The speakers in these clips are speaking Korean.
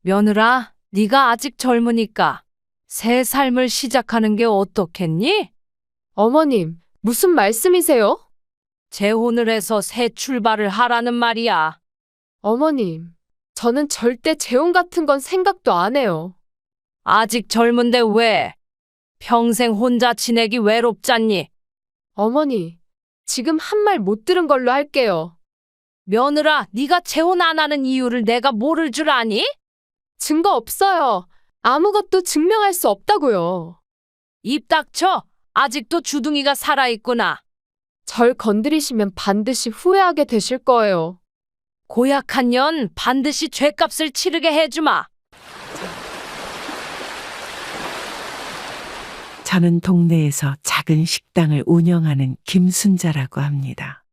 며느라, 네가 아직 젊으니까 새 삶을 시작하는 게 어떻겠니? 어머님, 무슨 말씀이세요? 재혼을 해서 새 출발을 하라는 말이야. 어머님, 저는 절대 재혼 같은 건 생각도 안 해요. 아직 젊은데 왜? 평생 혼자 지내기 외롭잖니? 어머니, 지금 한 말 못 들은 걸로 할게요. 며느라, 네가 재혼 안 하는 이유를 내가 모를 줄 아니? 증거 없어요. 아무것도 증명할 수 없다고요. 입 닥쳐. 아직도 주둥이가 살아있구나. 절 건드리시면 반드시 후회하게 되실 거예요. 고약한 년 반드시 죗값을 치르게 해주마. 저는 동네에서 작은 식당을 운영하는 김순자라고 합니다.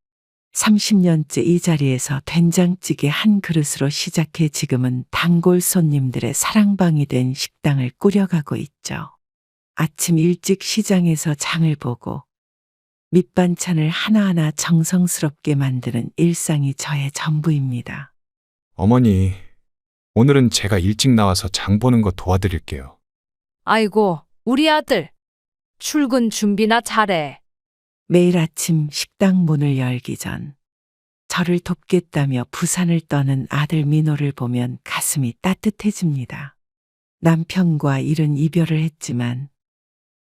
30년째 이 자리에서 된장찌개 한 그릇으로 시작해 지금은 단골 손님들의 사랑방이 된 식당을 꾸려가고 있죠. 아침 일찍 시장에서 장을 보고 밑반찬을 하나하나 정성스럽게 만드는 일상이 저의 전부입니다. 어머니, 오늘은 제가 일찍 나와서 장 보는 거 도와드릴게요. 아이고, 우리 아들. 출근 준비나 잘해. 매일 아침 식당 문을 열기 전 저를 돕겠다며 부산을 떠는 아들 민호를 보면 가슴이 따뜻해집니다. 남편과 이른 이별을 했지만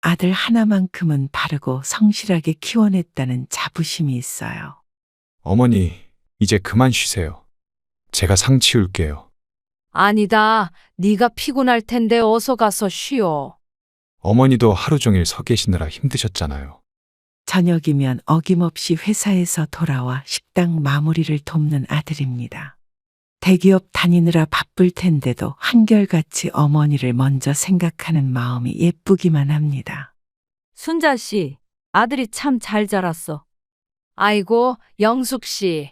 아들 하나만큼은 바르고 성실하게 키워냈다는 자부심이 있어요. 어머니, 이제 그만 쉬세요. 제가 상 치울게요. 아니다. 네가 피곤할 텐데 어서 가서 쉬어. 어머니도 하루 종일 서 계시느라 힘드셨잖아요. 저녁이면 어김없이 회사에서 돌아와 식당 마무리를 돕는 아들입니다. 대기업 다니느라 바쁠 텐데도 한결같이 어머니를 먼저 생각하는 마음이 예쁘기만 합니다. 순자 씨, 아들이 참 잘 자랐어. 아이고, 영숙 씨.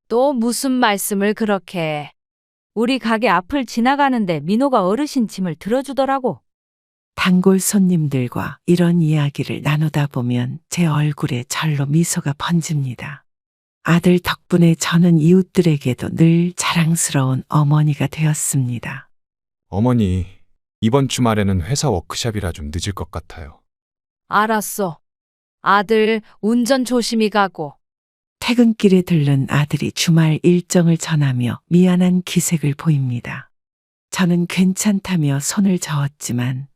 또 무슨 말씀을 그렇게 해. 우리 가게 앞을 지나가는데 민호가 어르신 짐을 들어주더라고. 단골 손님들과 이런 이야기를 나누다 보면 제 얼굴에 절로 미소가 번집니다. 아들 덕분에 저는 이웃들에게도 늘 자랑스러운 어머니가 되었습니다. 어머니, 이번 주말에는 회사 워크숍이라 좀 늦을 것 같아요. 알았어. 아들, 운전 조심히 가고. 퇴근길에 들른 아들이 주말 일정을 전하며 미안한 기색을 보입니다. 저는 괜찮다며 손을 저었지만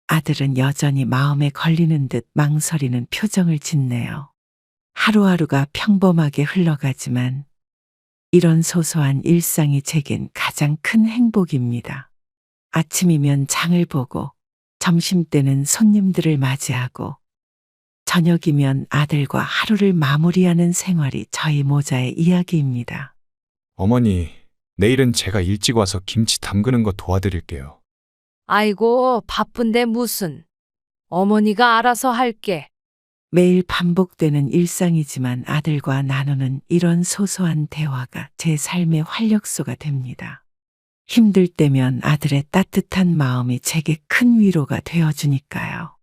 아들은 여전히 마음에 걸리는 듯 망설이는 표정을 짓네요. 하루하루가 평범하게 흘러가지만 이런 소소한 일상이 제겐 가장 큰 행복입니다. 아침이면 장을 보고 점심때는 손님들을 맞이하고 저녁이면 아들과 하루를 마무리하는 생활이 저희 모자의 이야기입니다. 어머니, 내일은 제가 일찍 와서 김치 담그는 거 도와드릴게요. 아이고, 바쁜데 무슨. 어머니가 알아서 할게. 매일 반복되는 일상이지만 아들과 나누는 이런 소소한 대화가 제 삶의 활력소가 됩니다. 힘들 때면 아들의 따뜻한 마음이 제게 큰 위로가 되어주니까요.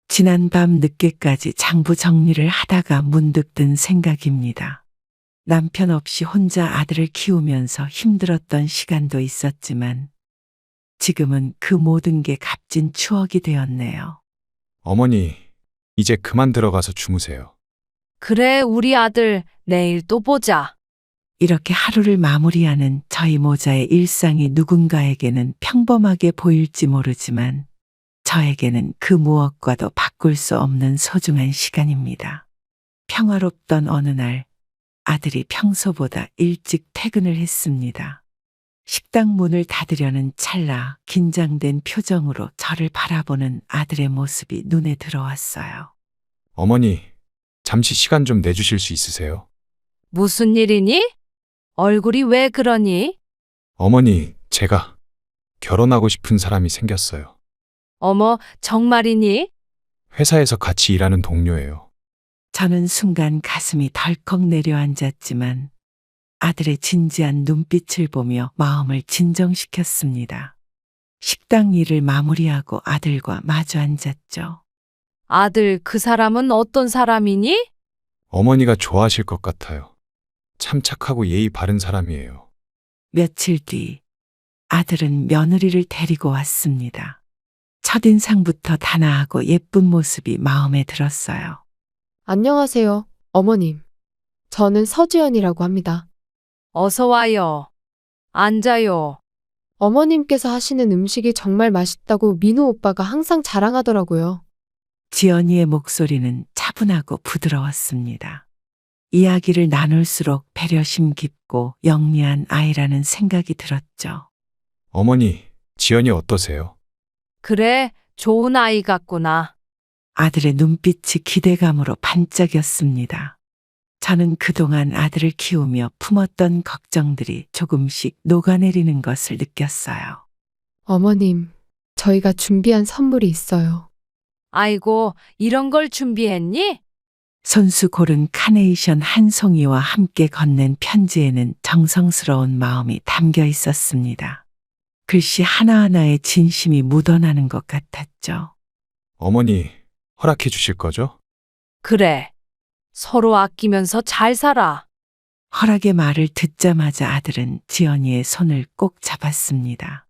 지난 밤 늦게까지 장부 정리를 하다가 문득 든 생각입니다. 남편 없이 혼자 아들을 키우면서 힘들었던 시간도 있었지만 지금은 그 모든 게 값진 추억이 되었네요. 어머니, 이제 그만 들어가서 주무세요. 그래, 우리 아들, 내일 또 보자. 이렇게 하루를 마무리하는 저희 모자의 일상이 누군가에게는 평범하게 보일지 모르지만 저에게는 그 무엇과도 바꿀 수 없는 소중한 시간입니다. 평화롭던 어느 날 아들이 평소보다 일찍 퇴근을 했습니다. 식당 문을 닫으려는 찰나 긴장된 표정으로 저를 바라보는 아들의 모습이 눈에 들어왔어요. 어머니, 잠시 시간 좀 내주실 수 있으세요? 무슨 일이니? 얼굴이 왜 그러니? 어머니, 제가 결혼하고 싶은 사람이 생겼어요. 어머, 정말이니? 회사에서 같이 일하는 동료예요. 저는 순간 가슴이 덜컥 내려앉았지만 아들의 진지한 눈빛을 보며 마음을 진정시켰습니다. 식당 일을 마무리하고 아들과 마주 앉았죠. 아들, 그 사람은 어떤 사람이니? 어머니가 좋아하실 것 같아요. 참 착하고 예의 바른 사람이에요. 며칠 뒤 아들은 며느리를 데리고 왔습니다. 첫인상부터 단아하고 예쁜 모습이 마음에 들었어요. 안녕하세요, 어머님. 저는 서지연이라고 합니다. 어서 와요. 앉아요. 어머님께서 하시는 음식이 정말 맛있다고 민호 오빠가 항상 자랑하더라고요. 지연이의 목소리는 차분하고 부드러웠습니다. 이야기를 나눌수록 배려심 깊고 영리한 아이라는 생각이 들었죠. 어머니, 지연이 어떠세요? 그래, 좋은 아이 같구나. 아들의 눈빛이 기대감으로 반짝였습니다. 저는 그동안 아들을 키우며 품었던 걱정들이 조금씩 녹아내리는 것을 느꼈어요. 어머님, 저희가 준비한 선물이 있어요. 아이고, 이런 걸 준비했니? 손수 고른 카네이션 한 송이와 함께 건넨 편지에는 정성스러운 마음이 담겨 있었습니다. 글씨 하나하나에 진심이 묻어나는 것 같았죠. 어머니, 허락해 주실 거죠? 그래. 서로 아끼면서 잘 살아. 허락의 말을 듣자마자 아들은 지연이의 손을 꼭 잡았습니다.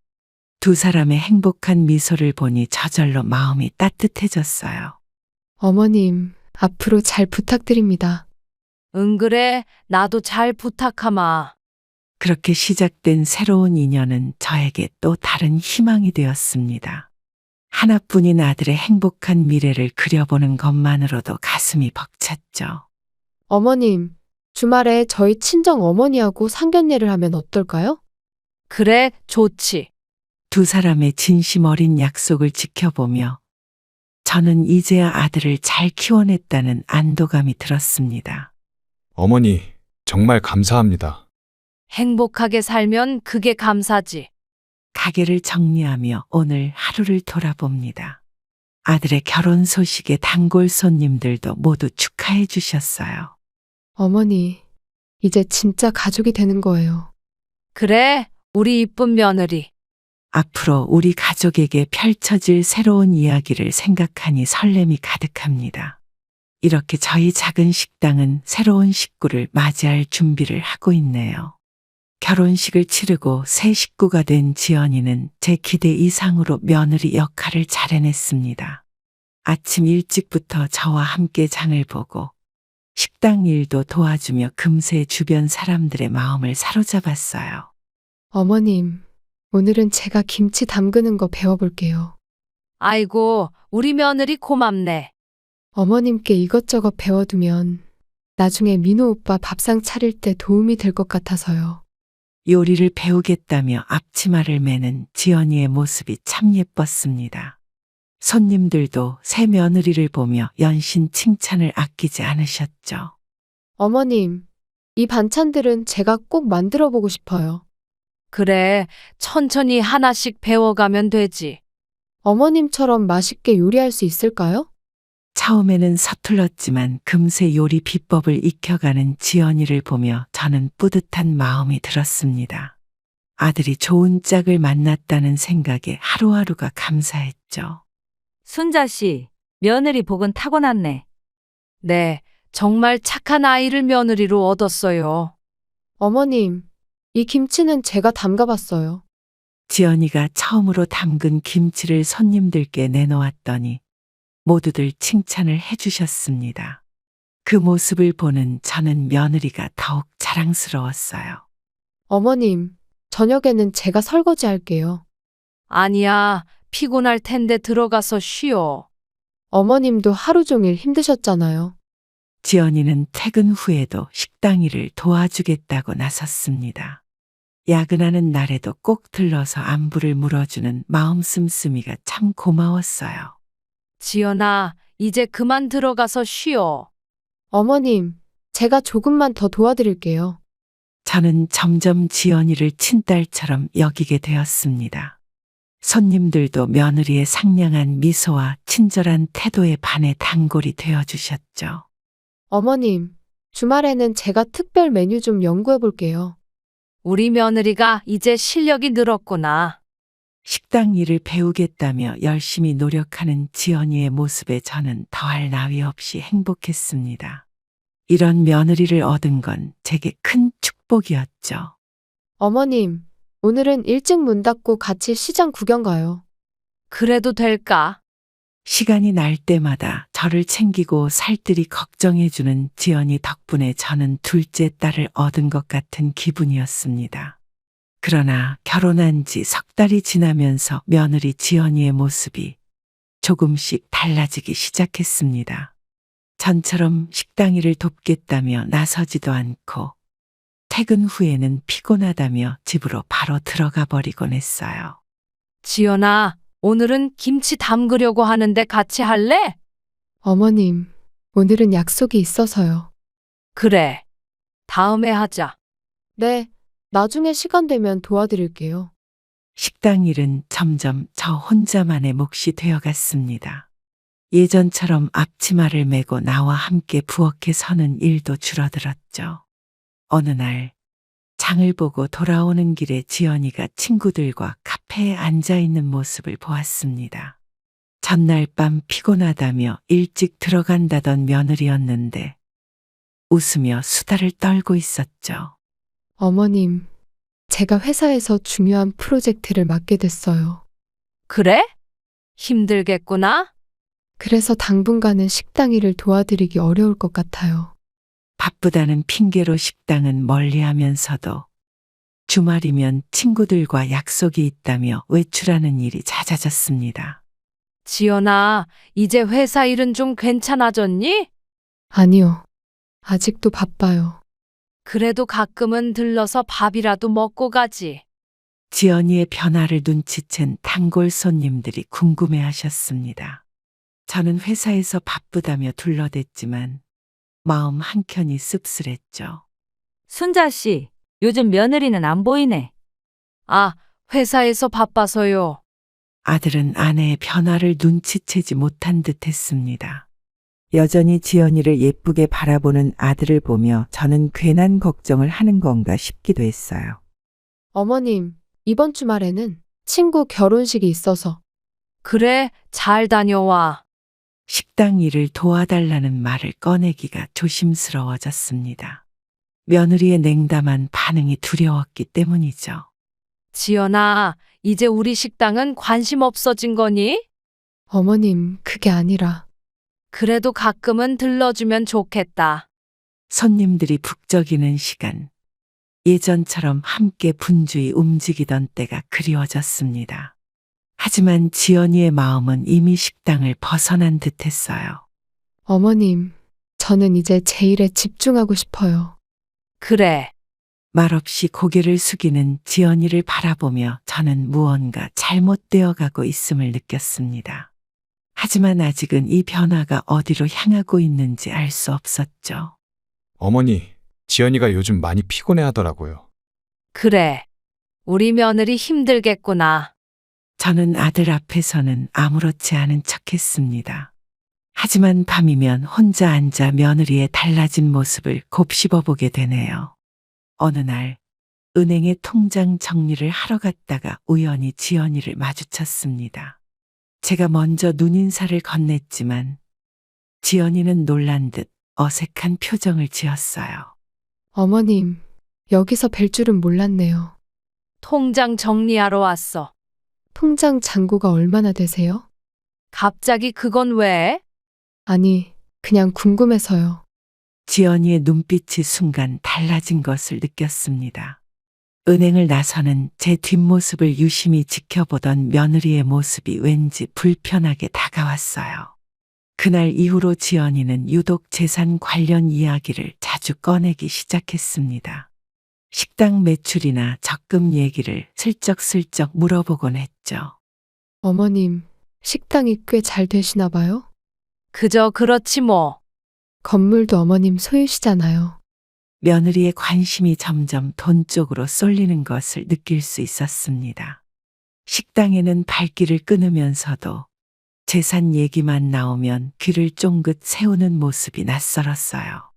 두 사람의 행복한 미소를 보니 저절로 마음이 따뜻해졌어요. 어머님, 앞으로 잘 부탁드립니다. 응, 그래. 나도 잘 부탁하마. 그렇게 시작된 새로운 인연은 저에게 또 다른 희망이 되었습니다. 하나뿐인 아들의 행복한 미래를 그려보는 것만으로도 가슴이 벅찼죠. 어머님, 주말에 저희 친정 어머니하고 상견례를 하면 어떨까요? 그래, 좋지. 두 사람의 진심 어린 약속을 지켜보며 저는 이제야 아들을 잘 키워냈다는 안도감이 들었습니다. 어머니, 정말 감사합니다. 행복하게 살면 그게 감사지. 가게를 정리하며 오늘 하루를 돌아봅니다. 아들의 결혼 소식에 단골 손님들도 모두 축하해 주셨어요. 어머니, 이제 진짜 가족이 되는 거예요. 그래, 우리 이쁜 며느리. 앞으로 우리 가족에게 펼쳐질 새로운 이야기를 생각하니 설렘이 가득합니다. 이렇게 저희 작은 식당은 새로운 식구를 맞이할 준비를 하고 있네요. 결혼식을 치르고 새 식구가 된 지연이는 제 기대 이상으로 며느리 역할을 잘 해냈습니다. 아침 일찍부터 저와 함께 장을 보고 식당 일도 도와주며 금세 주변 사람들의 마음을 사로잡았어요. 어머님, 오늘은 제가 김치 담그는 거 배워볼게요. 아이고, 우리 며느리 고맙네. 어머님께 이것저것 배워두면 나중에 민호 오빠 밥상 차릴 때 도움이 될 것 같아서요. 요리를 배우겠다며 앞치마를 매는 지연이의 모습이 참 예뻤습니다. 손님들도 새 며느리를 보며 연신 칭찬을 아끼지 않으셨죠. 어머님, 이 반찬들은 제가 꼭 만들어 보고 싶어요. 그래, 천천히 하나씩 배워가면 되지. 어머님처럼 맛있게 요리할 수 있을까요? 처음에는 서툴렀지만 금세 요리 비법을 익혀가는 지연이를 보며 저는 뿌듯한 마음이 들었습니다. 아들이 좋은 짝을 만났다는 생각에 하루하루가 감사했죠. 순자 씨, 며느리 복은 타고났네. 네, 정말 착한 아이를 며느리로 얻었어요. 어머님, 이 김치는 제가 담가봤어요. 지연이가 처음으로 담근 김치를 손님들께 내놓았더니 모두들 칭찬을 해주셨습니다. 그 모습을 보는 저는 며느리가 더욱 자랑스러웠어요. 어머님, 저녁에는 제가 설거지 할게요. 아니야, 피곤할 텐데 들어가서 쉬어. 어머님도 하루 종일 힘드셨잖아요. 지연이는 퇴근 후에도 식당 일을 도와주겠다고 나섰습니다. 야근하는 날에도 꼭 들러서 안부를 물어주는 마음 씀씀이가 참 고마웠어요. 지연아, 이제 그만 들어가서 쉬어. 어머님, 제가 조금만 더 도와드릴게요. 저는 점점 지연이를 친딸처럼 여기게 되었습니다. 손님들도 며느리의 상냥한 미소와 친절한 태도에 반해 단골이 되어주셨죠. 어머님, 주말에는 제가 특별 메뉴 좀 연구해 볼게요. 우리 며느리가 이제 실력이 늘었구나. 식당 일을 배우겠다며 열심히 노력하는 지연이의 모습에 저는 더할 나위 없이 행복했습니다. 이런 며느리를 얻은 건 제게 큰 축복이었죠. 어머님, 오늘은 일찍 문 닫고 같이 시장 구경 가요. 그래도 될까? 시간이 날 때마다 저를 챙기고 살뜰히 걱정해주는 지연이 덕분에 저는 둘째 딸을 얻은 것 같은 기분이었습니다. 그러나 결혼한 지 석 달이 지나면서 며느리 지연이의 모습이 조금씩 달라지기 시작했습니다. 전처럼 식당 일을 돕겠다며 나서지도 않고 퇴근 후에는 피곤하다며 집으로 바로 들어가 버리곤 했어요. 지연아, 오늘은 김치 담그려고 하는데 같이 할래? 어머님, 오늘은 약속이 있어서요. 그래. 다음에 하자. 네, 나중에 시간 되면 도와드릴게요. 식당 일은 점점 저 혼자만의 몫이 되어갔습니다. 예전처럼 앞치마를 메고 나와 함께 부엌에 서는 일도 줄어들었죠. 어느 날 장을 보고 돌아오는 길에 지연이가 친구들과 카페에 앉아 있는 모습을 보았습니다. 전날 밤 피곤하다며 일찍 들어간다던 며느리였는데 웃으며 수다를 떨고 있었죠. 어머님, 제가 회사에서 중요한 프로젝트를 맡게 됐어요. 그래? 힘들겠구나? 그래서 당분간은 식당 일을 도와드리기 어려울 것 같아요. 바쁘다는 핑계로 식당은 멀리하면서도 주말이면 친구들과 약속이 있다며 외출하는 일이 잦아졌습니다. 지연아, 이제 회사 일은 좀 괜찮아졌니? 아니요. 아직도 바빠요. 그래도 가끔은 들러서 밥이라도 먹고 가지. 지연이의 변화를 눈치챈 단골 손님들이 궁금해하셨습니다. 저는 회사에서 바쁘다며 둘러댔지만 마음 한켠이 씁쓸했죠. 순자 씨, 요즘 며느리는 안 보이네. 아, 회사에서 바빠서요. 아들은 아내의 변화를 눈치채지 못한 듯 했습니다. 여전히 지연이를 예쁘게 바라보는 아들을 보며 저는 괜한 걱정을 하는 건가 싶기도 했어요. 어머님, 이번 주말에는 친구 결혼식이 있어서 그래, 잘 다녀와. 식당 일을 도와달라는 말을 꺼내기가 조심스러워졌습니다. 며느리의 냉담한 반응이 두려웠기 때문이죠. 지연아, 이제 우리 식당은 관심 없어진 거니? 어머님, 그게 아니라 그래도 가끔은 들러주면 좋겠다. 손님들이 북적이는 시간, 예전처럼 함께 분주히 움직이던 때가 그리워졌습니다. 하지만 지연이의 마음은 이미 식당을 벗어난 듯했어요. 어머님, 저는 이제 제 일에 집중하고 싶어요. 그래, 말없이 고개를 숙이는 지연이를 바라보며 저는 무언가 잘못되어 가고 있음을 느꼈습니다. 하지만 아직은 이 변화가 어디로 향하고 있는지 알 수 없었죠. 어머니, 지연이가 요즘 많이 피곤해 하더라고요. 그래. 우리 며느리 힘들겠구나. 저는 아들 앞에서는 아무렇지 않은 척 했습니다. 하지만 밤이면 혼자 앉아 며느리의 달라진 모습을 곱씹어 보게 되네요. 어느 날 은행에 통장 정리를 하러 갔다가 우연히 지연이를 마주쳤습니다. 제가 먼저 눈인사를 건넸지만 지연이는 놀란 듯 어색한 표정을 지었어요. 어머님, 여기서 뵐 줄은 몰랐네요. 통장 정리하러 왔어. 통장 잔고가 얼마나 되세요? 갑자기 그건 왜? 아니, 그냥 궁금해서요. 지연이의 눈빛이 순간 달라진 것을 느꼈습니다. 은행을 나서는 제 뒷모습을 유심히 지켜보던 며느리의 모습이 왠지 불편하게 다가왔어요. 그날 이후로 지연이는 유독 재산 관련 이야기를 자주 꺼내기 시작했습니다. 식당 매출이나 적금 얘기를 슬쩍슬쩍 물어보곤 했죠. 어머님, 식당이 꽤 잘 되시나 봐요? 그저 그렇지 뭐. 건물도 어머님 소유시잖아요. 며느리의 관심이 점점 돈 쪽으로 쏠리는 것을 느낄 수 있었습니다. 식당에는 발길을 끊으면서도 재산 얘기만 나오면 귀를 쫑긋 세우는 모습이 낯설었어요.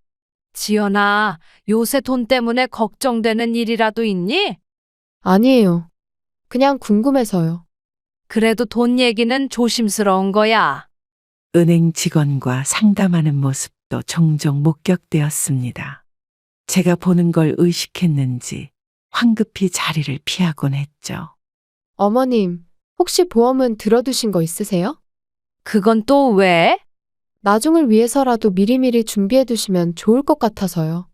지연아, 요새 돈 때문에 걱정되는 일이라도 있니? 아니에요. 그냥 궁금해서요. 그래도 돈 얘기는 조심스러운 거야. 은행 직원과 상담하는 모습도 종종 목격되었습니다. 제가 보는 걸 의식했는지 황급히 자리를 피하곤 했죠. 어머님, 혹시 보험은 들어두신 거 있으세요? 그건 또 왜? 나중을 위해서라도 미리미리 준비해 두시면 좋을 것 같아서요.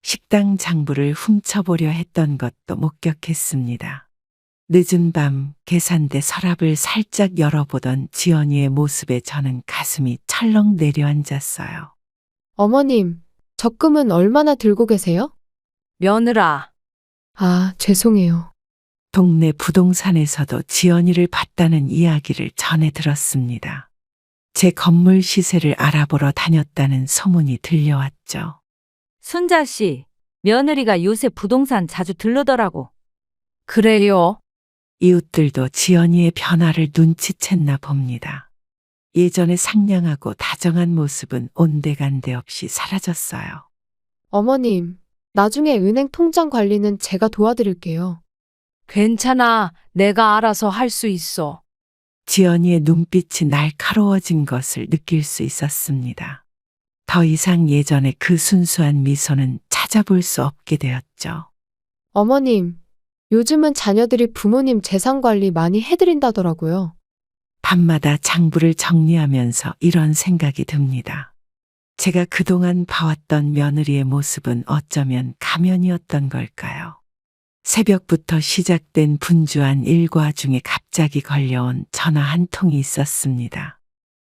식당 장부를 훔쳐보려 했던 것도 목격했습니다. 늦은 밤 계산대 서랍을 살짝 열어보던 지연이의 모습에 저는 가슴이 철렁 내려앉았어요. 어머님, 적금은 얼마나 들고 계세요? 며느라, 아, 죄송해요. 동네 부동산에서도 지연이를 봤다는 이야기를 전해 들었습니다. 제 건물 시세를 알아보러 다녔다는 소문이 들려왔죠. 순자 씨, 며느리가 요새 부동산 자주 들르더라고. 그래요? 이웃들도 지연이의 변화를 눈치챘나 봅니다. 예전에 상냥하고 다정한 모습은 온데간데 없이 사라졌어요. 어머님, 나중에 은행 통장 관리는 제가 도와드릴게요. 괜찮아. 내가 알아서 할 수 있어. 지연이의 눈빛이 날카로워진 것을 느낄 수 있었습니다. 더 이상 예전의 그 순수한 미소는 찾아볼 수 없게 되었죠. 어머님, 요즘은 자녀들이 부모님 재산 관리 많이 해드린다더라고요. 밤마다 장부를 정리하면서 이런 생각이 듭니다. 제가 그동안 봐왔던 며느리의 모습은 어쩌면 가면이었던 걸까요? 새벽부터 시작된 분주한 일과 중에 갑자기 걸려온 전화 한 통이 있었습니다.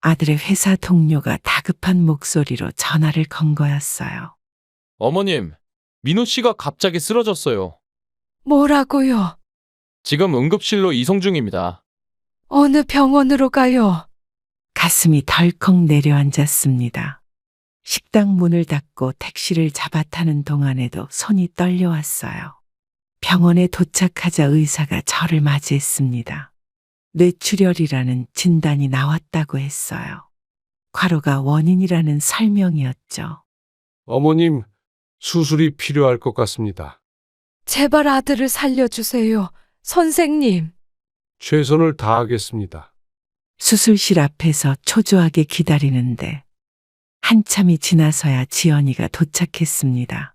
아들의 회사 동료가 다급한 목소리로 전화를 건 거였어요. 어머님, 민호 씨가 갑자기 쓰러졌어요. 뭐라고요? 지금 응급실로 이송 중입니다. 어느 병원으로 가요? 가슴이 덜컥 내려앉았습니다. 식당 문을 닫고 택시를 잡아 타는 동안에도 손이 떨려왔어요. 병원에 도착하자 의사가 저를 맞이했습니다. 뇌출혈이라는 진단이 나왔다고 했어요. 과로가 원인이라는 설명이었죠. 어머님, 수술이 필요할 것 같습니다. 제발 아들을 살려주세요. 선생님. 최선을 다하겠습니다. 수술실 앞에서 초조하게 기다리는데 한참이 지나서야 지연이가 도착했습니다.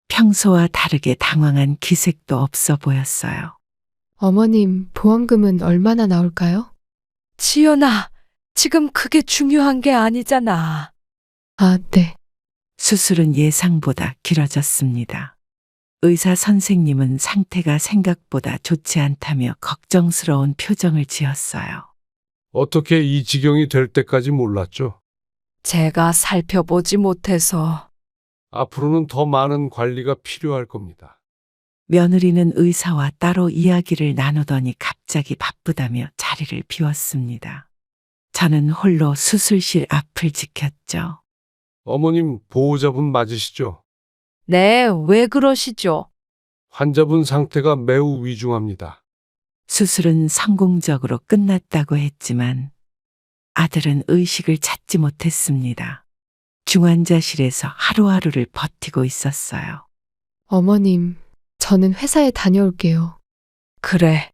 평소와 다르게 당황한 기색도 없어 보였어요. 어머님, 보험금은 얼마나 나올까요? 지연아, 지금 그게 중요한 게 아니잖아. 아, 네. 수술은 예상보다 길어졌습니다. 의사 선생님은 상태가 생각보다 좋지 않다며 걱정스러운 표정을 지었어요. 어떻게 이 지경이 될 때까지 몰랐죠? 제가 살펴보지 못해서. 앞으로는 더 많은 관리가 필요할 겁니다. 며느리는 의사와 따로 이야기를 나누더니 갑자기 바쁘다며 자리를 비웠습니다. 저는 홀로 수술실 앞을 지켰죠. 어머님, 보호자분 맞으시죠? 네, 왜 그러시죠? 환자분 상태가 매우 위중합니다. 수술은 성공적으로 끝났다고 했지만 아들은 의식을 찾지 못했습니다. 중환자실에서 하루하루를 버티고 있었어요. 어머님, 저는 회사에 다녀올게요. 그래.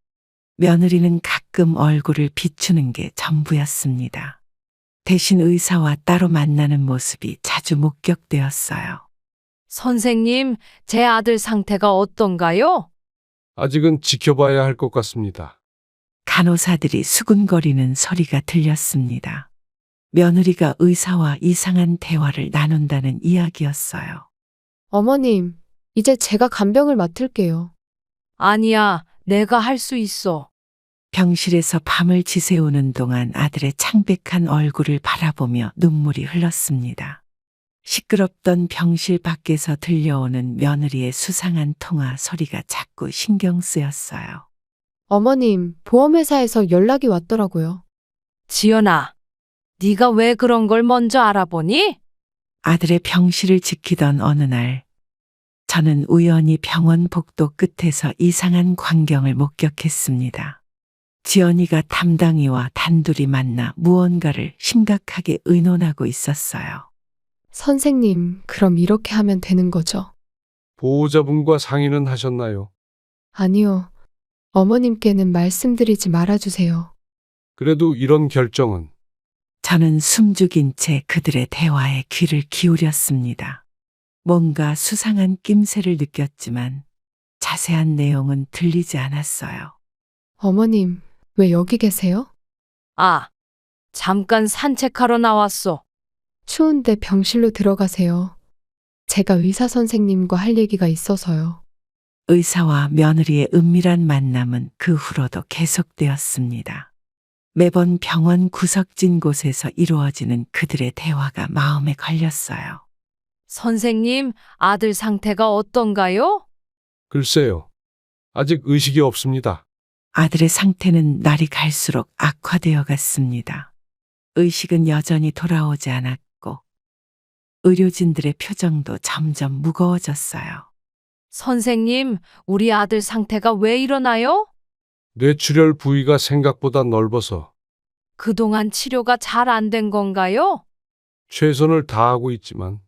며느리는 가끔 얼굴을 비추는 게 전부였습니다. 대신 의사와 따로 만나는 모습이 자주 목격되었어요. 선생님, 제 아들 상태가 어떤가요? 아직은 지켜봐야 할 것 같습니다. 간호사들이 수군거리는 소리가 들렸습니다. 며느리가 의사와 이상한 대화를 나눈다는 이야기였어요. 어머님, 이제 제가 간병을 맡을게요. 아니야, 내가 할 수 있어. 병실에서 밤을 지새우는 동안 아들의 창백한 얼굴을 바라보며 눈물이 흘렀습니다. 시끄럽던 병실 밖에서 들려오는 며느리의 수상한 통화 소리가 자꾸 신경 쓰였어요. 어머님, 보험회사에서 연락이 왔더라고요. 지연아, 네가 왜 그런 걸 먼저 알아보니? 아들의 병실을 지키던 어느 날, 저는 우연히 병원 복도 끝에서 이상한 광경을 목격했습니다. 지연이가 담당이와 단둘이 만나 무언가를 심각하게 의논하고 있었어요. 선생님, 그럼 이렇게 하면 되는 거죠? 보호자분과 상의는 하셨나요? 아니요. 어머님께는 말씀드리지 말아주세요. 그래도 이런 결정은 저는 숨죽인 채 그들의 대화에 귀를 기울였습니다. 뭔가 수상한 낌새를 느꼈지만 자세한 내용은 들리지 않았어요. 어머님, 왜 여기 계세요? 아, 잠깐 산책하러 나왔어. 추운데 병실로 들어가세요. 제가 의사 선생님과 할 얘기가 있어서요. 의사와 며느리의 은밀한 만남은 그 후로도 계속되었습니다. 매번 병원 구석진 곳에서 이루어지는 그들의 대화가 마음에 걸렸어요. 선생님, 아들 상태가 어떤가요? 글쎄요. 아직 의식이 없습니다. 아들의 상태는 날이 갈수록 악화되어 갔습니다. 의식은 여전히 돌아오지 않았고 의료진들의 표정도 점점 무거워졌어요. 선생님, 우리 아들 상태가 왜 이러나요? 뇌출혈 부위가 생각보다 넓어서 그동안 치료가 잘 안 된 건가요? 최선을 다하고 있지만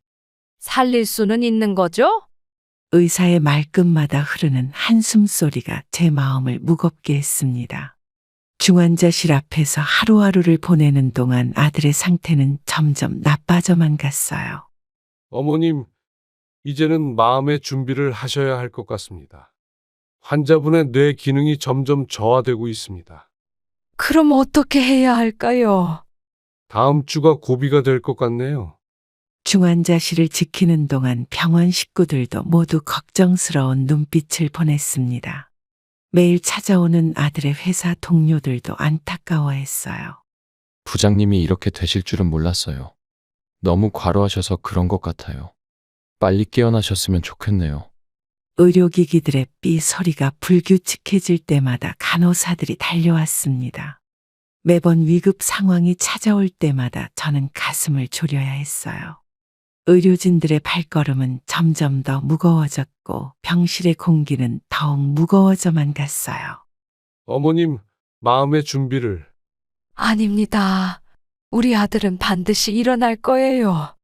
살릴 수는 있는 거죠? 의사의 말끝마다 흐르는 한숨 소리가 제 마음을 무겁게 했습니다. 중환자실 앞에서 하루하루를 보내는 동안 아들의 상태는 점점 나빠져만 갔어요. 어머님, 이제는 마음의 준비를 하셔야 할 것 같습니다. 환자분의 뇌 기능이 점점 저하되고 있습니다. 그럼 어떻게 해야 할까요? 다음 주가 고비가 될 것 같네요. 중환자실을 지키는 동안 병원 식구들도 모두 걱정스러운 눈빛을 보냈습니다. 매일 찾아오는 아들의 회사 동료들도 안타까워했어요. 부장님이 이렇게 되실 줄은 몰랐어요. 너무 과로하셔서 그런 것 같아요. 빨리 깨어나셨으면 좋겠네요. 의료기기들의 삐 소리가 불규칙해질 때마다 간호사들이 달려왔습니다. 매번 위급 상황이 찾아올 때마다 저는 가슴을 졸여야 했어요. 의료진들의 발걸음은 점점 더 무거워졌고 병실의 공기는 더욱 무거워져만 갔어요. 어머님, 마음의 준비를. 아닙니다. 우리 아들은 반드시 일어날 거예요.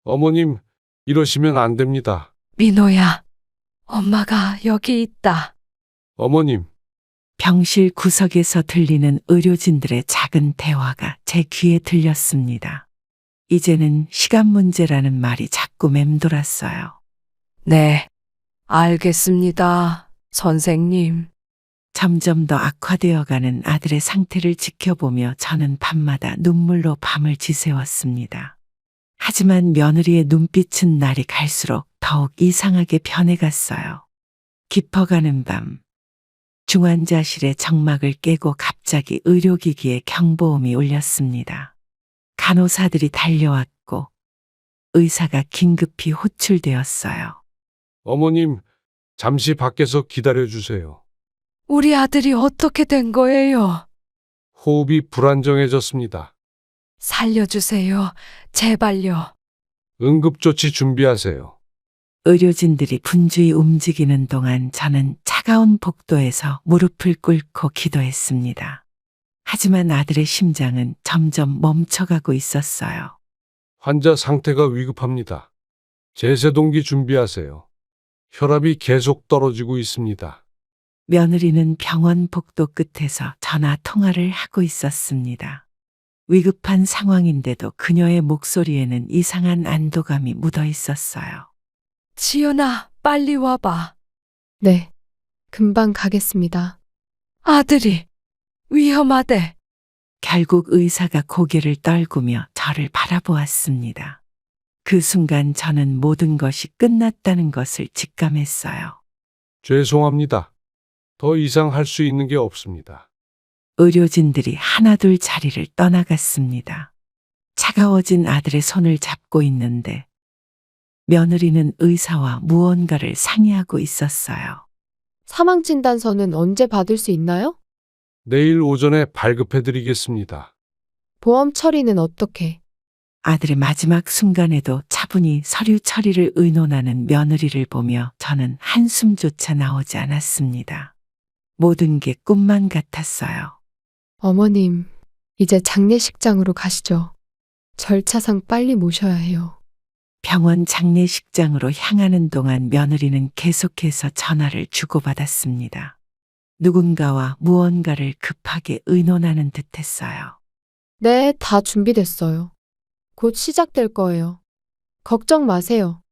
어머님, 이러시면 안 됩니다. 민호야, 엄마가 여기 있다. 어머님, 병실 구석에서 들리는 의료진들의 작은 대화가 제 귀에 들렸습니다. 이제는 시간 문제라는 말이 자꾸 맴돌았어요. 네, 알겠습니다, 선생님. 점점 더 악화되어가는 아들의 상태를 지켜보며 저는 밤마다 눈물로 밤을 지새웠습니다. 하지만 며느리의 눈빛은 날이 갈수록 더욱 이상하게 변해갔어요. 깊어가는 밤, 중환자실의 정막을 깨고 갑자기 의료기기에 경보음이 울렸습니다. 간호사들이 달려왔고 의사가 긴급히 호출되었어요. 어머님, 잠시 밖에서 기다려 주세요. 우리 아들이 어떻게 된 거예요? 호흡이 불안정해졌습니다. 살려주세요. 제발요. 응급조치 준비하세요. 의료진들이 분주히 움직이는 동안 저는 차가운 복도에서 무릎을 꿇고 기도했습니다. 하지만 아들의 심장은 점점 멈춰가고 있었어요. 환자 상태가 위급합니다. 제세동기 준비하세요. 혈압이 계속 떨어지고 있습니다. 며느리는 병원 복도 끝에서 전화 통화를 하고 있었습니다. 위급한 상황인데도 그녀의 목소리에는 이상한 안도감이 묻어 있었어요. 지연아, 빨리 와봐. 네, 금방 가겠습니다. 아들이 위험하대. 결국 의사가 고개를 떨구며 저를 바라보았습니다. 그 순간 저는 모든 것이 끝났다는 것을 직감했어요. 죄송합니다. 더 이상 할 수 있는 게 없습니다. 의료진들이 하나둘 자리를 떠나갔습니다. 차가워진 아들의 손을 잡고 있는데 며느리는 의사와 무언가를 상의하고 있었어요. 사망진단서는 언제 받을 수 있나요? 내일 오전에 발급해 드리겠습니다. 보험 처리는 어떻게? 아들의 마지막 순간에도 차분히 서류 처리를 의논하는 며느리를 보며 저는 한숨조차 나오지 않았습니다. 모든 게 꿈만 같았어요. 어머님, 이제 장례식장으로 가시죠. 절차상 빨리 모셔야 해요. 병원 장례식장으로 향하는 동안 며느리는 계속해서 전화를 주고받았습니다. 누군가와 무언가를 급하게 의논하는 듯했어요. 네, 다 준비됐어요. 곧 시작될 거예요. 걱정 마세요.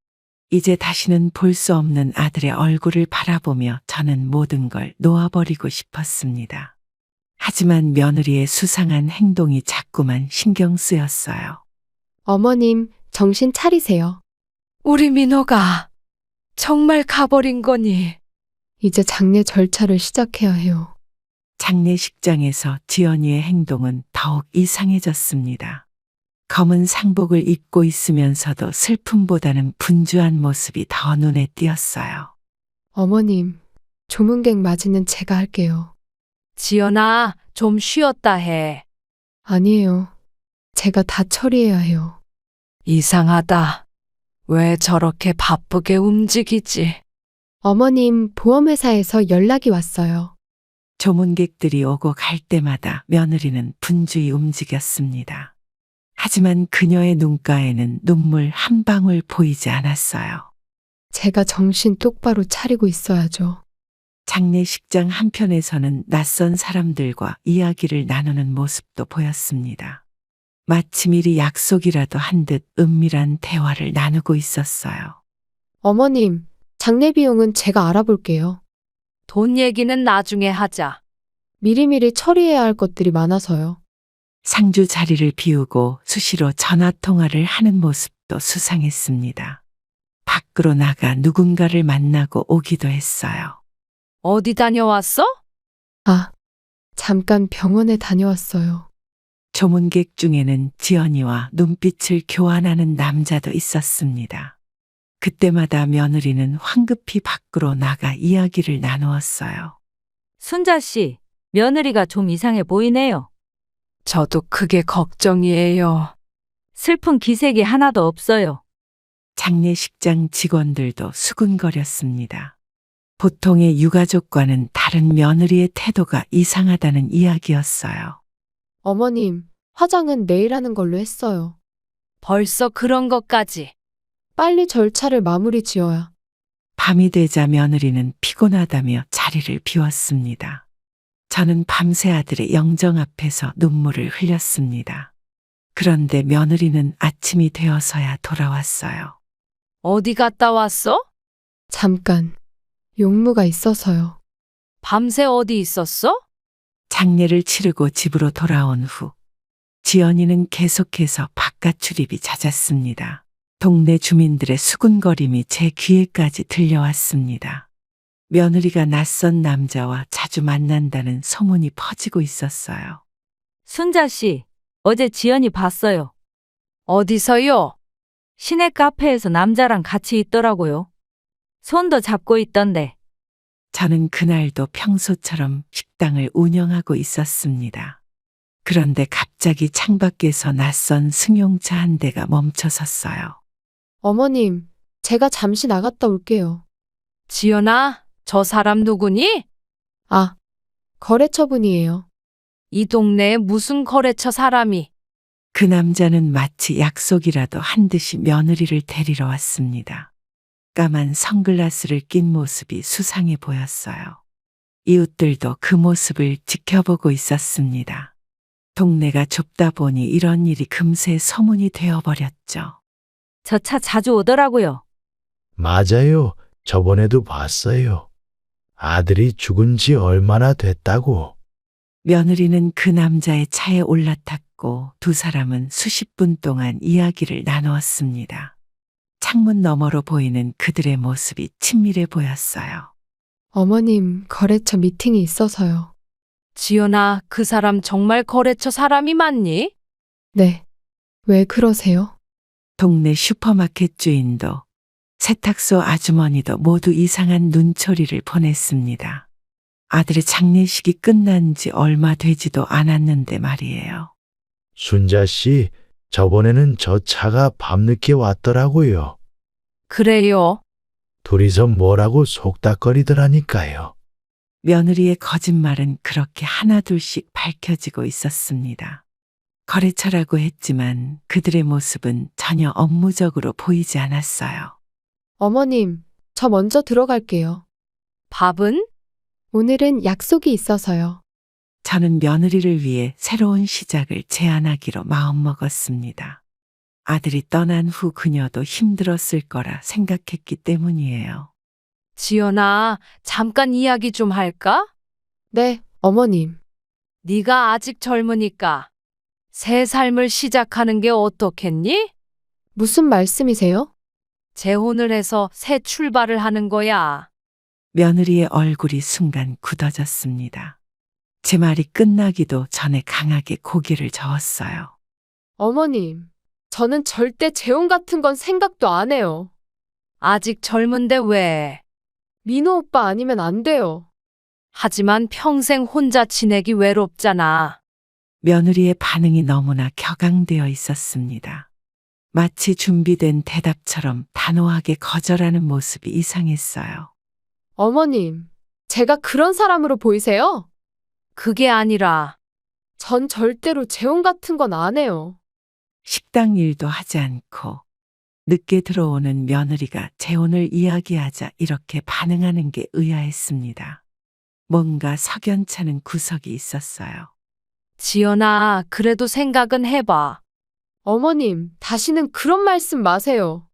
이제 다시는 볼 수 없는 아들의 얼굴을 바라보며 저는 모든 걸 놓아버리고 싶었습니다. 하지만 며느리의 수상한 행동이 자꾸만 신경 쓰였어요. 어머님, 정신 차리세요. 우리 민호가 정말 가버린 거니? 이제 장례 절차를 시작해야 해요. 장례식장에서 지연이의 행동은 더욱 이상해졌습니다. 검은 상복을 입고 있으면서도 슬픔보다는 분주한 모습이 더 눈에 띄었어요. 어머님, 조문객 맞이는 제가 할게요. 지연아, 좀 쉬었다 해. 아니에요. 제가 다 처리해야 해요. 이상하다. 왜 저렇게 바쁘게 움직이지? 어머님, 보험회사에서 연락이 왔어요. 조문객들이 오고 갈 때마다 며느리는 분주히 움직였습니다. 하지만 그녀의 눈가에는 눈물 한 방울 보이지 않았어요. 제가 정신 똑바로 차리고 있어야죠. 장례식장 한편에서는 낯선 사람들과 이야기를 나누는 모습도 보였습니다. 마치 미리 약속이라도 한 듯 은밀한 대화를 나누고 있었어요. 어머님, 장례 비용은 제가 알아볼게요. 돈 얘기는 나중에 하자. 미리미리 처리해야 할 것들이 많아서요. 상주 자리를 비우고 수시로 전화 통화를 하는 모습도 수상했습니다. 밖으로 나가 누군가를 만나고 오기도 했어요. 어디 다녀왔어? 아, 잠깐 병원에 다녀왔어요. 조문객 중에는 지연이와 눈빛을 교환하는 남자도 있었습니다. 그때마다 며느리는 황급히 밖으로 나가 이야기를 나누었어요. 순자 씨, 며느리가 좀 이상해 보이네요. 저도 그게 걱정이에요. 슬픈 기색이 하나도 없어요. 장례식장 직원들도 수군거렸습니다. 보통의 유가족과는 다른 며느리의 태도가 이상하다는 이야기였어요. 어머님, 화장은 내일 하는 걸로 했어요. 벌써 그런 것까지. 빨리 절차를 마무리 지어야. 밤이 되자 며느리는 피곤하다며 자리를 비웠습니다. 저는 밤새 아들의 영정 앞에서 눈물을 흘렸습니다. 그런데 며느리는 아침이 되어서야 돌아왔어요. 어디 갔다 왔어? 잠깐. 용무가 있어서요. 밤새 어디 있었어? 장례를 치르고 집으로 돌아온 후 지연이는 계속해서 바깥 출입이 잦았습니다. 동네 주민들의 수군거림이 제 귀에까지 들려왔습니다. 며느리가 낯선 남자와 자주 만난다는 소문이 퍼지고 있었어요. 순자 씨, 어제 지연이 봤어요. 어디서요? 시내 카페에서 남자랑 같이 있더라고요. 손도 잡고 있던데. 저는 그날도 평소처럼 식당을 운영하고 있었습니다. 그런데 갑자기 창밖에서 낯선 승용차 한 대가 멈춰섰어요. 어머님, 제가 잠시 나갔다 올게요. 지연아, 저 사람 누구니? 아, 거래처분이에요. 이 동네에 무슨 거래처 사람이? 그 남자는 마치 약속이라도 한 듯이 며느리를 데리러 왔습니다. 까만 선글라스를 낀 모습이 수상해 보였어요. 이웃들도 그 모습을 지켜보고 있었습니다. 동네가 좁다 보니 이런 일이 금세 소문이 되어버렸죠. 저 차 자주 오더라고요. 맞아요. 저번에도 봤어요. 아들이 죽은 지 얼마나 됐다고. 며느리는 그 남자의 차에 올라탔고 두 사람은 수십 분 동안 이야기를 나누었습니다. 창문 너머로 보이는 그들의 모습이 친밀해 보였어요. 어머님, 거래처 미팅이 있어서요. 지연아, 그 사람 정말 거래처 사람이 맞니? 네. 왜 그러세요? 동네 슈퍼마켓 주인도 세탁소 아주머니도 모두 이상한 눈초리를 보냈습니다. 아들의 장례식이 끝난 지 얼마 되지도 않았는데 말이에요. 순자 씨, 저번에는 저 차가 밤늦게 왔더라고요. 그래요. 둘이서 뭐라고 속닥거리더라니까요. 며느리의 거짓말은 그렇게 하나둘씩 밝혀지고 있었습니다. 거래처라고 했지만 그들의 모습은 전혀 업무적으로 보이지 않았어요. 어머님, 저 먼저 들어갈게요. 밥은? 오늘은 약속이 있어서요. 저는 며느리를 위해 새로운 시작을 제안하기로 마음먹었습니다. 아들이 떠난 후 그녀도 힘들었을 거라 생각했기 때문이에요. 지연아, 잠깐 이야기 좀 할까? 네, 어머님. 네가 아직 젊으니까 새 삶을 시작하는 게 어떻겠니? 무슨 말씀이세요? 재혼을 해서 새 출발을 하는 거야. 며느리의 얼굴이 순간 굳어졌습니다. 제 말이 끝나기도 전에 강하게 고개를 저었어요. 어머님, 저는 절대 재혼 같은 건 생각도 안 해요. 아직 젊은데 왜? 민호 오빠 아니면 안 돼요. 하지만 평생 혼자 지내기 외롭잖아. 며느리의 반응이 너무나 격앙되어 있었습니다. 마치 준비된 대답처럼 단호하게 거절하는 모습이 이상했어요. 어머님, 제가 그런 사람으로 보이세요? 그게 아니라 전 절대로 재혼 같은 건 안 해요. 식당 일도 하지 않고 늦게 들어오는 며느리가 재혼을 이야기하자 이렇게 반응하는 게 의아했습니다. 뭔가 석연찮은 구석이 있었어요. 지연아, 그래도 생각은 해봐. 어머님, 다시는 그런 말씀 마세요.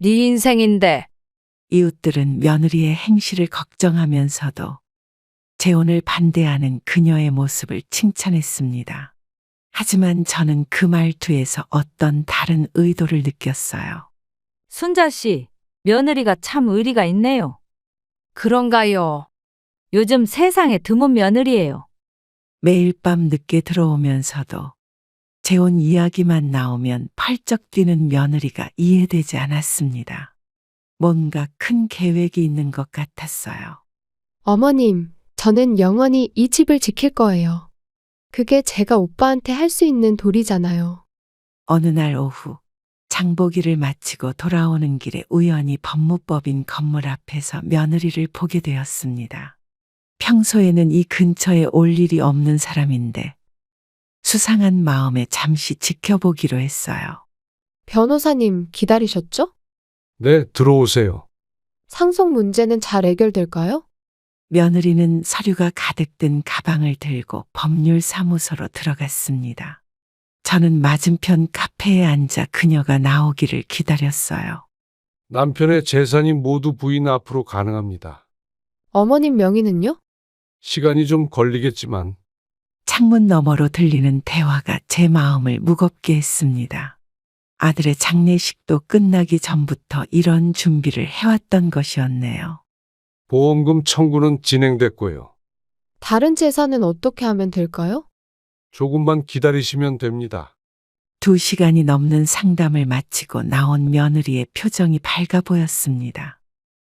네 인생인데. 이웃들은 며느리의 행실을 걱정하면서도 재혼을 반대하는 그녀의 모습을 칭찬했습니다. 하지만 저는 그 말투에서 어떤 다른 의도를 느꼈어요. 순자 씨, 며느리가 참 의리가 있네요. 그런가요? 요즘 세상에 드문 며느리예요. 매일 밤 늦게 들어오면서도 재혼 이야기만 나오면 펄쩍 뛰는 며느리가 이해되지 않았습니다. 뭔가 큰 계획이 있는 것 같았어요. 어머님, 저는 영원히 이 집을 지킬 거예요. 그게 제가 오빠한테 할 수 있는 도리잖아요. 어느 날 오후 장보기를 마치고 돌아오는 길에 우연히 법무법인 건물 앞에서 며느리를 보게 되었습니다. 평소에는 이 근처에 올 일이 없는 사람인데 수상한 마음에 잠시 지켜보기로 했어요. 변호사님 기다리셨죠? 네, 들어오세요. 상속 문제는 잘 해결될까요? 며느리는 서류가 가득 든 가방을 들고 법률사무소로 들어갔습니다. 저는 맞은편 카페에 앉아 그녀가 나오기를 기다렸어요. 남편의 재산이 모두 부인 앞으로 가능합니다. 어머님 명의는요? 시간이 좀 걸리겠지만 창문 너머로 들리는 대화가 제 마음을 무겁게 했습니다. 아들의 장례식도 끝나기 전부터 이런 준비를 해왔던 것이었네요. 보험금 청구는 진행됐고요. 다른 재산은 어떻게 하면 될까요? 조금만 기다리시면 됩니다. 2시간이 넘는 상담을 마치고 나온 며느리의 표정이 밝아 보였습니다.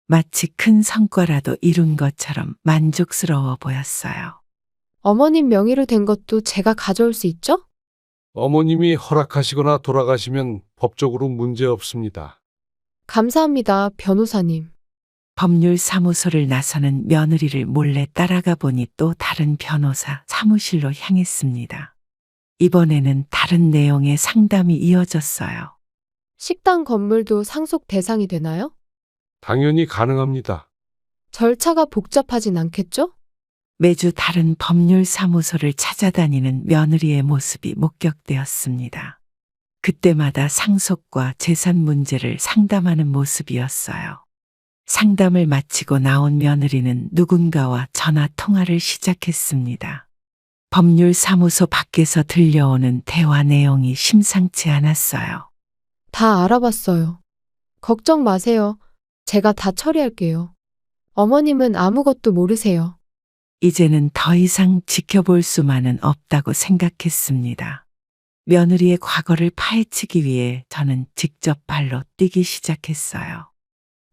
마치 큰 성과라도 이룬 것처럼 만족스러워 보였어요. 어머님 명의로 된 것도 제가 가져올 수 있죠? 어머님이 허락하시거나 돌아가시면 법적으로 문제 없습니다. 감사합니다, 변호사님. 법률사무소를 나서는 며느리를 몰래 따라가 보니 또 다른 변호사 사무실로 향했습니다. 이번에는 다른 내용의 상담이 이어졌어요. 식당 건물도 상속 대상이 되나요? 당연히 가능합니다. 절차가 복잡하진 않겠죠? 매주 다른 법률사무소를 찾아다니는 며느리의 모습이 목격되었습니다. 그때마다 상속과 재산 문제를 상담하는 모습이었어요. 상담을 마치고 나온 며느리는 누군가와 전화 통화를 시작했습니다. 법률사무소 밖에서 들려오는 대화 내용이 심상치 않았어요. 다 알아봤어요. 걱정 마세요. 제가 다 처리할게요. 어머님은 아무것도 모르세요. 이제는 더 이상 지켜볼 수만은 없다고 생각했습니다. 며느리의 과거를 파헤치기 위해 저는 직접 발로 뛰기 시작했어요.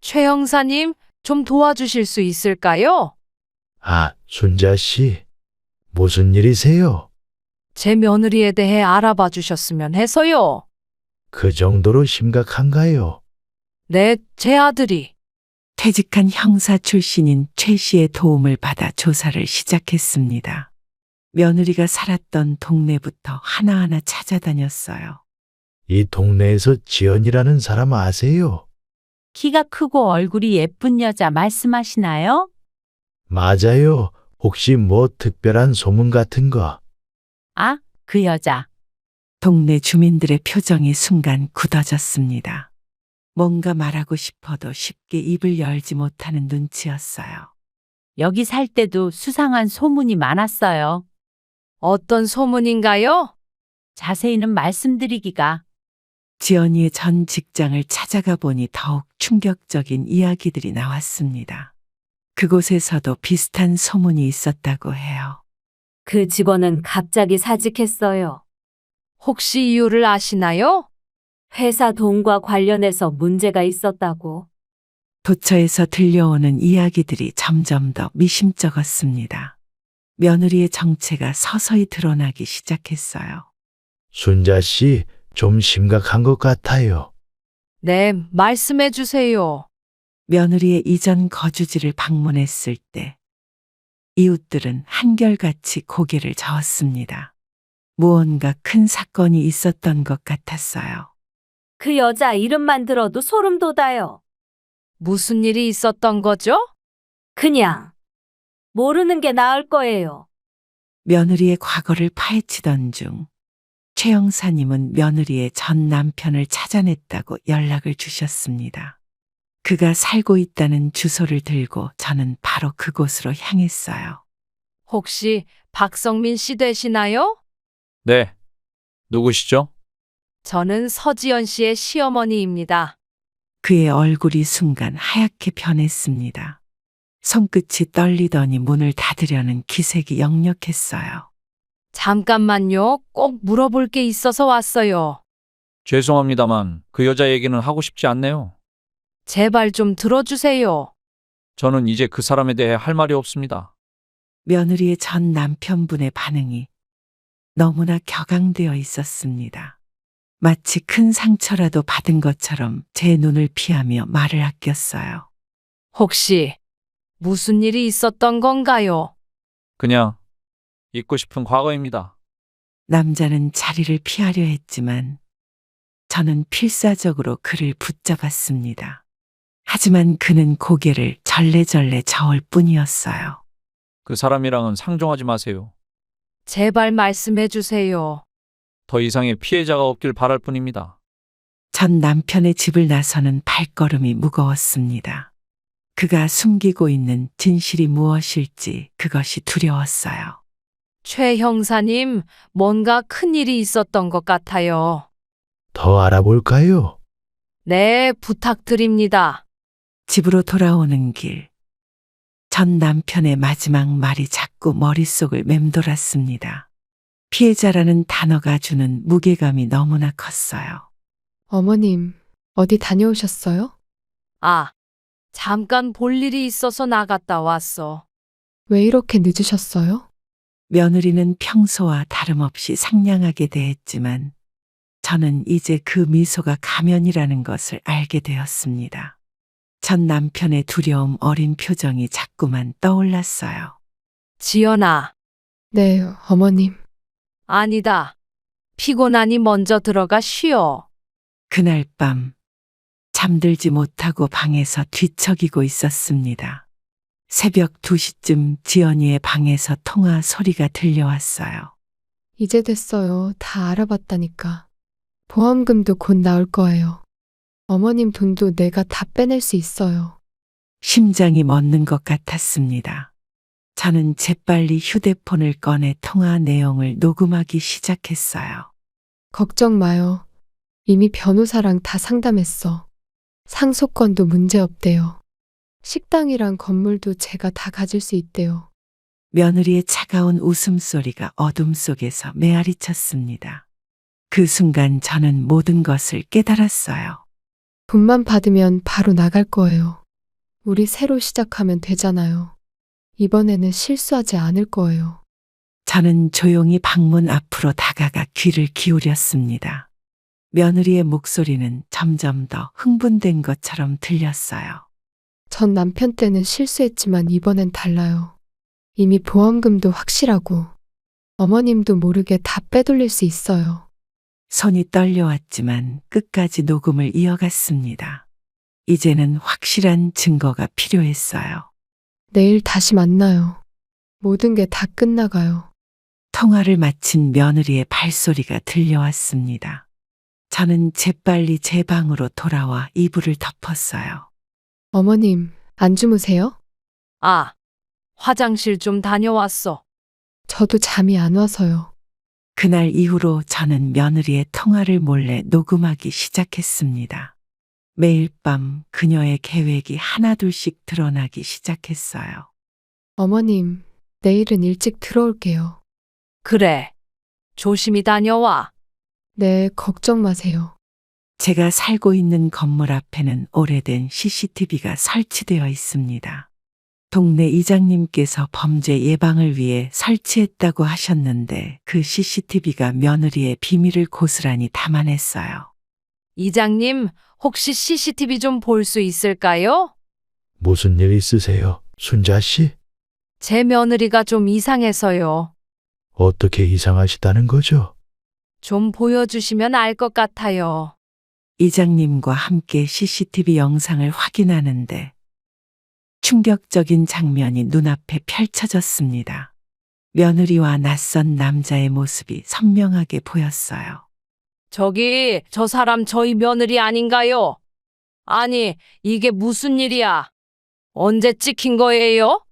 최 형사님, 좀 도와주실 수 있을까요? 아, 순자 씨. 무슨 일이세요? 제 며느리에 대해 알아봐 주셨으면 해서요. 그 정도로 심각한가요? 네, 제 아들이. 퇴직한 형사 출신인 최 씨의 도움을 받아 조사를 시작했습니다. 며느리가 살았던 동네부터 하나하나 찾아다녔어요. 이 동네에서 지연이라는 사람 아세요? 키가 크고 얼굴이 예쁜 여자 말씀하시나요? 맞아요. 혹시 뭐 특별한 소문 같은 거? 아, 그 여자. 동네 주민들의 표정이 순간 굳어졌습니다. 뭔가 말하고 싶어도 쉽게 입을 열지 못하는 눈치였어요. 여기 살 때도 수상한 소문이 많았어요. 어떤 소문인가요? 자세히는 말씀드리기가. 지연이의 전 직장을 찾아가 보니 더욱 충격적인 이야기들이 나왔습니다. 그곳에서도 비슷한 소문이 있었다고 해요. 그 직원은 갑자기 사직했어요. 혹시 이유를 아시나요? 회사 돈과 관련해서 문제가 있었다고. 도처에서 들려오는 이야기들이 점점 더 미심쩍었습니다. 며느리의 정체가 서서히 드러나기 시작했어요. 순자 씨, 좀 심각한 것 같아요. 네, 말씀해 주세요. 며느리의 이전 거주지를 방문했을 때 이웃들은 한결같이 고개를 저었습니다. 무언가 큰 사건이 있었던 것 같았어요. 그 여자 이름만 들어도 소름 돋아요. 무슨 일이 있었던 거죠? 그냥 모르는 게 나을 거예요. 며느리의 과거를 파헤치던 중 최 형사님은 며느리의 전 남편을 찾아냈다고 연락을 주셨습니다. 그가 살고 있다는 주소를 들고 저는 바로 그곳으로 향했어요. 혹시 박성민 씨 되시나요? 네. 누구시죠? 저는 서지연 씨의 시어머니입니다. 그의 얼굴이 순간 하얗게 변했습니다. 손끝이 떨리더니 문을 닫으려는 기색이 역력했어요. 잠깐만요. 꼭 물어볼 게 있어서 왔어요. 죄송합니다만 그 여자 얘기는 하고 싶지 않네요. 제발 좀 들어주세요. 저는 이제 그 사람에 대해 할 말이 없습니다. 며느리의 전 남편분의 반응이 너무나 격앙되어 있었습니다. 마치 큰 상처라도 받은 것처럼 제 눈을 피하며 말을 아꼈어요. 혹시 무슨 일이 있었던 건가요? 그냥 잊고 싶은 과거입니다. 남자는 자리를 피하려 했지만 저는 필사적으로 그를 붙잡았습니다. 하지만 그는 고개를 절레절레 저을 뿐이었어요. 그 사람이랑은 상종하지 마세요. 제발 말씀해 주세요. 더 이상의 피해자가 없길 바랄 뿐입니다. 전 남편의 집을 나서는 발걸음이 무거웠습니다. 그가 숨기고 있는 진실이 무엇일지 그것이 두려웠어요. 최 형사님, 뭔가 큰일이 있었던 것 같아요. 더 알아볼까요? 네, 부탁드립니다. 집으로 돌아오는 길. 전 남편의 마지막 말이 자꾸 머릿속을 맴돌았습니다. 피해자라는 단어가 주는 무게감이 너무나 컸어요. 어머님, 어디 다녀오셨어요? 아, 잠깐 볼 일이 있어서 나갔다 왔어. 왜 이렇게 늦으셨어요? 며느리는 평소와 다름없이 상냥하게 대했지만 저는 이제 그 미소가 가면이라는 것을 알게 되었습니다. 전 남편의 두려움 어린 표정이 자꾸만 떠올랐어요. 지연아, 네, 어머님. 아니다. 피곤하니 먼저 들어가 쉬어. 그날 밤 잠들지 못하고 방에서 뒤척이고 있었습니다. 새벽 2시쯤 지연이의 방에서 통화 소리가 들려왔어요. 이제 됐어요. 다 알아봤다니까. 보험금도 곧 나올 거예요. 어머님 돈도 내가 다 빼낼 수 있어요. 심장이 멎는 것 같았습니다. 저는 재빨리 휴대폰을 꺼내 통화 내용을 녹음하기 시작했어요. 걱정 마요. 이미 변호사랑 다 상담했어. 상속권도 문제 없대요. 식당이랑 건물도 제가 다 가질 수 있대요. 며느리의 차가운 웃음소리가 어둠 속에서 메아리쳤습니다. 그 순간 저는 모든 것을 깨달았어요. 돈만 받으면 바로 나갈 거예요. 우리 새로 시작하면 되잖아요. 이번에는 실수하지 않을 거예요. 저는 조용히 방문 앞으로 다가가 귀를 기울였습니다. 며느리의 목소리는 점점 더 흥분된 것처럼 들렸어요. 전 남편 때는 실수했지만 이번엔 달라요. 이미 보험금도 확실하고 어머님도 모르게 다 빼돌릴 수 있어요. 손이 떨려왔지만 끝까지 녹음을 이어갔습니다. 이제는 확실한 증거가 필요했어요. 내일 다시 만나요. 모든 게 다 끝나가요. 통화를 마친 며느리의 발소리가 들려왔습니다. 저는 재빨리 제 방으로 돌아와 이불을 덮었어요. 어머님, 안 주무세요? 아, 화장실 좀 다녀왔어. 저도 잠이 안 와서요. 그날 이후로 저는 며느리의 통화를 몰래 녹음하기 시작했습니다. 매일 밤 그녀의 계획이 하나둘씩 드러나기 시작했어요. 어머님, 내일은 일찍 들어올게요. 그래. 조심히 다녀와. 네, 걱정 마세요. 제가 살고 있는 건물 앞에는 오래된 CCTV가 설치되어 있습니다. 동네 이장님께서 범죄 예방을 위해 설치했다고 하셨는데 그 CCTV가 며느리의 비밀을 고스란히 담아냈어요. 이장님, 혹시 CCTV 좀 볼 수 있을까요? 무슨 일 있으세요, 순자 씨? 제 며느리가 좀 이상해서요. 어떻게 이상하시다는 거죠? 좀 보여주시면 알 것 같아요. 이장님과 함께 CCTV 영상을 확인하는데 충격적인 장면이 눈앞에 펼쳐졌습니다. 며느리와 낯선 남자의 모습이 선명하게 보였어요. 저기, 저 사람 저희 며느리 아닌가요? 아니, 이게 무슨 일이야? 언제 찍힌 거예요?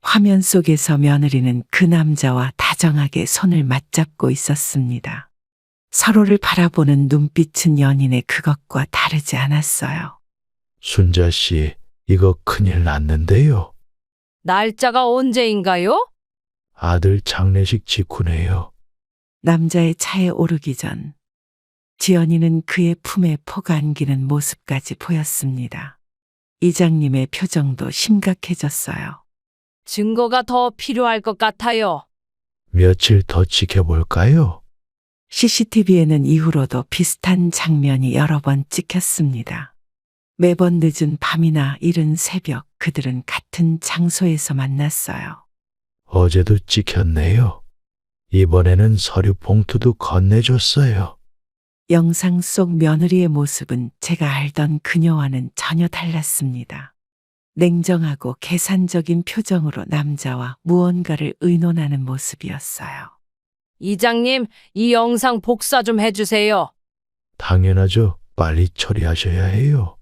화면 속에서 며느리는 그 남자와 다정하게 손을 맞잡고 있었습니다. 서로를 바라보는 눈빛은 연인의 그것과 다르지 않았어요. 순자 씨, 이거 큰일 났는데요. 날짜가 언제인가요? 아들 장례식 직후네요. 남자의 차에 오르기 전 지연이는 그의 품에 폭 안기는 모습까지 보였습니다. 이장님의 표정도 심각해졌어요. 증거가 더 필요할 것 같아요. 며칠 더 지켜볼까요? CCTV에는 이후로도 비슷한 장면이 여러 번 찍혔습니다. 매번 늦은 밤이나 이른 새벽 그들은 같은 장소에서 만났어요. 어제도 찍혔네요. 이번에는 서류 봉투도 건네줬어요. 영상 속 며느리의 모습은 제가 알던 그녀와는 전혀 달랐습니다. 냉정하고 계산적인 표정으로 남자와 무언가를 의논하는 모습이었어요. 이장님, 이 영상 복사 좀 해주세요. 당연하죠. 빨리 처리하셔야 해요.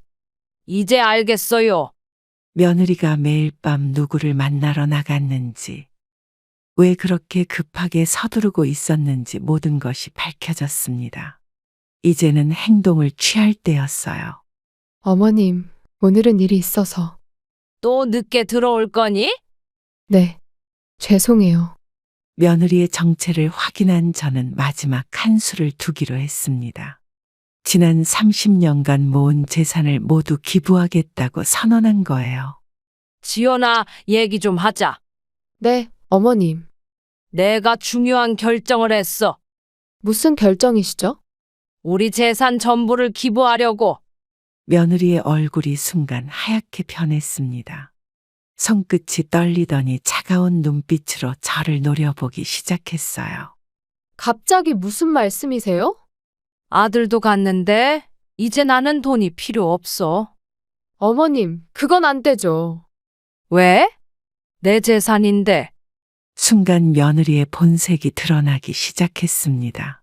이제 알겠어요. 며느리가 매일 밤 누구를 만나러 나갔는지, 왜 그렇게 급하게 서두르고 있었는지 모든 것이 밝혀졌습니다. 이제는 행동을 취할 때였어요. 어머님, 오늘은 일이 있어서. 또 늦게 들어올 거니? 네, 죄송해요. 며느리의 정체를 확인한 저는 마지막 한 수를 두기로 했습니다. 지난 30년간 모은 재산을 모두 기부하겠다고 선언한 거예요. 지연아, 얘기 좀 하자. 네, 어머님. 내가 중요한 결정을 했어. 무슨 결정이시죠? 우리 재산 전부를 기부하려고. 며느리의 얼굴이 순간 하얗게 변했습니다. 손끝이 떨리더니 차가운 눈빛으로 저를 노려보기 시작했어요. 갑자기 무슨 말씀이세요? 아들도 갔는데 이제 나는 돈이 필요 없어. 어머님, 그건 안 되죠. 왜? 내 재산인데. 순간 며느리의 본색이 드러나기 시작했습니다.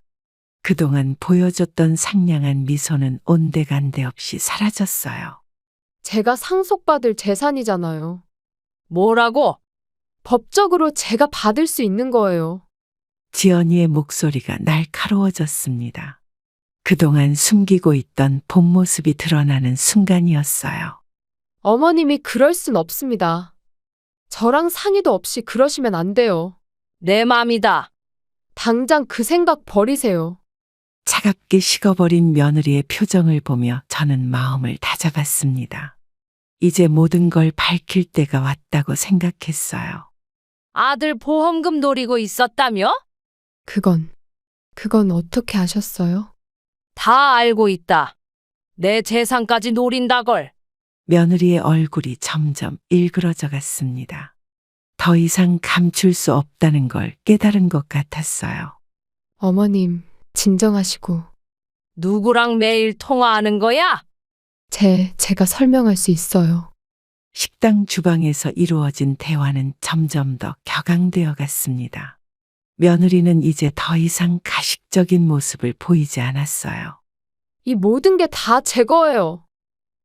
그동안 보여줬던 상냥한 미소는 온데간데 없이 사라졌어요. 제가 상속받을 재산이잖아요. 뭐라고? 법적으로 제가 받을 수 있는 거예요. 지연이의 목소리가 날카로워졌습니다. 그동안 숨기고 있던 본 모습이 드러나는 순간이었어요. 어머님이 그럴 순 없습니다. 저랑 상의도 없이 그러시면 안 돼요. 내 맘이다. 당장 그 생각 버리세요. 차갑게 식어버린 며느리의 표정을 보며 저는 마음을 다잡았습니다. 이제 모든 걸 밝힐 때가 왔다고 생각했어요. 아들 보험금 노리고 있었다며? 그건 어떻게 아셨어요? 다 알고 있다. 내 재산까지 노린다걸. 며느리의 얼굴이 점점 일그러져 갔습니다. 더 이상 감출 수 없다는 걸 깨달은 것 같았어요. 어머님, 진정하시고. 누구랑 매일 통화하는 거야? 제가 설명할 수 있어요. 식당 주방에서 이루어진 대화는 점점 더 격앙되어 갔습니다. 며느리는 이제 더 이상 가식적인 모습을 보이지 않았어요. 이 모든 게 다 제 거예요.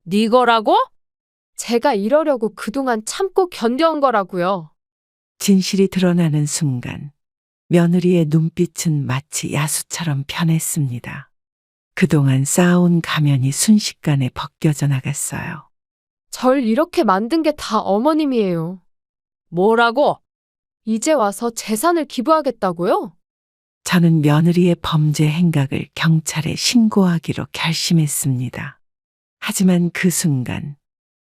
네 거라고? 제가 이러려고 그동안 참고 견뎌온 거라고요. 진실이 드러나는 순간 며느리의 눈빛은 마치 야수처럼 변했습니다. 그동안 쌓아온 가면이 순식간에 벗겨져 나갔어요. 절 이렇게 만든 게 다 어머님이에요. 뭐라고? 이제 와서 재산을 기부하겠다고요? 저는 며느리의 범죄 행각을 경찰에 신고하기로 결심했습니다. 하지만 그 순간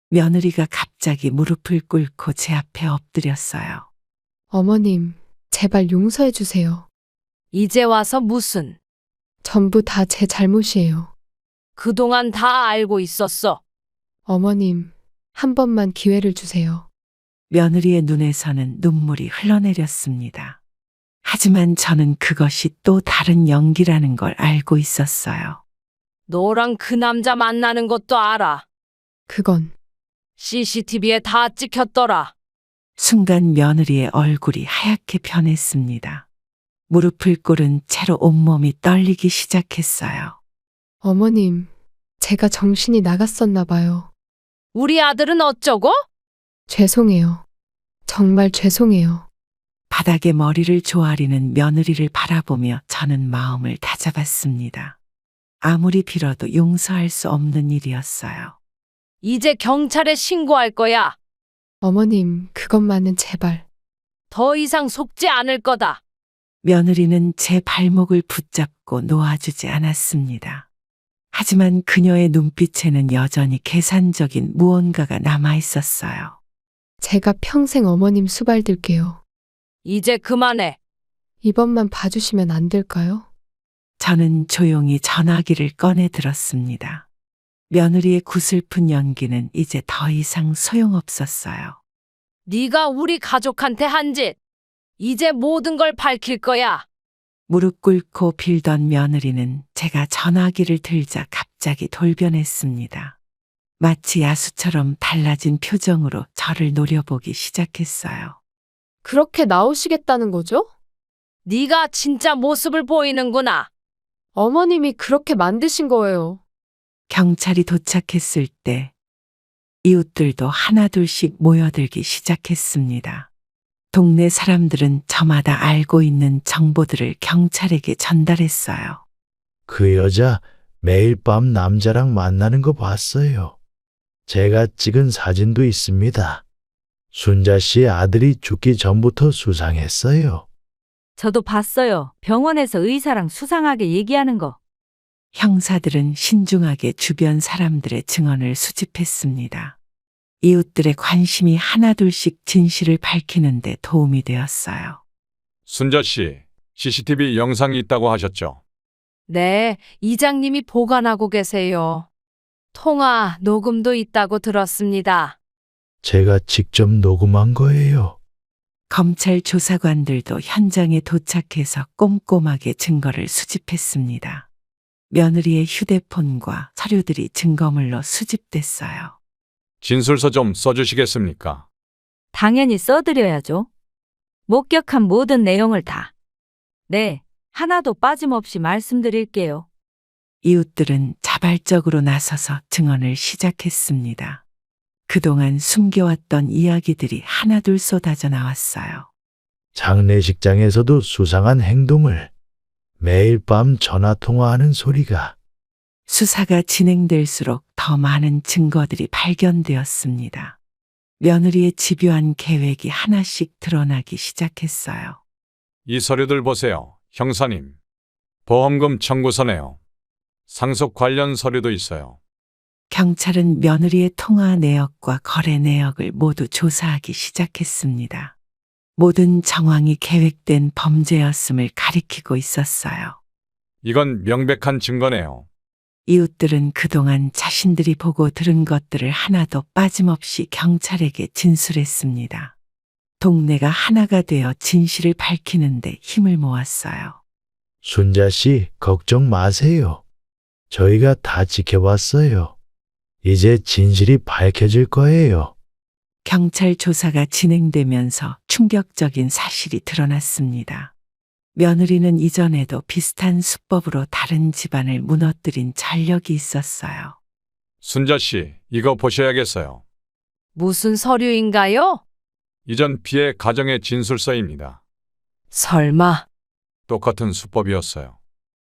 며느리가 갑자기 무릎을 꿇고 제 앞에 엎드렸어요. 어머님, 제발 용서해 주세요. 이제 와서 무슨? 전부 다 제 잘못이에요. 그동안 다 알고 있었어. 어머님, 한 번만 기회를 주세요. 며느리의 눈에서는 눈물이 흘러내렸습니다. 하지만 저는 그것이 또 다른 연기라는 걸 알고 있었어요. 너랑 그 남자 만나는 것도 알아. 그건 CCTV에 다 찍혔더라. 순간 며느리의 얼굴이 하얗게 변했습니다. 무릎을 꿇은 채로 온몸이 떨리기 시작했어요. 어머님, 제가 정신이 나갔었나 봐요. 우리 아들은 어쩌고? 죄송해요. 정말 죄송해요. 바닥에 머리를 조아리는 며느리를 바라보며 저는 마음을 다잡았습니다. 아무리 빌어도 용서할 수 없는 일이었어요. 이제 경찰에 신고할 거야. 어머님, 그것만은 제발. 더 이상 속지 않을 거다. 며느리는 제 발목을 붙잡고 놓아주지 않았습니다. 하지만 그녀의 눈빛에는 여전히 계산적인 무언가가 남아 있었어요. 제가 평생 어머님 수발 들게요. 이제 그만해. 이번만 봐주시면 안 될까요? 저는 조용히 전화기를 꺼내 들었습니다. 며느리의 구슬픈 연기는 이제 더 이상 소용없었어요. 네가 우리 가족한테 한 짓. 이제 모든 걸 밝힐 거야. 무릎 꿇고 빌던 며느리는 제가 전화기를 들자 갑자기 돌변했습니다. 마치 야수처럼 달라진 표정으로 저를 노려보기 시작했어요. 그렇게 나오시겠다는 거죠? 네가 진짜 모습을 보이는구나. 어머님이 그렇게 만드신 거예요. 경찰이 도착했을 때 이웃들도 하나둘씩 모여들기 시작했습니다. 동네 사람들은 저마다 알고 있는 정보들을 경찰에게 전달했어요. 그 여자 매일 밤 남자랑 만나는 거 봤어요. 제가 찍은 사진도 있습니다. 순자 씨 아들이 죽기 전부터 수상했어요. 저도 봤어요. 병원에서 의사랑 수상하게 얘기하는 거. 형사들은 신중하게 주변 사람들의 증언을 수집했습니다. 이웃들의 관심이 하나둘씩 진실을 밝히는데 도움이 되었어요. 순자 씨, CCTV 영상이 있다고 하셨죠? 네, 이장님이 보관하고 계세요. 통화 녹음도 있다고 들었습니다. 제가 직접 녹음한 거예요. 검찰 조사관들도 현장에 도착해서 꼼꼼하게 증거를 수집했습니다. 며느리의 휴대폰과 서류들이 증거물로 수집됐어요. 진술서 좀 써주시겠습니까? 당연히 써드려야죠. 목격한 모든 내용을 다. 네, 하나도 빠짐없이 말씀드릴게요. 이웃들은 자발적으로 나서서 증언을 시작했습니다. 그동안 숨겨왔던 이야기들이 하나둘 쏟아져 나왔어요. 장례식장에서도 수상한 행동을, 매일 밤 전화 통화하는 소리가. 수사가 진행될수록 더 많은 증거들이 발견되었습니다. 며느리의 집요한 계획이 하나씩 드러나기 시작했어요. 이 서류들 보세요, 형사님. 보험금 청구서네요. 상속 관련 서류도 있어요. 경찰은 며느리의 통화 내역과 거래 내역을 모두 조사하기 시작했습니다. 모든 정황이 계획된 범죄였음을 가리키고 있었어요. 이건 명백한 증거네요. 이웃들은 그동안 자신들이 보고 들은 것들을 하나도 빠짐없이 경찰에게 진술했습니다. 동네가 하나가 되어 진실을 밝히는데 힘을 모았어요. 순자 씨, 걱정 마세요. 저희가 다 지켜봤어요. 이제 진실이 밝혀질 거예요. 경찰 조사가 진행되면서 충격적인 사실이 드러났습니다. 며느리는 이전에도 비슷한 수법으로 다른 집안을 무너뜨린 전력이 있었어요. 순자 씨, 이거 보셔야겠어요. 무슨 서류인가요? 이전 피해 가정의 진술서입니다. 설마. 똑같은 수법이었어요.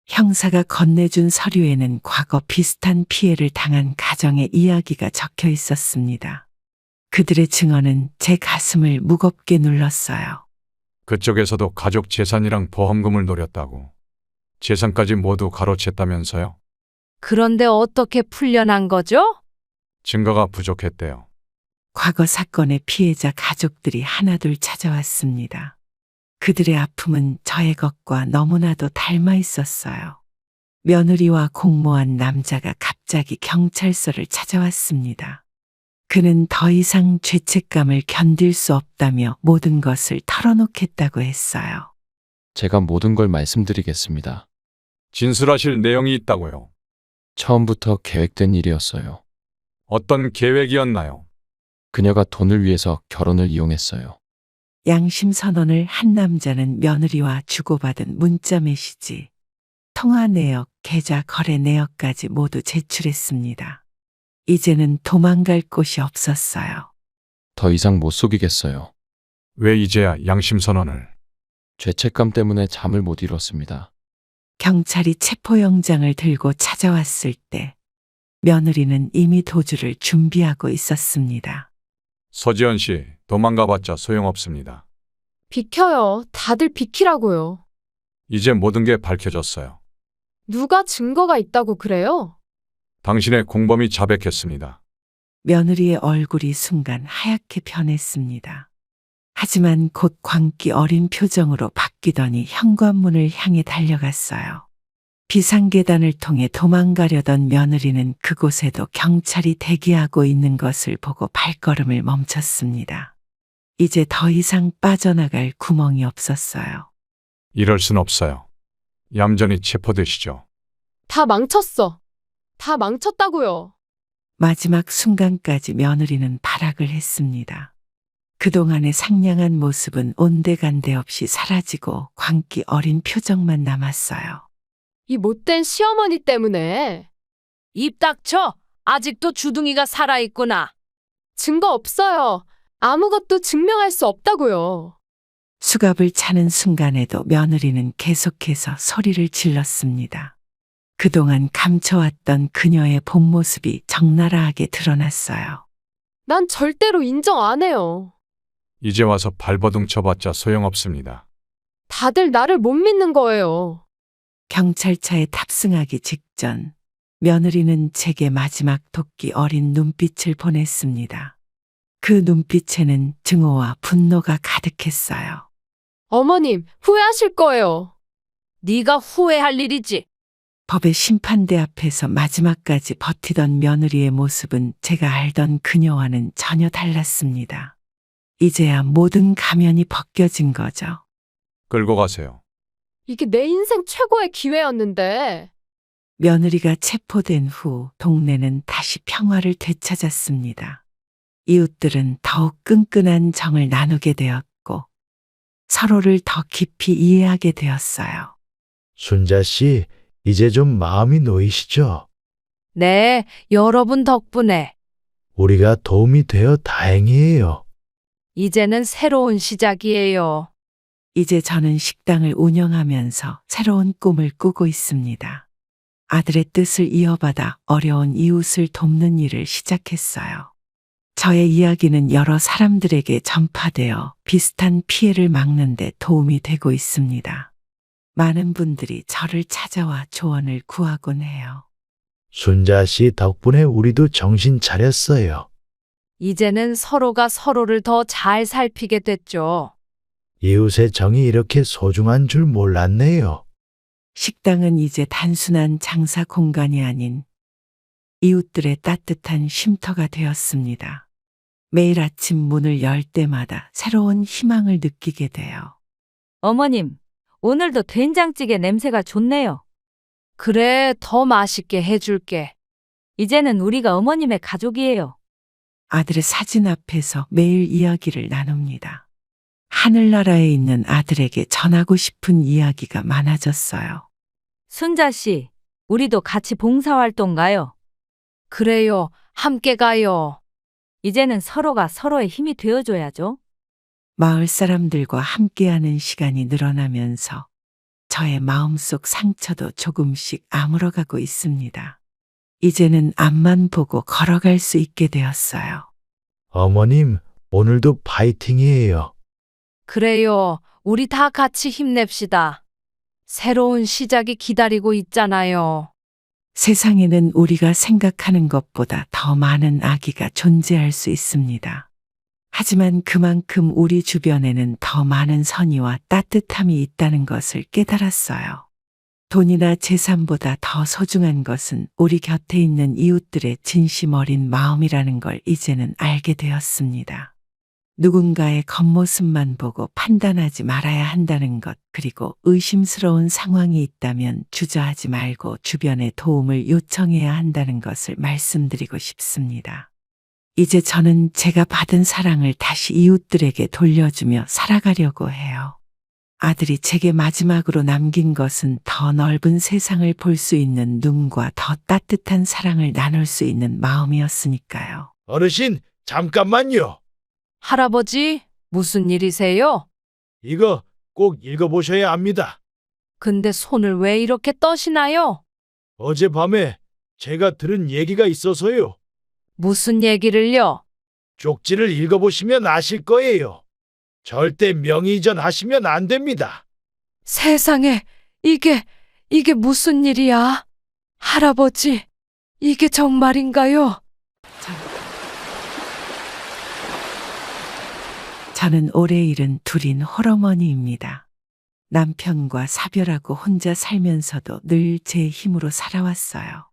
형사가 건네준 서류에는 과거 비슷한 피해를 당한 가정의 이야기가 적혀 있었습니다. 그들의 증언은 제 가슴을 무겁게 눌렀어요. 그쪽에서도 가족 재산이랑 보험금을 노렸다고. 재산까지 모두 가로챘다면서요? 그런데 어떻게 풀려난 거죠? 증거가 부족했대요. 과거 사건의 피해자 가족들이 하나둘 찾아왔습니다. 그들의 아픔은 저의 것과 너무나도 닮아 있었어요. 며느리와 공모한 남자가 갑자기 경찰서를 찾아왔습니다. 그는 더 이상 죄책감을 견딜 수 없다며 모든 것을 털어놓겠다고 했어요. 제가 모든 걸 말씀드리겠습니다. 진술하실 내용이 있다고요. 처음부터 계획된 일이었어요. 어떤 계획이었나요? 그녀가 돈을 위해서 결혼을 이용했어요. 양심 선언을 한 남자는 며느리와 주고받은 문자 메시지, 통화 내역, 계좌 거래 내역까지 모두 제출했습니다. 이제는 도망갈 곳이 없었어요. 더 이상 못 속이겠어요. 왜 이제야 양심 선언을? 죄책감 때문에 잠을 못 이뤘습니다. 경찰이 체포영장을 들고 찾아왔을 때 며느리는 이미 도주를 준비하고 있었습니다. 서지연 씨, 도망가봤자 소용없습니다. 비켜요. 다들 비키라고요. 이제 모든 게 밝혀졌어요. 누가 증거가 있다고 그래요? 당신의 공범이 자백했습니다. 며느리의 얼굴이 순간 하얗게 변했습니다. 하지만 곧 광기 어린 표정으로 바뀌더니 현관문을 향해 달려갔어요. 비상계단을 통해 도망가려던 며느리는 그곳에도 경찰이 대기하고 있는 것을 보고 발걸음을 멈췄습니다. 이제 더 이상 빠져나갈 구멍이 없었어요. 이럴 순 없어요. 얌전히 체포되시죠. 다 망쳤어. 다 망쳤다고요. 마지막 순간까지 며느리는 발악을 했습니다. 그동안의 상냥한 모습은 온데간데 없이 사라지고 광기 어린 표정만 남았어요. 이 못된 시어머니 때문에. 입 닥쳐. 아직도 주둥이가 살아있구나. 증거 없어요. 아무것도 증명할 수 없다고요. 수갑을 차는 순간에도 며느리는 계속해서 소리를 질렀습니다. 그동안 감춰왔던 그녀의 본 모습이 적나라하게 드러났어요. 난 절대로 인정 안 해요. 이제 와서 발버둥 쳐봤자 소용없습니다. 다들 나를 못 믿는 거예요. 경찰차에 탑승하기 직전 며느리는 제게 마지막 도끼 어린 눈빛을 보냈습니다. 그 눈빛에는 증오와 분노가 가득했어요. 어머님, 후회하실 거예요. 네가 후회할 일이지. 법의 심판대 앞에서 마지막까지 버티던 며느리의 모습은 제가 알던 그녀와는 전혀 달랐습니다. 이제야 모든 가면이 벗겨진 거죠. 끌고 가세요. 이게 내 인생 최고의 기회였는데. 며느리가 체포된 후 동네는 다시 평화를 되찾았습니다. 이웃들은 더욱 끈끈한 정을 나누게 되었고 서로를 더 깊이 이해하게 되었어요. 순자 씨, 이제 좀 마음이 놓이시죠? 네, 여러분 덕분에. 우리가 도움이 되어 다행이에요. 이제는 새로운 시작이에요. 이제 저는 식당을 운영하면서 새로운 꿈을 꾸고 있습니다. 아들의 뜻을 이어받아 어려운 이웃을 돕는 일을 시작했어요. 저의 이야기는 여러 사람들에게 전파되어 비슷한 피해를 막는 데 도움이 되고 있습니다. 많은 분들이 저를 찾아와 조언을 구하곤 해요. 순자 씨 덕분에 우리도 정신 차렸어요. 이제는 서로가 서로를 더 잘 살피게 됐죠. 이웃의 정이 이렇게 소중한 줄 몰랐네요. 식당은 이제 단순한 장사 공간이 아닌 이웃들의 따뜻한 쉼터가 되었습니다. 매일 아침 문을 열 때마다 새로운 희망을 느끼게 돼요. 어머님, 오늘도 된장찌개 냄새가 좋네요. 그래, 더 맛있게 해줄게. 이제는 우리가 어머님의 가족이에요. 아들의 사진 앞에서 매일 이야기를 나눕니다. 하늘나라에 있는 아들에게 전하고 싶은 이야기가 많아졌어요. 순자 씨, 우리도 같이 봉사활동 가요. 그래요. 함께 가요. 이제는 서로가 서로의 힘이 되어줘야죠. 마을 사람들과 함께하는 시간이 늘어나면서 저의 마음속 상처도 조금씩 아물어가고 있습니다. 이제는 앞만 보고 걸어갈 수 있게 되었어요. 어머님, 오늘도 파이팅이에요. 그래요. 우리 다 같이 힘냅시다. 새로운 시작이 기다리고 있잖아요. 세상에는 우리가 생각하는 것보다 더 많은 아기가 존재할 수 있습니다. 하지만 그만큼 우리 주변에는 더 많은 선의와 따뜻함이 있다는 것을 깨달았어요. 돈이나 재산보다 더 소중한 것은 우리 곁에 있는 이웃들의 진심 어린 마음이라는 걸 이제는 알게 되었습니다. 누군가의 겉모습만 보고 판단하지 말아야 한다는 것, 그리고 의심스러운 상황이 있다면 주저하지 말고 주변에 도움을 요청해야 한다는 것을 말씀드리고 싶습니다. 이제 저는 제가 받은 사랑을 다시 이웃들에게 돌려주며 살아가려고 해요. 아들이 제게 마지막으로 남긴 것은 더 넓은 세상을 볼 수 있는 눈과 더 따뜻한 사랑을 나눌 수 있는 마음이었으니까요. 어르신, 잠깐만요. 할아버지, 무슨 일이세요? 이거 꼭 읽어보셔야 합니다. 근데 손을 왜 이렇게 떠시나요? 어젯밤에 제가 들은 얘기가 있어서요. 무슨 얘기를요? 쪽지를 읽어보시면 아실 거예요. 절대 명의전 하시면 안 됩니다. 세상에, 이게 무슨 일이야? 할아버지, 이게 정말인가요? 저는 올해 잃은 둘인 홀어머니입니다. 남편과 사별하고 혼자 살면서도 늘 제 힘으로 살아왔어요.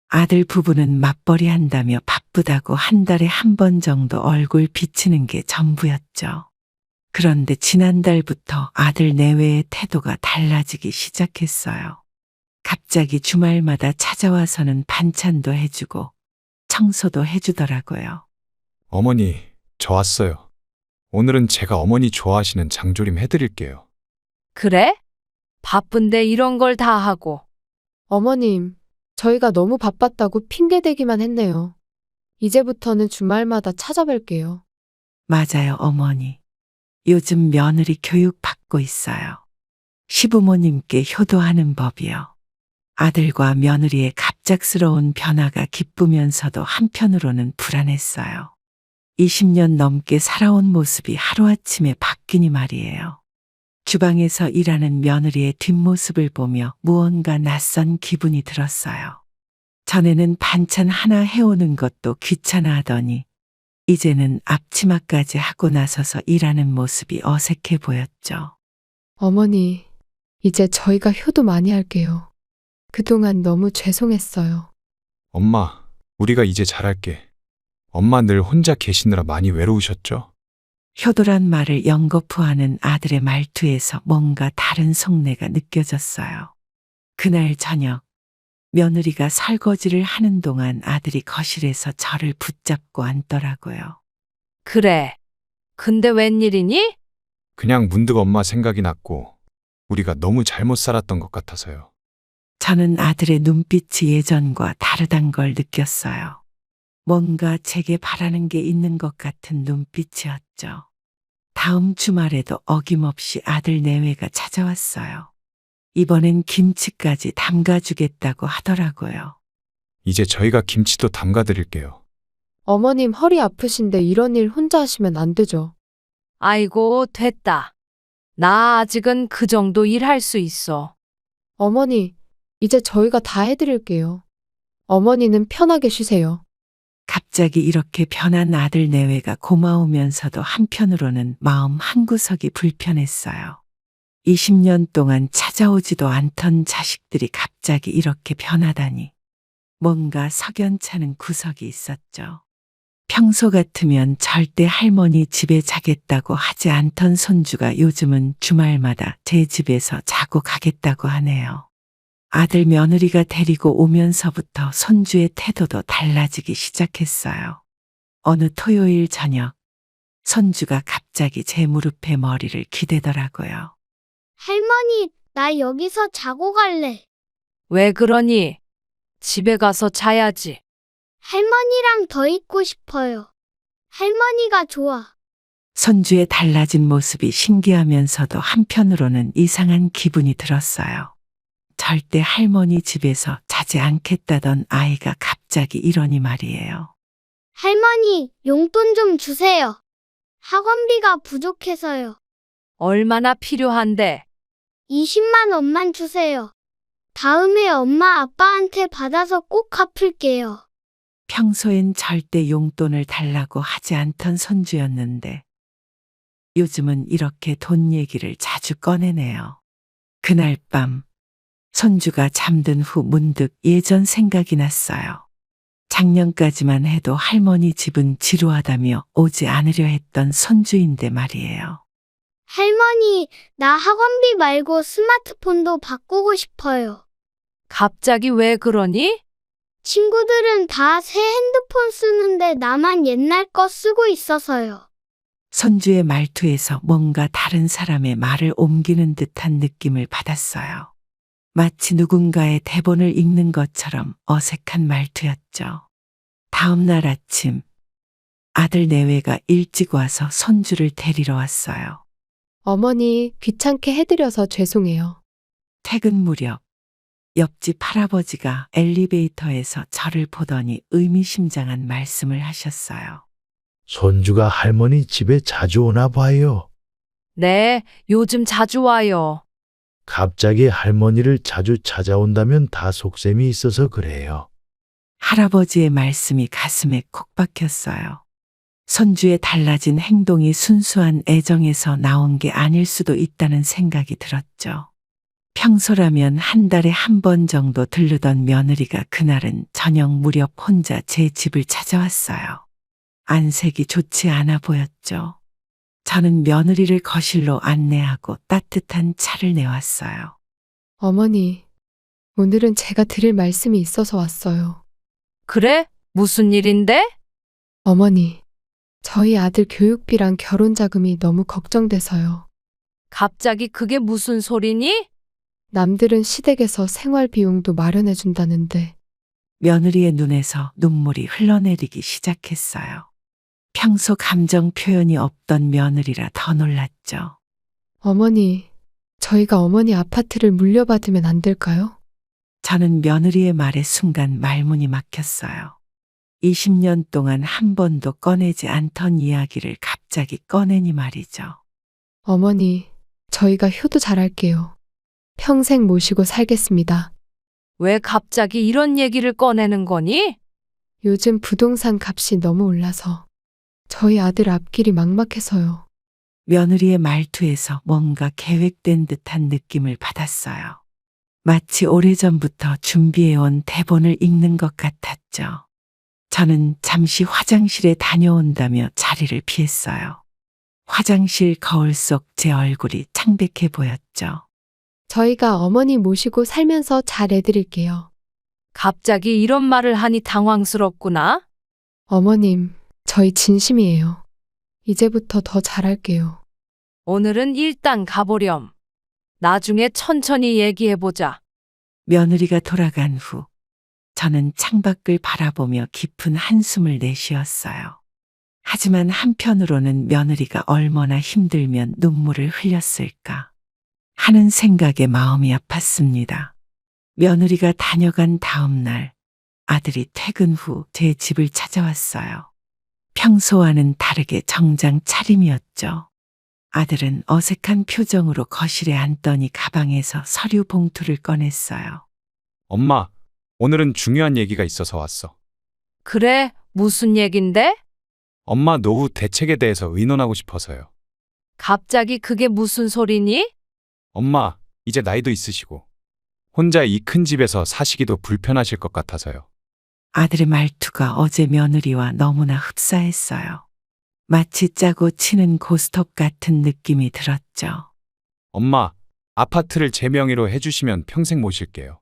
아들 부부는 맞벌이 한다며 바쁘다고 한 달에 한 번 정도 얼굴 비치는 게 전부였죠. 그런데 지난달부터 아들 내외의 태도가 달라지기 시작했어요. 갑자기 주말마다 찾아와서는 반찬도 해주고 청소도 해주더라고요. 어머니, 저 왔어요. 오늘은 제가 어머니 좋아하시는 장조림 해드릴게요. 그래? 바쁜데 이런 걸 다 하고. 어머님, 저희가 너무 바빴다고 핑계대기만 했네요. 이제부터는 주말마다 찾아뵐게요. 맞아요, 어머니. 요즘 며느리 교육 받고 있어요. 시부모님께 효도하는 법이요. 아들과 며느리의 갑작스러운 변화가 기쁘면서도 한편으로는 불안했어요. 20년 넘게 살아온 모습이 하루아침에 바뀌니 말이에요. 주방에서 일하는 며느리의 뒷모습을 보며 무언가 낯선 기분이 들었어요. 전에는 반찬 하나 해오는 것도 귀찮아 하더니 이제는 앞치마까지 하고 나서서 일하는 모습이 어색해 보였죠. 어머니, 이제 저희가 효도 많이 할게요. 그동안 너무 죄송했어요. 엄마, 우리가 이제 잘할게. 엄마 늘 혼자 계시느라 많이 외로우셨죠? 효도란 말을 연거푸하는 아들의 말투에서 뭔가 다른 속내가 느껴졌어요. 그날 저녁, 며느리가 설거지를 하는 동안 아들이 거실에서 저를 붙잡고 앉더라고요. 그래. 근데 웬일이니? 그냥 문득 엄마 생각이 났고 우리가 너무 잘못 살았던 것 같아서요. 저는 아들의 눈빛이 예전과 다르단 걸 느꼈어요. 뭔가 제게 바라는 게 있는 것 같은 눈빛이었죠. 다음 주말에도 어김없이 아들 내외가 찾아왔어요. 이번엔 김치까지 담가주겠다고 하더라고요. 이제 저희가 김치도 담가드릴게요. 어머님 허리 아프신데 이런 일 혼자 하시면 안 되죠. 아이고, 됐다. 나 아직은 그 정도 일할 수 있어. 어머니, 이제 저희가 다 해드릴게요. 어머니는 편하게 쉬세요. 갑자기 이렇게 변한 아들 내외가 고마우면서도 한편으로는 마음 한구석이 불편했어요. 20년 동안 찾아오지도 않던 자식들이 갑자기 이렇게 변하다니 뭔가 석연찮은 구석이 있었죠. 평소 같으면 절대 할머니 집에 자겠다고 하지 않던 손주가 요즘은 주말마다 제 집에서 자고 가겠다고 하네요. 아들 며느리가 데리고 오면서부터 손주의 태도도 달라지기 시작했어요. 어느 토요일 저녁, 손주가 갑자기 제 무릎에 머리를 기대더라고요. 할머니, 나 여기서 자고 갈래. 왜 그러니? 집에 가서 자야지. 할머니랑 더 있고 싶어요. 할머니가 좋아. 손주의 달라진 모습이 신기하면서도 한편으로는 이상한 기분이 들었어요. 절대 할머니 집에서 자지 않겠다던 아이가 갑자기 이러니 말이에요. 할머니, 용돈 좀 주세요. 학원비가 부족해서요. 얼마나 필요한데? 20만 원만 주세요. 다음에 엄마 아빠한테 받아서 꼭 갚을게요. 평소엔 절대 용돈을 달라고 하지 않던 손주였는데 요즘은 이렇게 돈 얘기를 자주 꺼내네요. 그날 밤 손주가 잠든 후 문득 예전 생각이 났어요. 작년까지만 해도 할머니 집은 지루하다며 오지 않으려 했던 손주인데 말이에요. 할머니, 나 학원비 말고 스마트폰도 바꾸고 싶어요. 갑자기 왜 그러니? 친구들은 다 새 핸드폰 쓰는데 나만 옛날 거 쓰고 있어서요. 손주의 말투에서 뭔가 다른 사람의 말을 옮기는 듯한 느낌을 받았어요. 마치 누군가의 대본을 읽는 것처럼 어색한 말투였죠. 다음 날 아침, 아들 내외가 일찍 와서 손주를 데리러 왔어요. 어머니, 귀찮게 해드려서 죄송해요. 퇴근 무렵, 옆집 할아버지가 엘리베이터에서 저를 보더니 의미심장한 말씀을 하셨어요. 손주가 할머니 집에 자주 오나 봐요. 네, 요즘 자주 와요. 갑자기 할머니를 자주 찾아온다면 다 속셈이 있어서 그래요. 할아버지의 말씀이 가슴에 콕 박혔어요. 손주의 달라진 행동이 순수한 애정에서 나온 게 아닐 수도 있다는 생각이 들었죠. 평소라면 한 달에 한 번 정도 들르던 며느리가 그날은 저녁 무렵 혼자 제 집을 찾아왔어요. 안색이 좋지 않아 보였죠. 저는 며느리를 거실로 안내하고 따뜻한 차를 내왔어요. 어머니, 오늘은 제가 드릴 말씀이 있어서 왔어요. 그래? 무슨 일인데? 어머니, 저희 아들 교육비랑 결혼 자금이 너무 걱정돼서요. 갑자기 그게 무슨 소리니? 남들은 시댁에서 생활 비용도 마련해 준다는데 며느리의 눈에서 눈물이 흘러내리기 시작했어요. 평소 감정 표현이 없던 며느리라 더 놀랐죠. 어머니, 저희가 어머니 아파트를 물려받으면 안 될까요? 저는 며느리의 말에 순간 말문이 막혔어요. 20년 동안 한 번도 꺼내지 않던 이야기를 갑자기 꺼내니 말이죠. 어머니, 저희가 효도 잘할게요. 평생 모시고 살겠습니다. 왜 갑자기 이런 얘기를 꺼내는 거니? 요즘 부동산 값이 너무 올라서 저희 아들 앞길이 막막해서요. 며느리의 말투에서 뭔가 계획된 듯한 느낌을 받았어요. 마치 오래전부터 준비해온 대본을 읽는 것 같았죠. 저는 잠시 화장실에 다녀온다며 자리를 피했어요. 화장실 거울 속 제 얼굴이 창백해 보였죠. 저희가 어머니 모시고 살면서 잘해드릴게요. 갑자기 이런 말을 하니 당황스럽구나. 어머님, 저희 진심이에요. 이제부터 더 잘할게요. 오늘은 일단 가보렴. 나중에 천천히 얘기해보자. 며느리가 돌아간 후 저는 창밖을 바라보며 깊은 한숨을 내쉬었어요. 하지만 한편으로는 며느리가 얼마나 힘들면 눈물을 흘렸을까 하는 생각에 마음이 아팠습니다. 며느리가 다녀간 다음 날 아들이 퇴근 후 제 집을 찾아왔어요. 평소와는 다르게 정장 차림이었죠. 아들은 어색한 표정으로 거실에 앉더니 가방에서 서류 봉투를 꺼냈어요. 엄마, 오늘은 중요한 얘기가 있어서 왔어. 그래, 무슨 얘긴데? 엄마 노후 대책에 대해서 의논하고 싶어서요. 갑자기 그게 무슨 소리니? 엄마, 이제 나이도 있으시고 혼자 이 큰 집에서 사시기도 불편하실 것 같아서요. 아들의 말투가 어제 며느리와 너무나 흡사했어요. 마치 짜고 치는 고스톱 같은 느낌이 들었죠. 엄마, 아파트를 제 명의로 해주시면 평생 모실게요.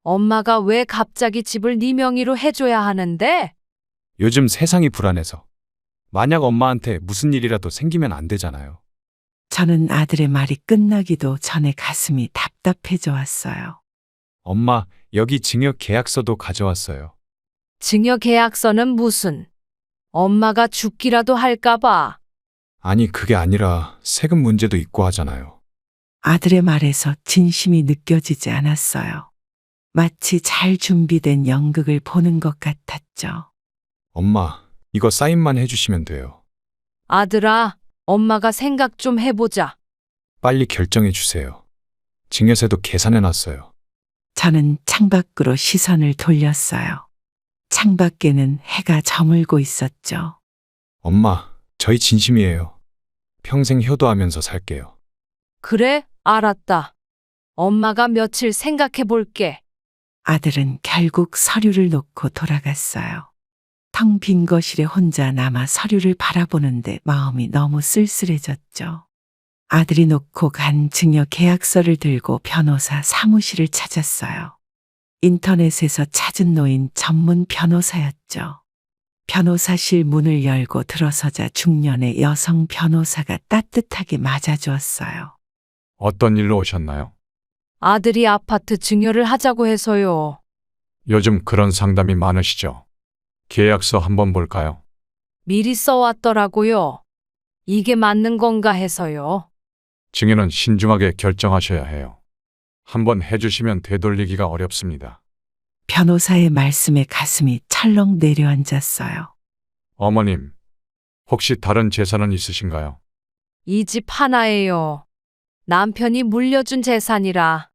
엄마가 왜 갑자기 집을 네 명의로 해줘야 하는데? 요즘 세상이 불안해서 만약 엄마한테 무슨 일이라도 생기면 안 되잖아요. 저는 아들의 말이 끝나기도 전에 가슴이 답답해져 왔어요. 엄마, 여기 증여 계약서도 가져왔어요. 증여 계약서는 무슨? 엄마가 죽기라도 할까봐. 아니, 그게 아니라 세금 문제도 있고 하잖아요. 아들의 말에서 진심이 느껴지지 않았어요. 마치 잘 준비된 연극을 보는 것 같았죠. 엄마, 이거 사인만 해주시면 돼요. 아들아, 엄마가 생각 좀 해보자. 빨리 결정해 주세요. 증여세도 계산해놨어요. 저는 창밖으로 시선을 돌렸어요. 창밖에는 해가 저물고 있었죠. 엄마, 저희 진심이에요. 평생 효도하면서 살게요. 그래, 알았다. 엄마가 며칠 생각해 볼게. 아들은 결국 서류를 놓고 돌아갔어요. 텅 빈 거실에 혼자 남아 서류를 바라보는데 마음이 너무 쓸쓸해졌죠. 아들이 놓고 간 증여 계약서를 들고 변호사 사무실을 찾았어요. 인터넷에서 찾은 노인 전문 변호사였죠. 변호사실 문을 열고 들어서자 중년의 여성 변호사가 따뜻하게 맞아주었어요. 어떤 일로 오셨나요? 아들이 아파트 증여를 하자고 해서요. 요즘 그런 상담이 많으시죠? 계약서 한번 볼까요? 미리 써왔더라고요. 이게 맞는 건가 해서요. 증여는 신중하게 결정하셔야 해요. 한번 해주시면 되돌리기가 어렵습니다. 변호사의 말씀에 가슴이 철렁 내려앉았어요. 어머님, 혹시 다른 재산은 있으신가요? 이 집 하나예요. 남편이 물려준 재산이라.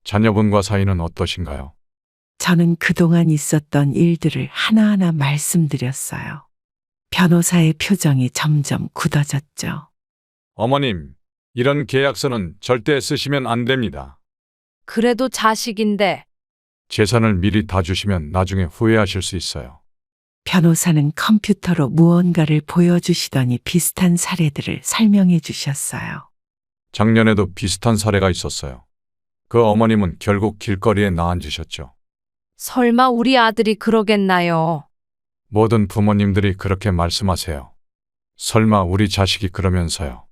자녀분과 사이는 어떠신가요? 저는 그동안 있었던 일들을 하나하나 말씀드렸어요. 변호사의 표정이 점점 굳어졌죠. 어머님, 이런 계약서는 절대 쓰시면 안 됩니다. 그래도 자식인데. 재산을 미리 다 주시면 나중에 후회하실 수 있어요. 변호사는 컴퓨터로 무언가를 보여주시더니 비슷한 사례들을 설명해 주셨어요. 작년에도 비슷한 사례가 있었어요. 그 어머님은 결국 길거리에 나앉으셨죠. 설마 우리 아들이 그러겠나요? 모든 부모님들이 그렇게 말씀하세요. 설마 우리 자식이 그러면서요.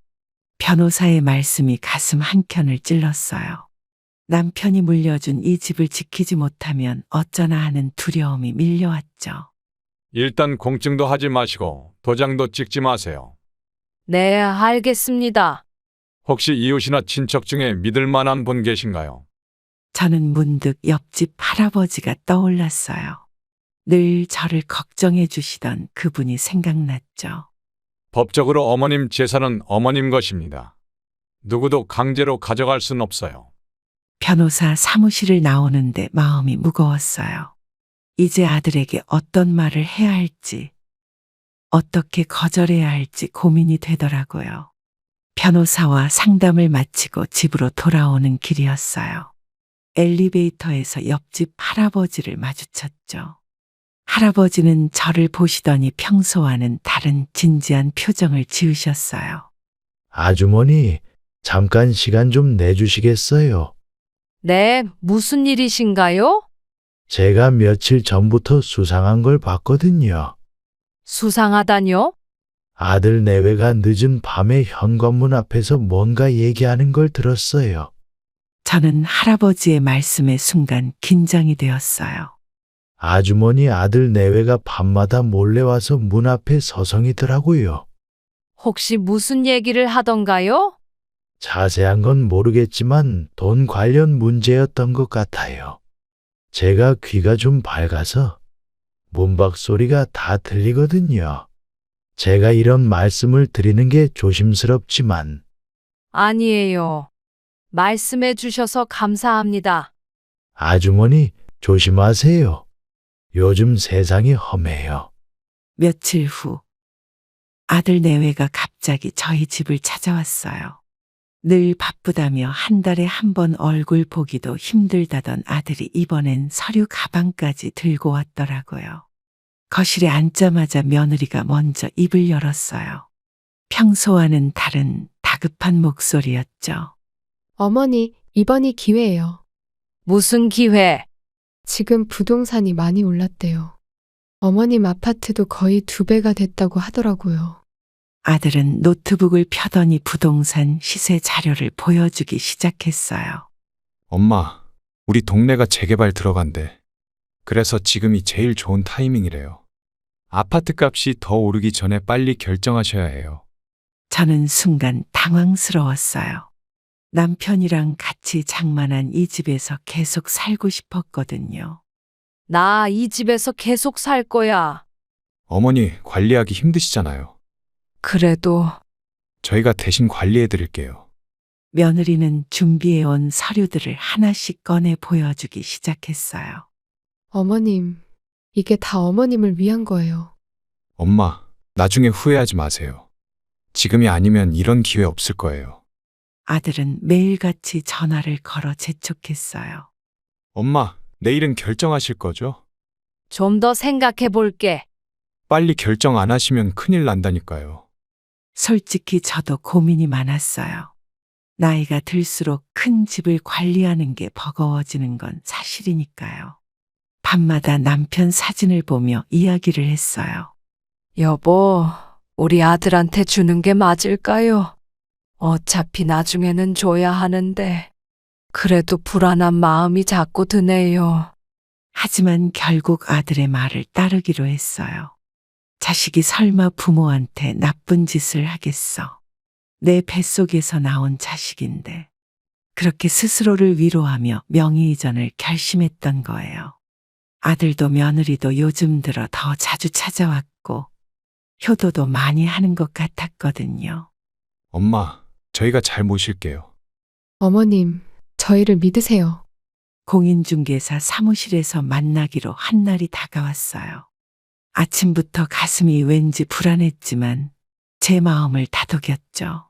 변호사의 말씀이 가슴 한켠을 찔렀어요. 남편이 물려준 이 집을 지키지 못하면 어쩌나 하는 두려움이 밀려왔죠. 일단 공증도 하지 마시고 도장도 찍지 마세요. 네, 알겠습니다. 혹시 이웃이나 친척 중에 믿을 만한 분 계신가요? 저는 문득 옆집 할아버지가 떠올랐어요. 늘 저를 걱정해 주시던 그분이 생각났죠. 법적으로 어머님 재산은 어머님 것입니다. 누구도 강제로 가져갈 순 없어요. 변호사 사무실을 나오는데 마음이 무거웠어요. 이제 아들에게 어떤 말을 해야 할지, 어떻게 거절해야 할지 고민이 되더라고요. 변호사와 상담을 마치고 집으로 돌아오는 길이었어요. 엘리베이터에서 옆집 할아버지를 마주쳤죠. 할아버지는 저를 보시더니 평소와는 다른 진지한 표정을 지으셨어요. 아주머니, 잠깐 시간 좀 내주시겠어요? 네, 무슨 일이신가요? 제가 며칠 전부터 수상한 걸 봤거든요. 수상하다뇨? 아들 내외가 늦은 밤에 현관문 앞에서 뭔가 얘기하는 걸 들었어요. 저는 할아버지의 말씀에 순간 긴장이 되었어요. 아주머니 아들 내외가 밤마다 몰래 와서 문 앞에 서성이더라고요. 혹시 무슨 얘기를 하던가요? 자세한 건 모르겠지만 돈 관련 문제였던 것 같아요. 제가 귀가 좀 밝아서 문밖 소리가 다 들리거든요. 제가 이런 말씀을 드리는 게 조심스럽지만 아니에요. 말씀해 주셔서 감사합니다. 아주머니 조심하세요. 요즘 세상이 험해요. 며칠 후 아들 내외가 갑자기 저희 집을 찾아왔어요. 늘 바쁘다며 한 달에 한 번 얼굴 보기도 힘들다던 아들이 이번엔 서류 가방까지 들고 왔더라고요. 거실에 앉자마자 며느리가 먼저 입을 열었어요. 평소와는 다른 다급한 목소리였죠. 어머니, 이번이 기회예요. 무슨 기회? 지금 부동산이 많이 올랐대요. 어머님 아파트도 거의 2배가 됐다고 하더라고요. 아들은 노트북을 펴더니 부동산 시세 자료를 보여주기 시작했어요. 엄마, 우리 동네가 재개발 들어간대. 그래서 지금이 제일 좋은 타이밍이래요. 아파트 값이 더 오르기 전에 빨리 결정하셔야 해요. 저는 순간 당황스러웠어요. 남편이랑 같이 장만한 이 집에서 계속 살고 싶었거든요. 나 이 집에서 계속 살 거야. 어머니 관리하기 힘드시잖아요. 그래도 저희가 대신 관리해 드릴게요. 며느리는 준비해온 서류들을 하나씩 꺼내 보여주기 시작했어요. 어머님, 이게 다 어머님을 위한 거예요. 엄마, 나중에 후회하지 마세요. 지금이 아니면 이런 기회 없을 거예요. 아들은 매일같이 전화를 걸어 재촉했어요. 엄마, 내일은 결정하실 거죠? 좀 더 생각해 볼게. 빨리 결정 안 하시면 큰일 난다니까요. 솔직히 저도 고민이 많았어요. 나이가 들수록 큰 집을 관리하는 게 버거워지는 건 사실이니까요. 밤마다 남편 사진을 보며 이야기를 했어요. 여보, 우리 아들한테 주는 게 맞을까요? 어차피 나중에는 줘야 하는데. 그래도 불안한 마음이 자꾸 드네요. 하지만 결국 아들의 말을 따르기로 했어요. 자식이 설마 부모한테 나쁜 짓을 하겠어. 내 뱃속에서 나온 자식인데. 그렇게 스스로를 위로하며 명의 이전을 결심했던 거예요. 아들도 며느리도 요즘 들어 더 자주 찾아왔고 효도도 많이 하는 것 같았거든요. 엄마, 저희가 잘 모실게요. 어머님, 저희를 믿으세요. 공인중개사 사무실에서 만나기로 한 날이 다가왔어요. 아침부터 가슴이 왠지 불안했지만 제 마음을 다독였죠.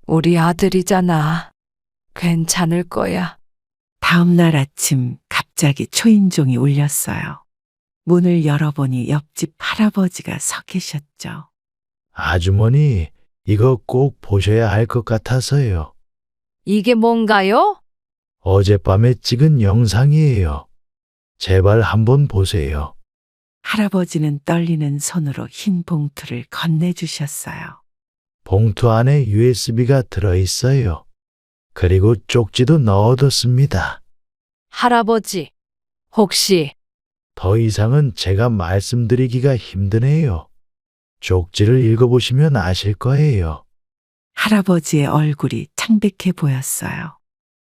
우리 아들이잖아. 괜찮을 거야. 다음 날 아침 갑자기 초인종이 울렸어요. 문을 열어보니 옆집 할아버지가 서 계셨죠. 아주머니, 이거 꼭 보셔야 할 것 같아서요. 이게 뭔가요? 어젯밤에 찍은 영상이에요. 제발 한번 보세요. 할아버지는 떨리는 손으로 흰 봉투를 건네주셨어요. 봉투 안에 USB가 들어있어요. 그리고 쪽지도 넣어뒀습니다. 할아버지, 혹시 더 이상은 제가 말씀드리기가 힘드네요. 쪽지를 읽어보시면 아실 거예요. 할아버지의 얼굴이 창백해 보였어요.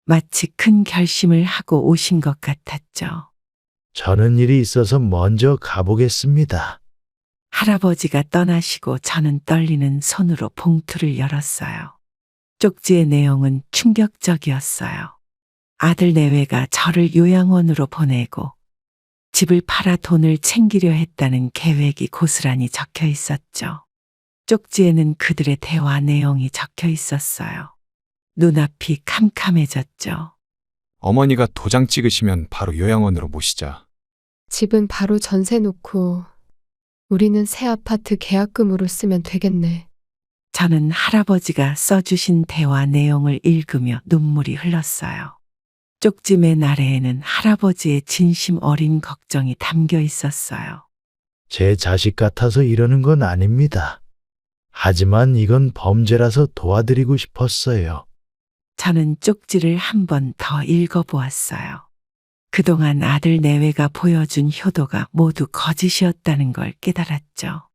마치 큰 결심을 하고 오신 것 같았죠. 저는 일이 있어서 먼저 가보겠습니다. 할아버지가 떠나시고 저는 떨리는 손으로 봉투를 열었어요. 쪽지의 내용은 충격적이었어요. 아들 내외가 저를 요양원으로 보내고 집을 팔아 돈을 챙기려 했다는 계획이 고스란히 적혀 있었죠. 쪽지에는 그들의 대화 내용이 적혀 있었어요. 눈앞이 캄캄해졌죠. 어머니가 도장 찍으시면 바로 요양원으로 모시자. 집은 바로 전세 놓고 우리는 새 아파트 계약금으로 쓰면 되겠네. 저는 할아버지가 써주신 대화 내용을 읽으며 눈물이 흘렀어요. 쪽지 맨 아래에는 할아버지의 진심 어린 걱정이 담겨 있었어요. 제 자식 같아서 이러는 건 아닙니다. 하지만 이건 범죄라서 도와드리고 싶었어요. 저는 쪽지를 한 번 더 읽어보았어요. 그동안 아들 내외가 보여준 효도가 모두 거짓이었다는 걸 깨달았죠.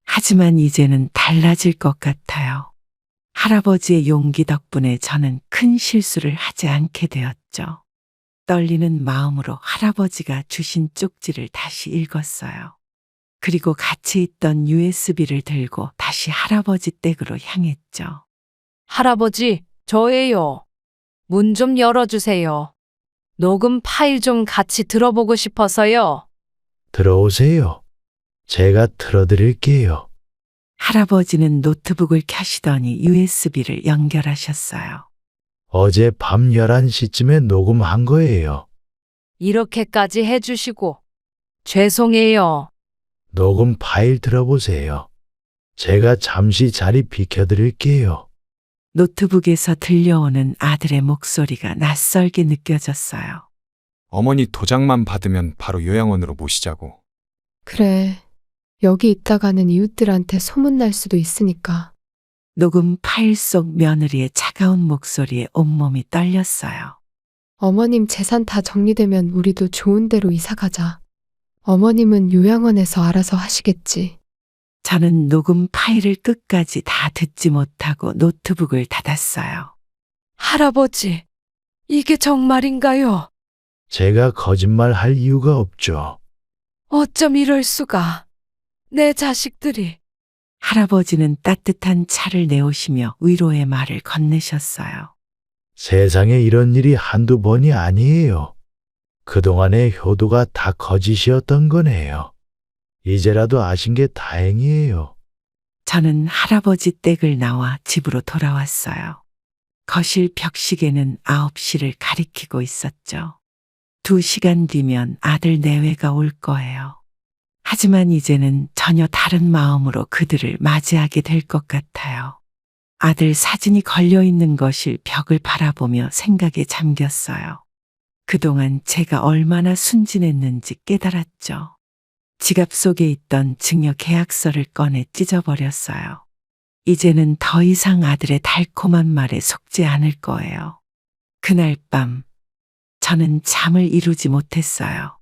하지만 이제는 달라질 것 같아요. 할아버지의 용기 덕분에 저는 큰 실수를 하지 않게 되었죠. 떨리는 마음으로 할아버지가 주신 쪽지를 다시 읽었어요. 그리고 같이 있던 USB를 들고 다시 할아버지 댁으로 향했죠. 할아버지, 저예요. 문 좀 열어주세요. 녹음 파일 좀 같이 들어보고 싶어서요. 들어오세요. 제가 틀어드릴게요. 할아버지는 노트북을 켜시더니 USB를 연결하셨어요. 어제 밤 11시쯤에 녹음한 거예요. 이렇게까지 해주시고 죄송해요. 녹음 파일 들어보세요. 제가 잠시 자리 비켜드릴게요. 노트북에서 들려오는 아들의 목소리가 낯설게 느껴졌어요. 어머니 도장만 받으면 바로 요양원으로 모시자고. 그래. 여기 있다가는 이웃들한테 소문날 수도 있으니까. 녹음 파일 속 며느리의 차가운 목소리에 온몸이 떨렸어요. 어머님 재산 다 정리되면 우리도 좋은 데로 이사 가자. 어머님은 요양원에서 알아서 하시겠지. 저는 녹음 파일을 끝까지 다 듣지 못하고 노트북을 닫았어요. 할아버지, 이게 정말인가요? 제가 거짓말할 이유가 없죠. 어쩜 이럴 수가. 내 자식들이. 할아버지는 따뜻한 차를 내오시며 위로의 말을 건네셨어요. 세상에 이런 일이 한두 번이 아니에요. 그동안의 효도가 다 거짓이었던 거네요. 이제라도 아신 게 다행이에요. 저는 할아버지 댁을 나와 집으로 돌아왔어요. 거실 벽시계는 9시를 가리키고 있었죠. 2시간 뒤면 아들 내외가 올 거예요. 하지만 이제는 전혀 다른 마음으로 그들을 맞이하게 될 것 같아요. 아들 사진이 걸려 있는 거실 벽을 바라보며 생각에 잠겼어요. 그동안 제가 얼마나 순진했는지 깨달았죠. 지갑 속에 있던 증여 계약서를 꺼내 찢어버렸어요. 이제는 더 이상 아들의 달콤한 말에 속지 않을 거예요. 그날 밤 저는 잠을 이루지 못했어요.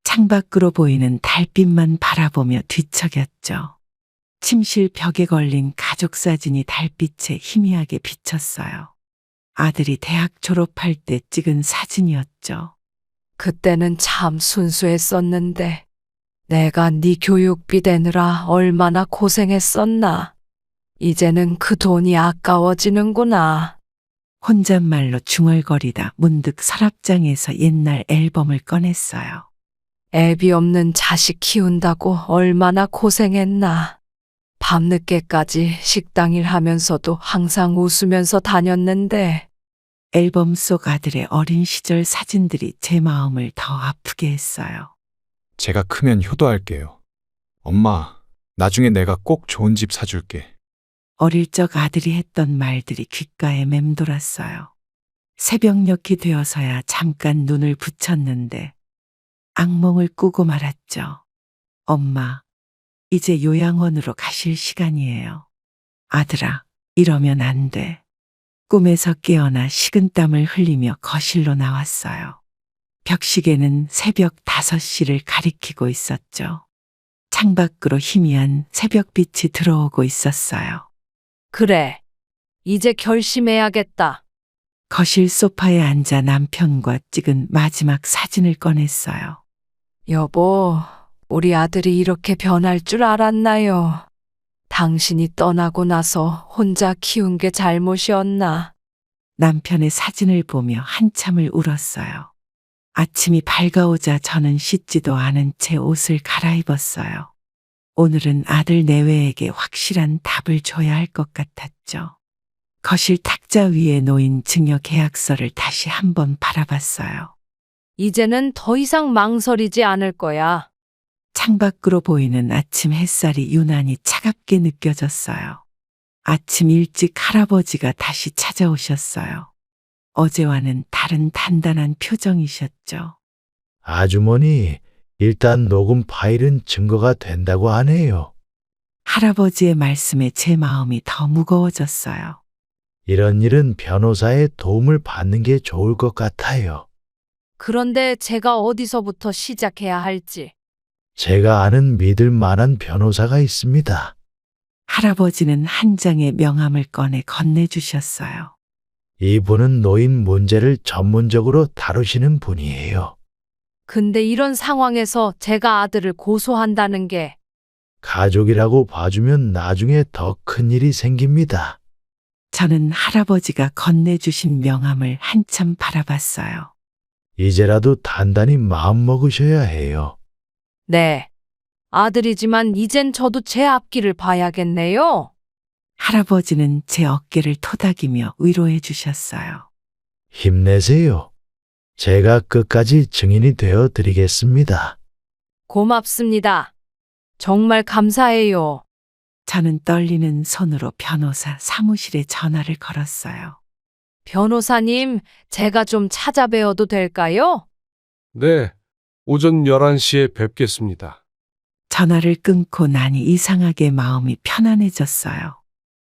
창밖으로 보이는 달빛만 바라보며 뒤척였죠. 침실 벽에 걸린 가족 사진이 달빛에 희미하게 비쳤어요. 아들이 대학 졸업할 때 찍은 사진이었죠. 그때는 참 순수했었는데 내가 네 교육비 대느라 얼마나 고생했었나. 이제는 그 돈이 아까워지는구나. 혼잣말로 중얼거리다 문득 서랍장에서 옛날 앨범을 꺼냈어요. 애비 없는 자식 키운다고 얼마나 고생했나. 밤늦게까지 식당 일 하면서도 항상 웃으면서 다녔는데 앨범 속 아들의 어린 시절 사진들이 제 마음을 더 아프게 했어요. 제가 크면 효도할게요. 엄마, 나중에 내가 꼭 좋은 집 사줄게. 어릴 적 아들이 했던 말들이 귓가에 맴돌았어요. 새벽녘이 되어서야 잠깐 눈을 붙였는데 악몽을 꾸고 말았죠. 엄마, 이제 요양원으로 가실 시간이에요. 아들아, 이러면 안 돼. 꿈에서 깨어나 식은땀을 흘리며 거실로 나왔어요. 벽시계는 새벽 5시를 가리키고 있었죠. 창밖으로 희미한 새벽빛이 들어오고 있었어요. 그래, 이제 결심해야겠다. 거실 소파에 앉아 남편과 찍은 마지막 사진을 꺼냈어요. 여보, 우리 아들이 이렇게 변할 줄 알았나요? 당신이 떠나고 나서 혼자 키운 게 잘못이었나? 남편의 사진을 보며 한참을 울었어요. 아침이 밝아오자 저는 씻지도 않은 채 옷을 갈아입었어요. 오늘은 아들 내외에게 확실한 답을 줘야 할 것 같았죠. 거실 탁자 위에 놓인 증여 계약서를 다시 한번 바라봤어요. 이제는 더 이상 망설이지 않을 거야. 창밖으로 보이는 아침 햇살이 유난히 차갑게 느껴졌어요. 아침 일찍 할아버지가 다시 찾아오셨어요. 어제와는 다른 단단한 표정이셨죠. 아주머니, 일단 녹음 파일은 증거가 된다고 하네요. 할아버지의 말씀에 제 마음이 더 무거워졌어요. 이런 일은 변호사의 도움을 받는 게 좋을 것 같아요. 그런데 제가 어디서부터 시작해야 할지. 제가 아는 믿을 만한 변호사가 있습니다. 할아버지는 한 장의 명함을 꺼내 건네주셨어요. 이분은 노인 문제를 전문적으로 다루시는 분이에요. 근데 이런 상황에서 제가 아들을 고소한다는 게 가족이라고 봐주면 나중에 더 큰 일이 생깁니다. 저는 할아버지가 건네주신 명함을 한참 바라봤어요. 이제라도 단단히 마음 먹으셔야 해요. 네. 아들이지만 이젠 저도 제 앞길을 봐야겠네요. 할아버지는 제 어깨를 토닥이며 위로해 주셨어요. 힘내세요. 제가 끝까지 증인이 되어 드리겠습니다. 고맙습니다. 정말 감사해요. 저는 떨리는 손으로 변호사 사무실에 전화를 걸었어요. 변호사님, 제가 좀 찾아뵈어도 될까요? 네, 오전 11시에 뵙겠습니다. 전화를 끊고 나니 이상하게 마음이 편안해졌어요.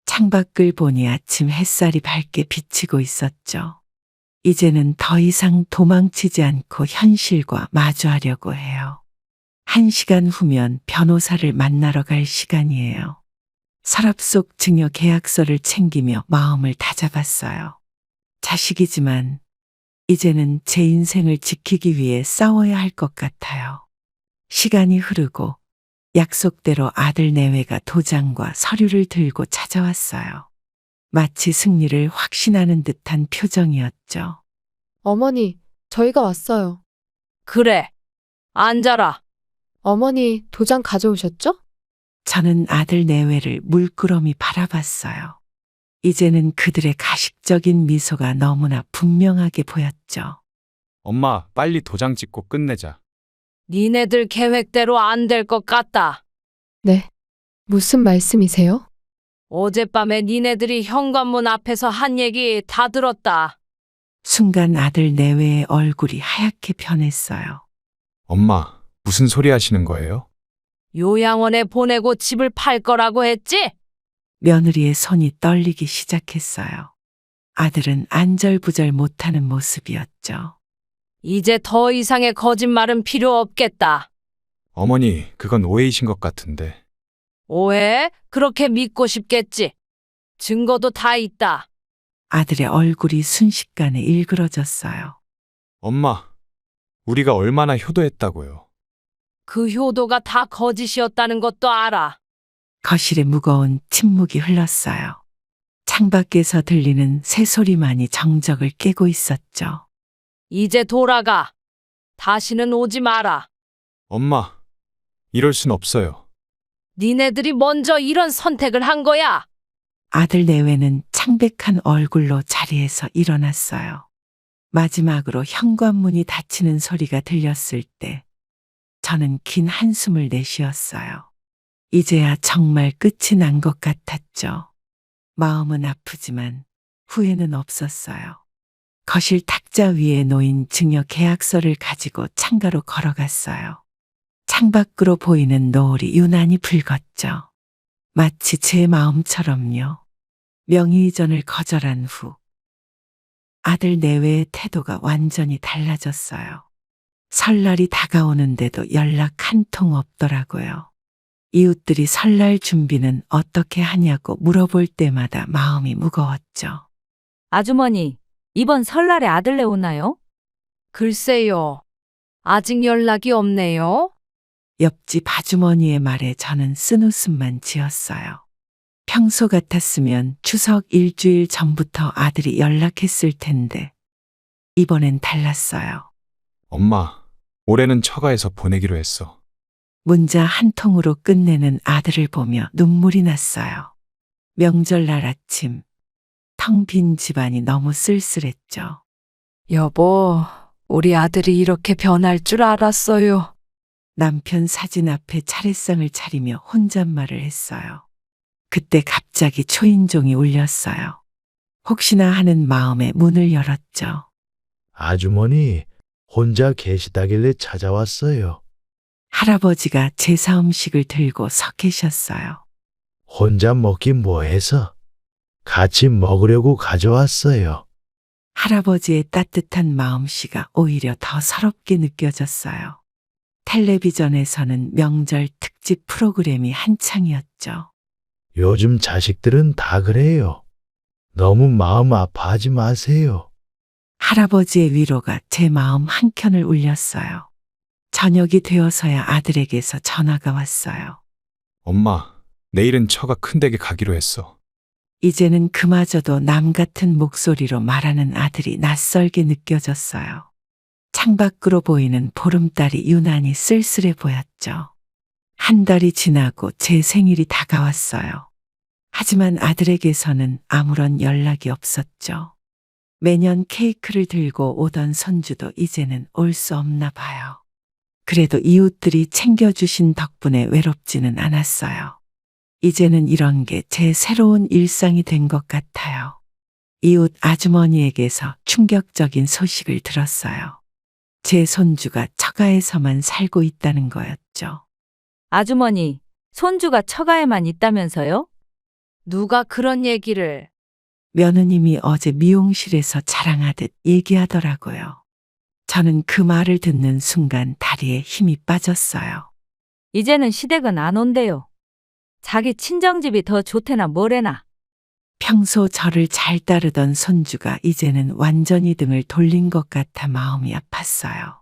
창밖을 보니 아침 햇살이 밝게 비치고 있었죠. 이제는 더 이상 도망치지 않고 현실과 마주하려고 해요. 1시간 후면 변호사를 만나러 갈 시간이에요. 서랍 속 증여 계약서를 챙기며 마음을 다잡았어요. 자식이지만 이제는 제 인생을 지키기 위해 싸워야 할 것 같아요. 시간이 흐르고 약속대로 아들 내외가 도장과 서류를 들고 찾아왔어요. 마치 승리를 확신하는 듯한 표정이었죠. 어머니, 저희가 왔어요. 그래. 앉아라. 어머니, 도장 가져오셨죠? 저는 아들 내외를 물끄러미 바라봤어요. 이제는 그들의 가식적인 미소가 너무나 분명하게 보였죠. 엄마, 빨리 도장 찍고 끝내자. 니네들 계획대로 안 될 것 같다. 네. 무슨 말씀이세요? 어젯밤에 니네들이 현관문 앞에서 한 얘기 다 들었다. 순간 아들 내외의 얼굴이 하얗게 변했어요. 엄마, 무슨 소리 하시는 거예요? 요양원에 보내고 집을 팔 거라고 했지? 며느리의 손이 떨리기 시작했어요. 아들은 안절부절 못하는 모습이었죠. 이제 더 이상의 거짓말은 필요 없겠다. 어머니, 그건 오해이신 것 같은데. 오해? 그렇게 믿고 싶겠지. 증거도 다 있다. 아들의 얼굴이 순식간에 일그러졌어요. 엄마, 우리가 얼마나 효도했다고요. 그 효도가 다 거짓이었다는 것도 알아. 거실에 무거운 침묵이 흘렀어요. 창밖에서 들리는 새소리만이 정적을 깨고 있었죠. 이제 돌아가. 다시는 오지 마라. 엄마, 이럴 순 없어요. 니네들이 먼저 이런 선택을 한 거야. 아들 내외는 창백한 얼굴로 자리에서 일어났어요. 마지막으로 현관문이 닫히는 소리가 들렸을 때 저는 긴 한숨을 내쉬었어요. 이제야 정말 끝이 난 것 같았죠. 마음은 아프지만 후회는 없었어요. 거실 탁자 위에 놓인 증여 계약서를 가지고 창가로 걸어갔어요. 창밖으로 보이는 노을이 유난히 붉었죠. 마치 제 마음처럼요. 명의 이전을 거절한 후 아들 내외의 태도가 완전히 달라졌어요. 설날이 다가오는데도 연락 한 통 없더라고요. 이웃들이 설날 준비는 어떻게 하냐고 물어볼 때마다 마음이 무거웠죠. 아주머니, 이번 설날에 아들내 오나요? 글쎄요. 아직 연락이 없네요. 옆집 아주머니의 말에 저는 쓴웃음만 지었어요. 평소 같았으면 추석 일주일 전부터 아들이 연락했을 텐데 이번엔 달랐어요. 엄마, 올해는 처가에서 보내기로 했어. 문자 한 통으로 끝내는 아들을 보며 눈물이 났어요. 명절날 아침, 텅 빈 집안이 너무 쓸쓸했죠. 여보, 우리 아들이 이렇게 변할 줄 알았어요. 남편 사진 앞에 차례상을 차리며 혼잣말을 했어요. 그때 갑자기 초인종이 울렸어요. 혹시나 하는 마음에 문을 열었죠. 아주머니, 혼자 계시다길래 찾아왔어요. 할아버지가 제사 음식을 들고 서 계셨어요. 혼자 먹기 뭐해서 같이 먹으려고 가져왔어요. 할아버지의 따뜻한 마음씨가 오히려 더 서럽게 느껴졌어요. 텔레비전에서는 명절 특집 프로그램이 한창이었죠. 요즘 자식들은 다 그래요. 너무 마음 아파하지 마세요. 할아버지의 위로가 제 마음 한켠을 울렸어요. 저녁이 되어서야 아들에게서 전화가 왔어요. 엄마, 내일은 처가 큰댁에 가기로 했어. 이제는 그마저도 남 같은 목소리로 말하는 아들이 낯설게 느껴졌어요. 창밖으로 보이는 보름달이 유난히 쓸쓸해 보였죠. 한 달이 지나고 제 생일이 다가왔어요. 하지만 아들에게서는 아무런 연락이 없었죠. 매년 케이크를 들고 오던 손주도 이제는 올 수 없나 봐요. 그래도 이웃들이 챙겨주신 덕분에 외롭지는 않았어요. 이제는 이런 게 제 새로운 일상이 된 것 같아요. 이웃 아주머니에게서 충격적인 소식을 들었어요. 제 손주가 처가에서만 살고 있다는 거였죠. 아주머니, 손주가 처가에만 있다면서요? 누가 그런 얘기를. 며느님이 어제 미용실에서 자랑하듯 얘기하더라고요. 저는 그 말을 듣는 순간 다리에 힘이 빠졌어요. 이제는 시댁은 안 온대요. 자기 친정집이 더 좋대나 뭐래나. 평소 저를 잘 따르던 손주가 이제는 완전히 등을 돌린 것 같아 마음이 아팠어요.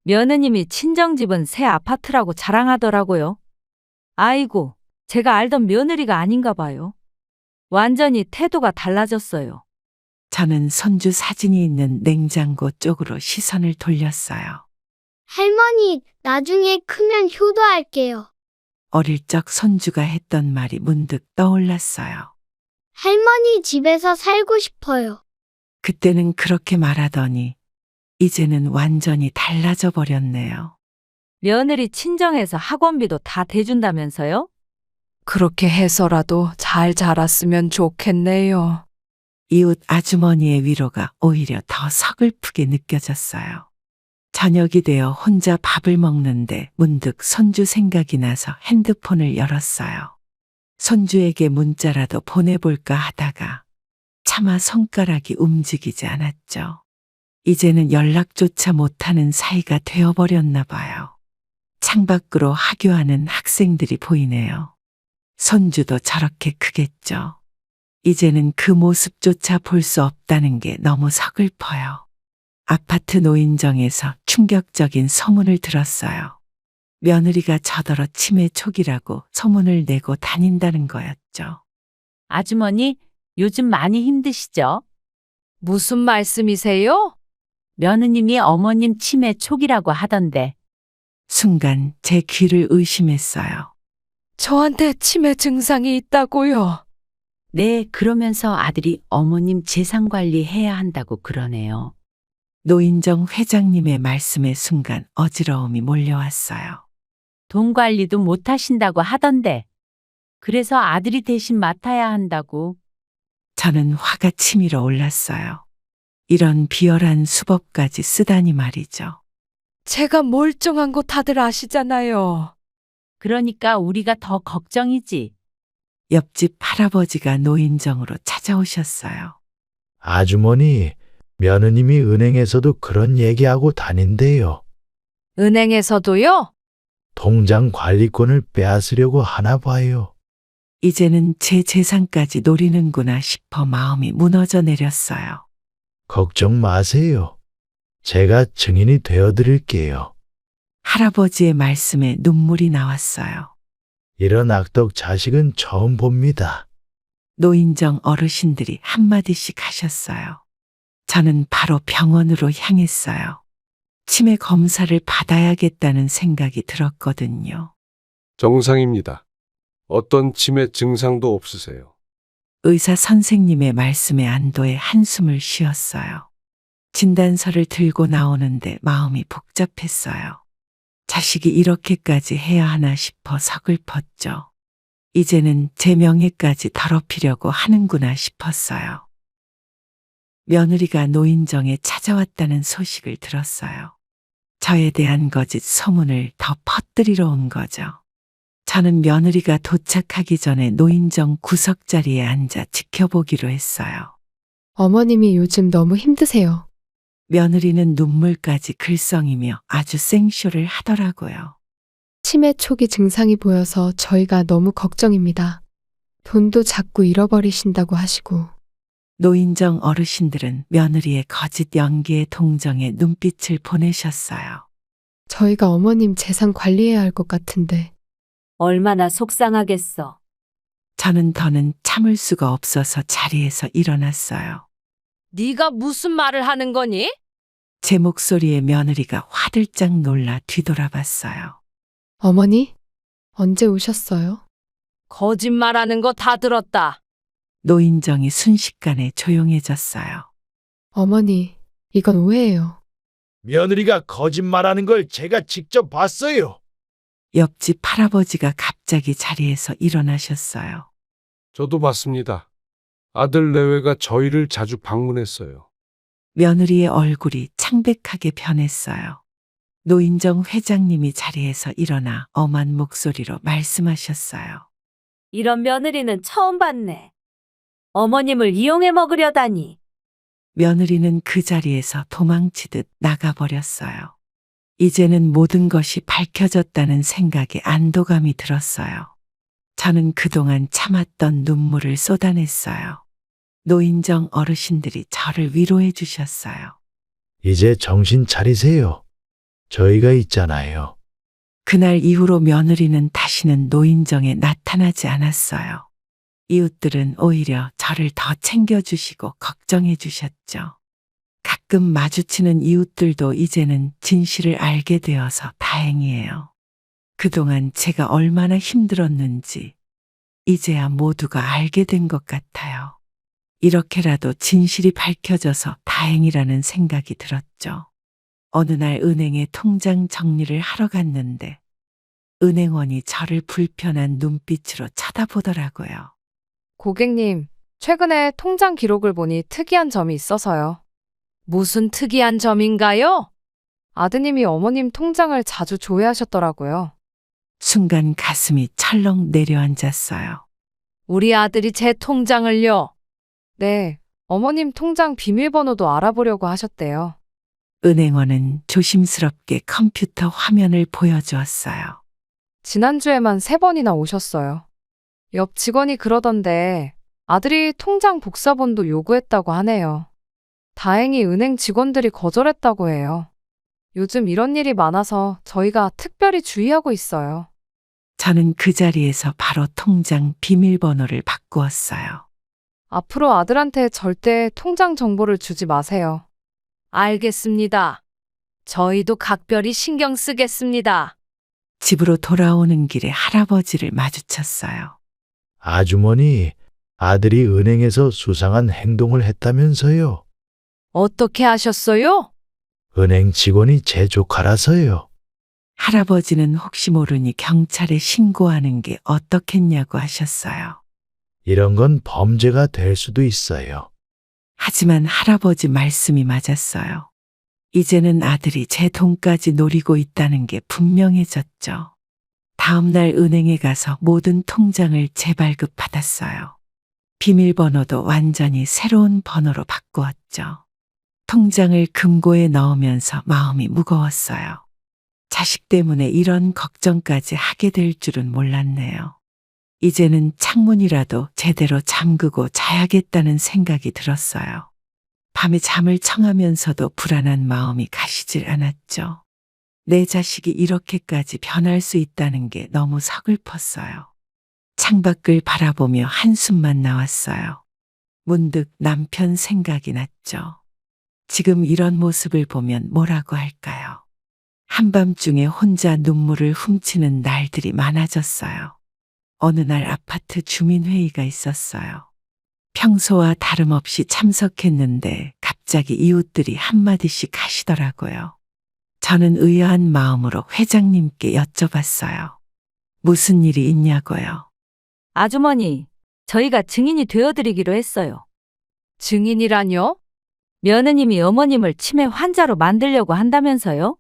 며느님이 친정집은 새 아파트라고 자랑하더라고요. 아이고, 제가 알던 며느리가 아닌가 봐요. 완전히 태도가 달라졌어요. 저는 손주 사진이 있는 냉장고 쪽으로 시선을 돌렸어요. 할머니, 나중에 크면 효도할게요. 어릴 적 손주가 했던 말이 문득 떠올랐어요. 할머니 집에서 살고 싶어요. 그때는 그렇게 말하더니 이제는 완전히 달라져 버렸네요. 며느리 친정에서 학원비도 다 대준다면서요? 그렇게 해서라도 잘 자랐으면 좋겠네요. 이웃 아주머니의 위로가 오히려 더 서글프게 느껴졌어요. 저녁이 되어 혼자 밥을 먹는데 문득 손주 생각이 나서 핸드폰을 열었어요. 손주에게 문자라도 보내볼까 하다가 차마 손가락이 움직이지 않았죠. 이제는 연락조차 못하는 사이가 되어버렸나 봐요. 창밖으로 하교하는 학생들이 보이네요. 손주도 저렇게 크겠죠. 이제는 그 모습조차 볼 수 없다는 게 너무 서글퍼요. 아파트 노인정에서 충격적인 소문을 들었어요. 며느리가 저더러 치매 초기라고 소문을 내고 다닌다는 거였죠. 아주머니, 요즘 많이 힘드시죠? 무슨 말씀이세요? 며느님이 어머님 치매 초기라고 하던데. 순간 제 귀를 의심했어요. 저한테 치매 증상이 있다고요. 네, 그러면서 아들이 어머님 재산 관리해야 한다고 그러네요. 노인정 회장님의 말씀에 순간 어지러움이 몰려왔어요. 돈 관리도 못 하신다고 하던데. 그래서 아들이 대신 맡아야 한다고. 저는 화가 치밀어 올랐어요. 이런 비열한 수법까지 쓰다니 말이죠. 제가 멀쩡한 거 다들 아시잖아요. 그러니까 우리가 더 걱정이지. 옆집 할아버지가 노인정으로 찾아오셨어요. 아주머니, 며느님이 은행에서도 그런 얘기하고 다닌대요. 은행에서도요? 통장 관리권을 빼앗으려고 하나 봐요. 이제는 제 재산까지 노리는구나 싶어 마음이 무너져 내렸어요. 걱정 마세요. 제가 증인이 되어드릴게요. 할아버지의 말씀에 눈물이 나왔어요. 이런 악덕 자식은 처음 봅니다. 노인정 어르신들이 한마디씩 하셨어요. 저는 바로 병원으로 향했어요. 치매 검사를 받아야겠다는 생각이 들었거든요. 정상입니다. 어떤 치매 증상도 없으세요. 의사 선생님의 말씀에 안도의 한숨을 쉬었어요. 진단서를 들고 나오는데 마음이 복잡했어요. 자식이 이렇게까지 해야 하나 싶어 서글펐죠. 이제는 제 명예까지 더럽히려고 하는구나 싶었어요. 며느리가 노인정에 찾아왔다는 소식을 들었어요. 저에 대한 거짓 소문을 더 퍼뜨리러 온 거죠. 저는 며느리가 도착하기 전에 노인정 구석자리에 앉아 지켜보기로 했어요. 어머님이 요즘 너무 힘드세요. 며느리는 눈물까지 글썽이며 아주 생쇼를 하더라고요. 치매 초기 증상이 보여서 저희가 너무 걱정입니다. 돈도 자꾸 잃어버리신다고 하시고. 노인정 어르신들은 며느리의 거짓 연기에 동정의 눈빛을 보내셨어요. 저희가 어머님 재산 관리해야 할 것 같은데. 얼마나 속상하겠어. 저는 더는 참을 수가 없어서 자리에서 일어났어요. 네가 무슨 말을 하는 거니? 제 목소리에 며느리가 화들짝 놀라 뒤돌아봤어요. 어머니? 언제 오셨어요? 거짓말하는 거 다 들었다. 노인정이 순식간에 조용해졌어요. 어머니, 이건 오해예요. 며느리가 거짓말하는 걸 제가 직접 봤어요. 옆집 할아버지가 갑자기 자리에서 일어나셨어요. 저도 봤습니다. 아들 내외가 저희를 자주 방문했어요. 며느리의 얼굴이 창백하게 변했어요. 노인정 회장님이 자리에서 일어나 엄한 목소리로 말씀하셨어요. 이런 며느리는 처음 봤네. 어머님을 이용해 먹으려다니. 며느리는 그 자리에서 도망치듯 나가버렸어요. 이제는 모든 것이 밝혀졌다는 생각에 안도감이 들었어요. 저는 그동안 참았던 눈물을 쏟아냈어요. 노인정 어르신들이 저를 위로해 주셨어요. 이제 정신 차리세요. 저희가 있잖아요. 그날 이후로 며느리는 다시는 노인정에 나타나지 않았어요. 이웃들은 오히려 저를 더 챙겨주시고 걱정해 주셨죠. 가끔 마주치는 이웃들도 이제는 진실을 알게 되어서 다행이에요. 그동안 제가 얼마나 힘들었는지 이제야 모두가 알게 된 것 같아요. 이렇게라도 진실이 밝혀져서 다행이라는 생각이 들었죠. 어느 날 은행에 통장 정리를 하러 갔는데 은행원이 저를 불편한 눈빛으로 쳐다보더라고요. 고객님, 최근에 통장 기록을 보니 특이한 점이 있어서요. 무슨 특이한 점인가요? 아드님이 어머님 통장을 자주 조회하셨더라고요. 순간 가슴이 철렁 내려앉았어요. 우리 아들이 제 통장을요. 네, 어머님 통장 비밀번호도 알아보려고 하셨대요. 은행원은 조심스럽게 컴퓨터 화면을 보여주었어요. 지난주에만 3번이나 오셨어요. 옆 직원이 그러던데 아들이 통장 복사본도 요구했다고 하네요. 다행히 은행 직원들이 거절했다고 해요. 요즘 이런 일이 많아서 저희가 특별히 주의하고 있어요. 저는 그 자리에서 바로 통장 비밀번호를 바꾸었어요. 앞으로 아들한테 절대 통장 정보를 주지 마세요. 알겠습니다. 저희도 각별히 신경 쓰겠습니다. 집으로 돌아오는 길에 할아버지를 마주쳤어요. 아주머니, 아들이 은행에서 수상한 행동을 했다면서요. 어떻게 하셨어요? 은행 직원이 제 조카라서요. 할아버지는 혹시 모르니 경찰에 신고하는 게 어떻겠냐고 하셨어요. 이런 건 범죄가 될 수도 있어요. 하지만 할아버지 말씀이 맞았어요. 이제는 아들이 제 돈까지 노리고 있다는 게 분명해졌죠. 다음 날 은행에 가서 모든 통장을 재발급받았어요. 비밀번호도 완전히 새로운 번호로 바꾸었죠. 통장을 금고에 넣으면서 마음이 무거웠어요. 자식 때문에 이런 걱정까지 하게 될 줄은 몰랐네요. 이제는 창문이라도 제대로 잠그고 자야겠다는 생각이 들었어요. 밤에 잠을 청하면서도 불안한 마음이 가시질 않았죠. 내 자식이 이렇게까지 변할 수 있다는 게 너무 서글펐어요. 창밖을 바라보며 한숨만 나왔어요. 문득 남편 생각이 났죠. 지금 이런 모습을 보면 뭐라고 할까요? 한밤중에 혼자 눈물을 훔치는 날들이 많아졌어요. 어느 날 아파트 주민회의가 있었어요. 평소와 다름없이 참석했는데 갑자기 이웃들이 한마디씩 하시더라고요. 저는 의아한 마음으로 회장님께 여쭤봤어요. 무슨 일이 있냐고요. 아주머니, 저희가 증인이 되어드리기로 했어요. 증인이라뇨? 며느님이 어머님을 치매 환자로 만들려고 한다면서요?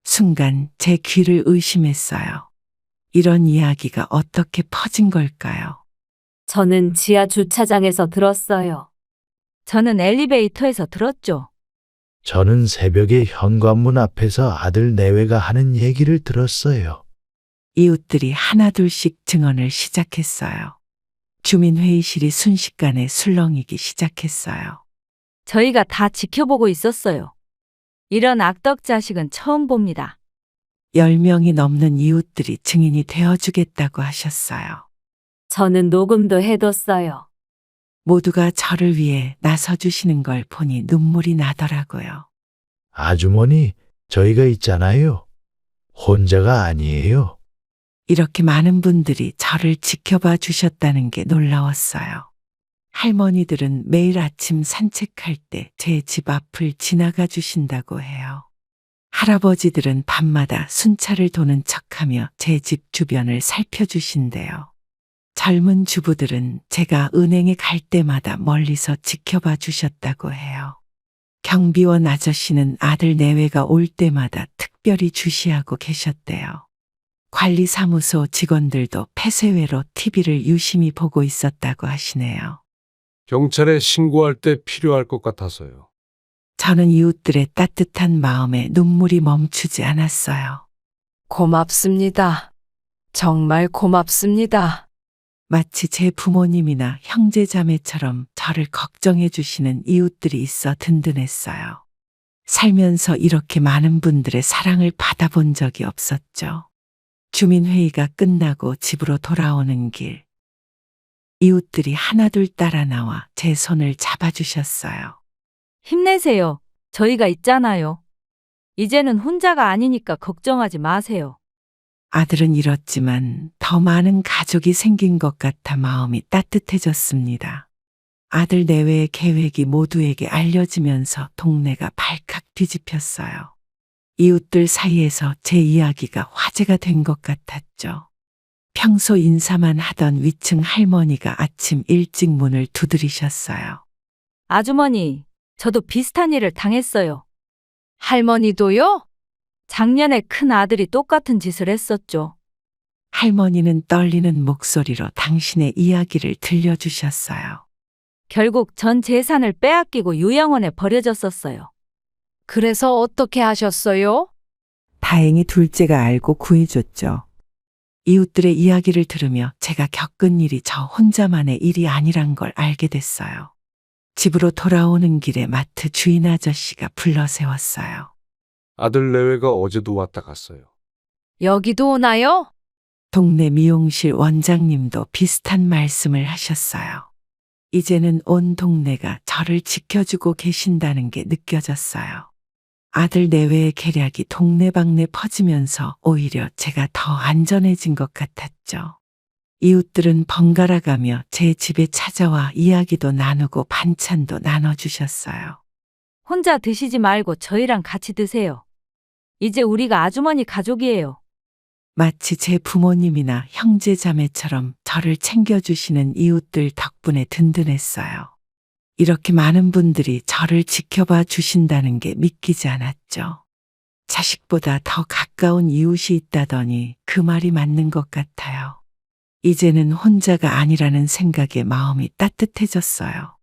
순간 제 귀를 의심했어요. 이런 이야기가 어떻게 퍼진 걸까요? 저는 지하 주차장에서 들었어요. 저는 엘리베이터에서 들었죠. 저는 새벽에 현관문 앞에서 아들 내외가 하는 얘기를 들었어요. 이웃들이 하나둘씩 증언을 시작했어요. 주민회의실이 순식간에 술렁이기 시작했어요. 저희가 다 지켜보고 있었어요. 이런 악덕 자식은 처음 봅니다. 10명이 넘는 이웃들이 증인이 되어주겠다고 하셨어요. 저는 녹음도 해뒀어요. 모두가 저를 위해 나서주시는 걸 보니 눈물이 나더라고요. 아주머니, 저희가 있잖아요. 혼자가 아니에요. 이렇게 많은 분들이 저를 지켜봐 주셨다는 게 놀라웠어요. 할머니들은 매일 아침 산책할 때 제 집 앞을 지나가 주신다고 해요. 할아버지들은 밤마다 순찰을 도는 척하며 제 집 주변을 살펴주신대요. 젊은 주부들은 제가 은행에 갈 때마다 멀리서 지켜봐 주셨다고 해요. 경비원 아저씨는 아들 내외가 올 때마다 특별히 주시하고 계셨대요. 관리사무소 직원들도 폐쇄회로 TV를 유심히 보고 있었다고 하시네요. 경찰에 신고할 때 필요할 것 같아서요. 저는 이웃들의 따뜻한 마음에 눈물이 멈추지 않았어요. 고맙습니다. 정말 고맙습니다. 마치 제 부모님이나 형제자매처럼 저를 걱정해 주시는 이웃들이 있어 든든했어요. 살면서 이렇게 많은 분들의 사랑을 받아본 적이 없었죠. 주민회의가 끝나고 집으로 돌아오는 길, 이웃들이 하나둘 따라 나와 제 손을 잡아주셨어요. 힘내세요. 저희가 있잖아요. 이제는 혼자가 아니니까 걱정하지 마세요. 아들은 잃었지만 더 많은 가족이 생긴 것 같아 마음이 따뜻해졌습니다. 아들 내외의 계획이 모두에게 알려지면서 동네가 발칵 뒤집혔어요. 이웃들 사이에서 제 이야기가 화제가 된 것 같았죠. 평소 인사만 하던 위층 할머니가 아침 일찍 문을 두드리셨어요. 아주머니, 저도 비슷한 일을 당했어요. 할머니도요? 작년에 큰 아들이 똑같은 짓을 했었죠. 할머니는 떨리는 목소리로 당신의 이야기를 들려주셨어요. 결국 전 재산을 빼앗기고 요양원에 버려졌었어요. 그래서 어떻게 하셨어요? 다행히 둘째가 알고 구해줬죠. 이웃들의 이야기를 들으며 제가 겪은 일이 저 혼자만의 일이 아니란 걸 알게 됐어요. 집으로 돌아오는 길에 마트 주인 아저씨가 불러세웠어요. 아들 내외가 어제도 왔다 갔어요. 여기도 오나요? 동네 미용실 원장님도 비슷한 말씀을 하셨어요. 이제는 온 동네가 저를 지켜주고 계신다는 게 느껴졌어요. 아들 내외의 계략이 동네방네 퍼지면서 오히려 제가 더 안전해진 것 같았죠. 이웃들은 번갈아 가며 제 집에 찾아와 이야기도 나누고 반찬도 나눠주셨어요. 혼자 드시지 말고 저희랑 같이 드세요. 이제 우리가 아주머니 가족이에요. 마치 제 부모님이나 형제자매처럼 저를 챙겨주시는 이웃들 덕분에 든든했어요. 이렇게 많은 분들이 저를 지켜봐 주신다는 게 믿기지 않았죠. 자식보다 더 가까운 이웃이 있다더니 그 말이 맞는 것 같아요. 이제는 혼자가 아니라는 생각에 마음이 따뜻해졌어요.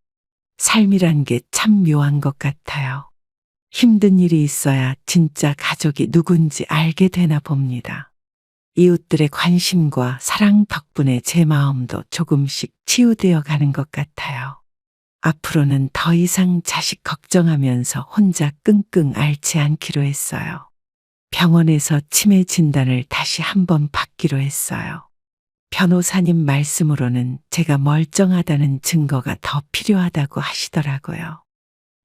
삶이란 게 참 묘한 것 같아요. 힘든 일이 있어야 진짜 가족이 누군지 알게 되나 봅니다. 이웃들의 관심과 사랑 덕분에 제 마음도 조금씩 치유되어 가는 것 같아요. 앞으로는 더 이상 자식 걱정하면서 혼자 끙끙 앓지 않기로 했어요. 병원에서 치매 진단을 다시 한번 받기로 했어요. 변호사님 말씀으로는 제가 멀쩡하다는 증거가 더 필요하다고 하시더라고요.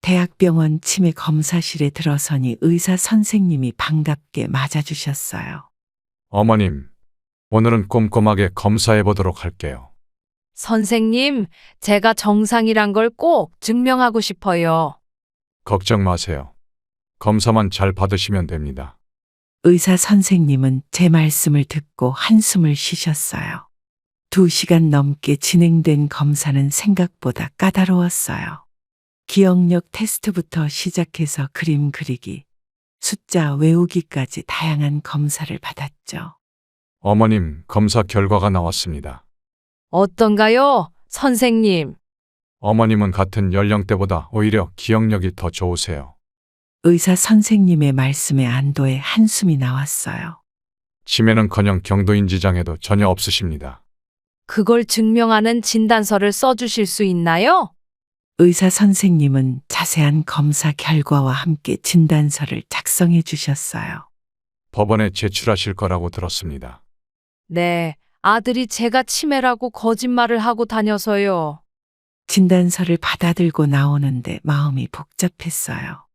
대학병원 치매 검사실에 들어서니 의사 선생님이 반갑게 맞아주셨어요. 어머님, 오늘은 꼼꼼하게 검사해 보도록 할게요. 선생님, 제가 정상이란 걸 꼭 증명하고 싶어요. 걱정 마세요. 검사만 잘 받으시면 됩니다. 의사 선생님은 제 말씀을 듣고 한숨을 쉬셨어요. 2시간 넘게 진행된 검사는 생각보다 까다로웠어요. 기억력 테스트부터 시작해서 그림 그리기, 숫자 외우기까지 다양한 검사를 받았죠. 어머님, 검사 결과가 나왔습니다. 어떤가요, 선생님? 어머님은 같은 연령대보다 오히려 기억력이 더 좋으세요. 의사 선생님의 말씀에 안도의 한숨이 나왔어요. 치매는커녕 경도인지 장애도 전혀 없으십니다. 그걸 증명하는 진단서를 써주실 수 있나요? 의사 선생님은 자세한 검사 결과와 함께 진단서를 작성해 주셨어요. 법원에 제출하실 거라고 들었습니다. 네, 아들이 제가 치매라고 거짓말을 하고 다녀서요. 진단서를 받아들고 나오는데 마음이 복잡했어요.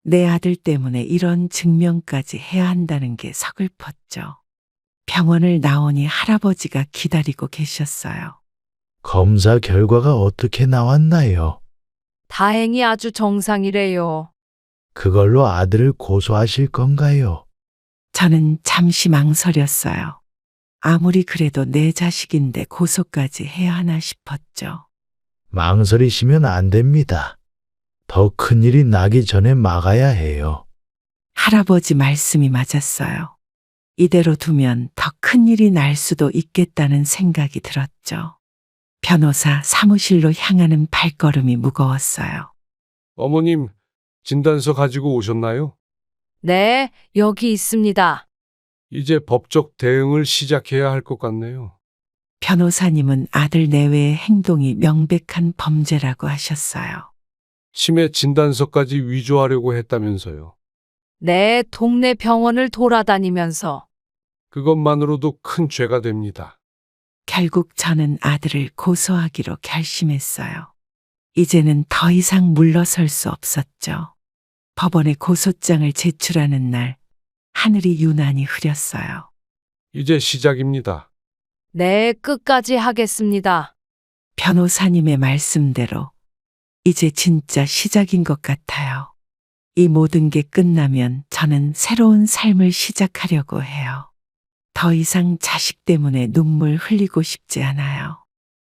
내 아들 때문에 이런 증명까지 해야 한다는 게 서글펐죠. 병원을 나오니 할아버지가 기다리고 계셨어요. 검사 결과가 어떻게 나왔나요? 다행히 아주 정상이래요. 그걸로 아들을 고소하실 건가요? 저는 잠시 망설였어요. 아무리 그래도 내 자식인데 고소까지 해야 하나 싶었죠. 망설이시면 안 됩니다. 더 큰일이 나기 전에 막아야 해요. 할아버지 말씀이 맞았어요. 이대로 두면 더 큰일이 날 수도 있겠다는 생각이 들었죠. 변호사 사무실로 향하는 발걸음이 무거웠어요. 어머님, 진단서 가지고 오셨나요? 네, 여기 있습니다. 이제 법적 대응을 시작해야 할 것 같네요. 변호사님은 아들 내외의 행동이 명백한 범죄라고 하셨어요. 치매 진단서까지 위조하려고 했다면서요. 네, 동네 병원을 돌아다니면서. 그것만으로도 큰 죄가 됩니다. 결국 저는 아들을 고소하기로 결심했어요. 이제는 더 이상 물러설 수 없었죠. 법원에 고소장을 제출하는 날, 하늘이 유난히 흐렸어요. 이제 시작입니다. 네, 끝까지 하겠습니다. 변호사님의 말씀대로 이제 진짜 시작인 것 같아요. 이 모든 게 끝나면 저는 새로운 삶을 시작하려고 해요. 더 이상 자식 때문에 눈물 흘리고 싶지 않아요.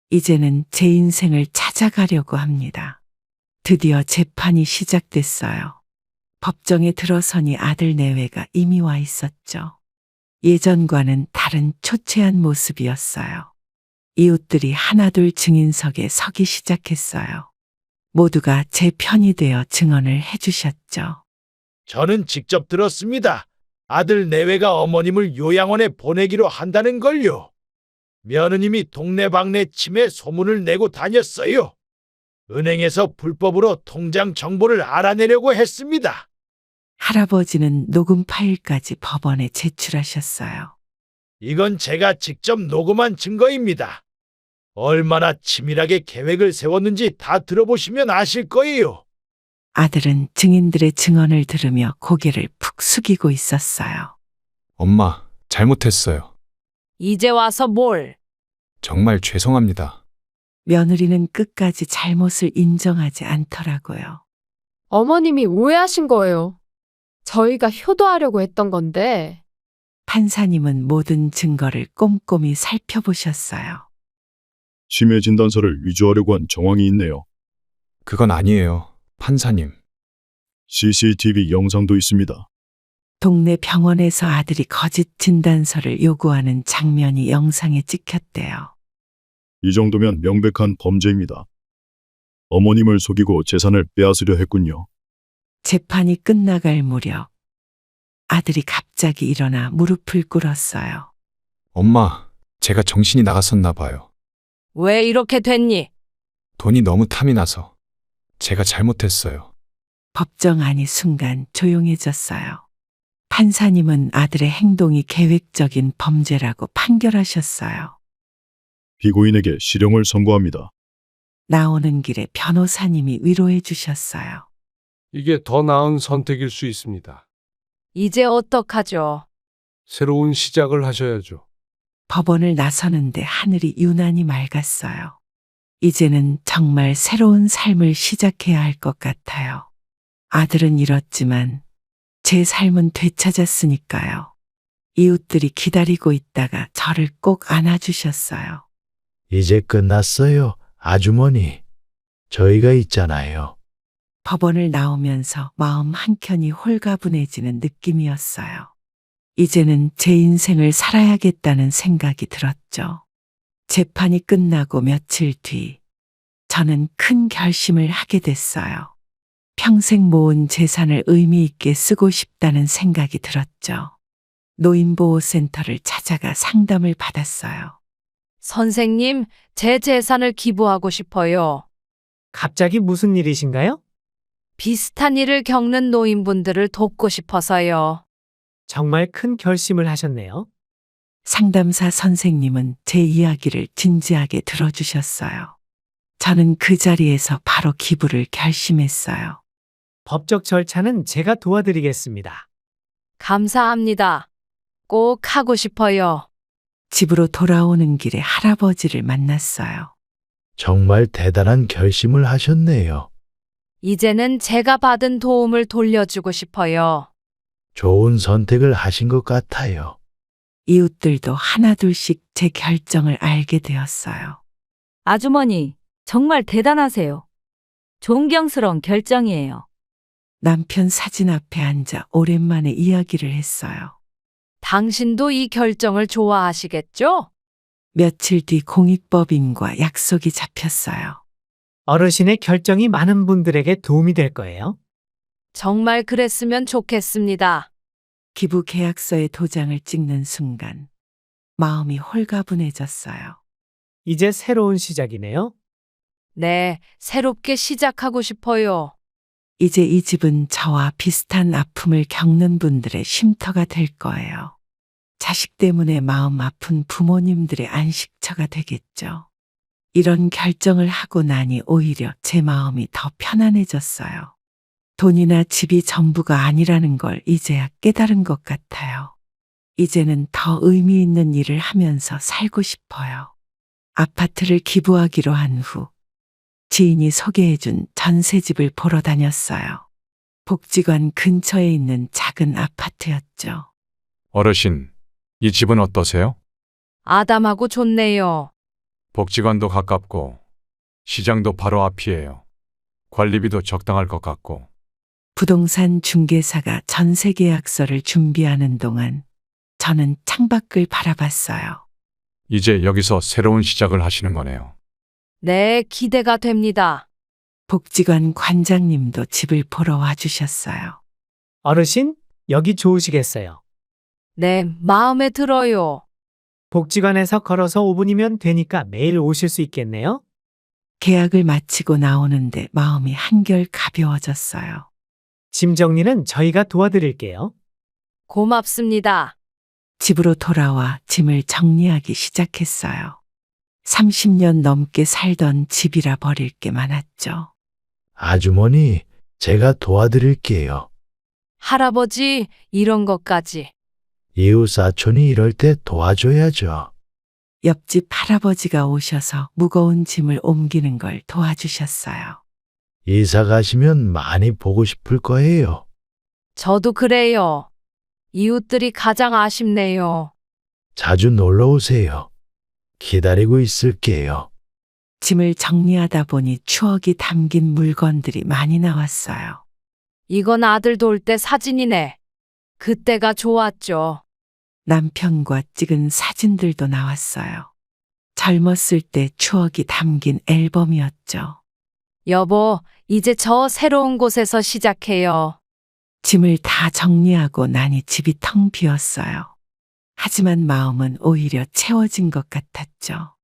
이제는 제 인생을 찾아가려고 합니다. 드디어 재판이 시작됐어요. 법정에 들어서니 아들 내외가 이미 와 있었죠. 예전과는 다른 초췌한 모습이었어요. 이웃들이 하나둘 증인석에 서기 시작했어요. 모두가 제 편이 되어 증언을 해주셨죠. 저는 직접 들었습니다. 아들 내외가 어머님을 요양원에 보내기로 한다는 걸요. 며느님이 동네방네 치매 소문을 내고 다녔어요. 은행에서 불법으로 통장 정보를 알아내려고 했습니다. 할아버지는 녹음 파일까지 법원에 제출하셨어요. 이건 제가 직접 녹음한 증거입니다. 얼마나 치밀하게 계획을 세웠는지 다 들어보시면 아실 거예요. 아들은 증인들의 증언을 들으며 고개를 푹 숙이고 있었어요. 엄마, 잘못했어요. 이제 와서 뭘? 정말 죄송합니다. 며느리는 끝까지 잘못을 인정하지 않더라고요. 어머님이 오해하신 거예요. 저희가 효도하려고 했던 건데. 판사님은 모든 증거를 꼼꼼히 살펴보셨어요. 치매 진단서를 위조하려고 한 정황이 있네요. 그건 아니에요, 판사님. CCTV 영상도 있습니다. 동네 병원에서 아들이 거짓 진단서를 요구하는 장면이 영상에 찍혔대요. 이 정도면 명백한 범죄입니다. 어머님을 속이고 재산을 빼앗으려 했군요. 재판이 끝나갈 무렵 아들이 갑자기 일어나 무릎을 꿇었어요. 엄마, 제가 정신이 나갔었나 봐요. 왜 이렇게 됐니? 돈이 너무 탐이 나서. 제가 잘못했어요. 법정 안이 순간 조용해졌어요. 판사님은 아들의 행동이 계획적인 범죄라고 판결하셨어요. 피고인에게 실형을 선고합니다. 나오는 길에 변호사님이 위로해 주셨어요. 이게 더 나은 선택일 수 있습니다. 이제 어떡하죠? 새로운 시작을 하셔야죠. 법원을 나서는데 하늘이 유난히 맑았어요. 이제는 정말 새로운 삶을 시작해야 할 것 같아요. 아들은 잃었지만 제 삶은 되찾았으니까요. 이웃들이 기다리고 있다가 저를 꼭 안아주셨어요. 이제 끝났어요, 아주머니. 저희가 있잖아요. 법원을 나오면서 마음 한켠이 홀가분해지는 느낌이었어요. 이제는 제 인생을 살아야겠다는 생각이 들었죠. 재판이 끝나고 며칠 뒤, 저는 큰 결심을 하게 됐어요. 평생 모은 재산을 의미 있게 쓰고 싶다는 생각이 들었죠. 노인보호센터를 찾아가 상담을 받았어요. 선생님, 제 재산을 기부하고 싶어요. 갑자기 무슨 일이신가요? 비슷한 일을 겪는 노인분들을 돕고 싶어서요. 정말 큰 결심을 하셨네요. 상담사 선생님은 제 이야기를 진지하게 들어주셨어요. 저는 그 자리에서 바로 기부를 결심했어요. 법적 절차는 제가 도와드리겠습니다. 감사합니다. 꼭 하고 싶어요. 집으로 돌아오는 길에 할아버지를 만났어요. 정말 대단한 결심을 하셨네요. 이제는 제가 받은 도움을 돌려주고 싶어요. 좋은 선택을 하신 것 같아요. 이웃들도 하나둘씩 제 결정을 알게 되었어요. 아주머니, 정말 대단하세요. 존경스러운 결정이에요. 남편 사진 앞에 앉아 오랜만에 이야기를 했어요. 당신도 이 결정을 좋아하시겠죠? 며칠 뒤 공익법인과 약속이 잡혔어요. 어르신의 결정이 많은 분들에게 도움이 될 거예요. 정말 그랬으면 좋겠습니다. 기부 계약서에 도장을 찍는 순간 마음이 홀가분해졌어요. 이제 새로운 시작이네요. 네, 새롭게 시작하고 싶어요. 이제 이 집은 저와 비슷한 아픔을 겪는 분들의 쉼터가 될 거예요. 자식 때문에 마음 아픈 부모님들의 안식처가 되겠죠. 이런 결정을 하고 나니 오히려 제 마음이 더 편안해졌어요. 돈이나 집이 전부가 아니라는 걸 이제야 깨달은 것 같아요. 이제는 더 의미 있는 일을 하면서 살고 싶어요. 아파트를 기부하기로 한 후 지인이 소개해준 전세집을 보러 다녔어요. 복지관 근처에 있는 작은 아파트였죠. 어르신, 이 집은 어떠세요? 아담하고 좋네요. 복지관도 가깝고 시장도 바로 앞이에요. 관리비도 적당할 것 같고. 부동산 중개사가 전세 계약서를 준비하는 동안 저는 창밖을 바라봤어요. 이제 여기서 새로운 시작을 하시는 거네요. 네, 기대가 됩니다. 복지관 관장님도 집을 보러 와주셨어요. 어르신, 여기 좋으시겠어요. 네, 마음에 들어요. 복지관에서 걸어서 5분이면 되니까 매일 오실 수 있겠네요. 계약을 마치고 나오는데 마음이 한결 가벼워졌어요. 짐 정리는 저희가 도와드릴게요. 고맙습니다. 집으로 돌아와 짐을 정리하기 시작했어요. 30년 넘게 살던 집이라 버릴 게 많았죠. 아주머니, 제가 도와드릴게요. 할아버지, 이런 것까지. 이웃 사촌이 이럴 때 도와줘야죠. 옆집 할아버지가 오셔서 무거운 짐을 옮기는 걸 도와주셨어요. 이사 가시면 많이 보고 싶을 거예요. 저도 그래요. 이웃들이 가장 아쉽네요. 자주 놀러 오세요. 기다리고 있을게요. 짐을 정리하다 보니 추억이 담긴 물건들이 많이 나왔어요. 이건 아들 돌 때 사진이네. 그때가 좋았죠. 남편과 찍은 사진들도 나왔어요. 젊었을 때 추억이 담긴 앨범이었죠. 여보, 이제 저 새로운 곳에서 시작해요. 짐을 다 정리하고 나니 집이 텅 비었어요. 하지만 마음은 오히려 채워진 것 같았죠.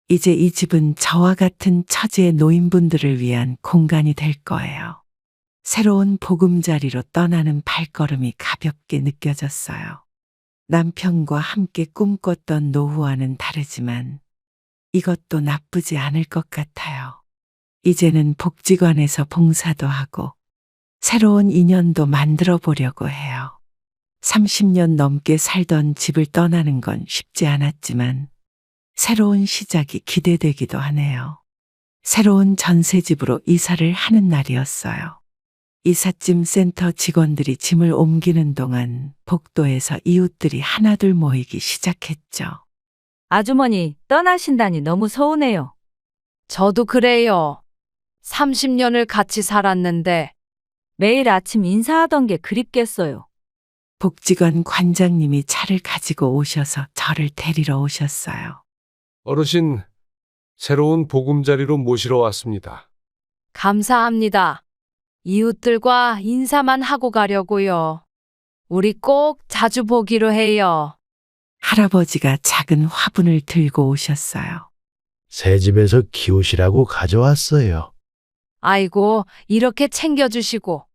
이제 이 집은 저와 같은 처지의 노인분들을 위한 공간이 될 거예요. 새로운 보금자리로 떠나는 발걸음이 가볍게 느껴졌어요. 남편과 함께 꿈꿨던 노후와는 다르지만 이것도 나쁘지 않을 것 같아요. 이제는 복지관에서 봉사도 하고 새로운 인연도 만들어 보려고 해요. 30년 넘게 살던 집을 떠나는 건 쉽지 않았지만 새로운 시작이 기대되기도 하네요. 새로운 전세집으로 이사를 하는 날이었어요. 이삿짐 센터 직원들이 짐을 옮기는 동안 복도에서 이웃들이 하나둘 모이기 시작했죠. 아주머니, 떠나신다니 너무 서운해요. 저도 그래요. 30년을 같이 살았는데 매일 아침 인사하던 게 그립겠어요. 복지관 관장님이 차를 가지고 오셔서 저를 데리러 오셨어요. 어르신, 새로운 보금자리로 모시러 왔습니다. 감사합니다. 이웃들과 인사만 하고 가려고요. 우리 꼭 자주 보기로 해요. 할아버지가 작은 화분을 들고 오셨어요. 새 집에서 키우시라고 가져왔어요. 아이고, 이렇게 챙겨주시고.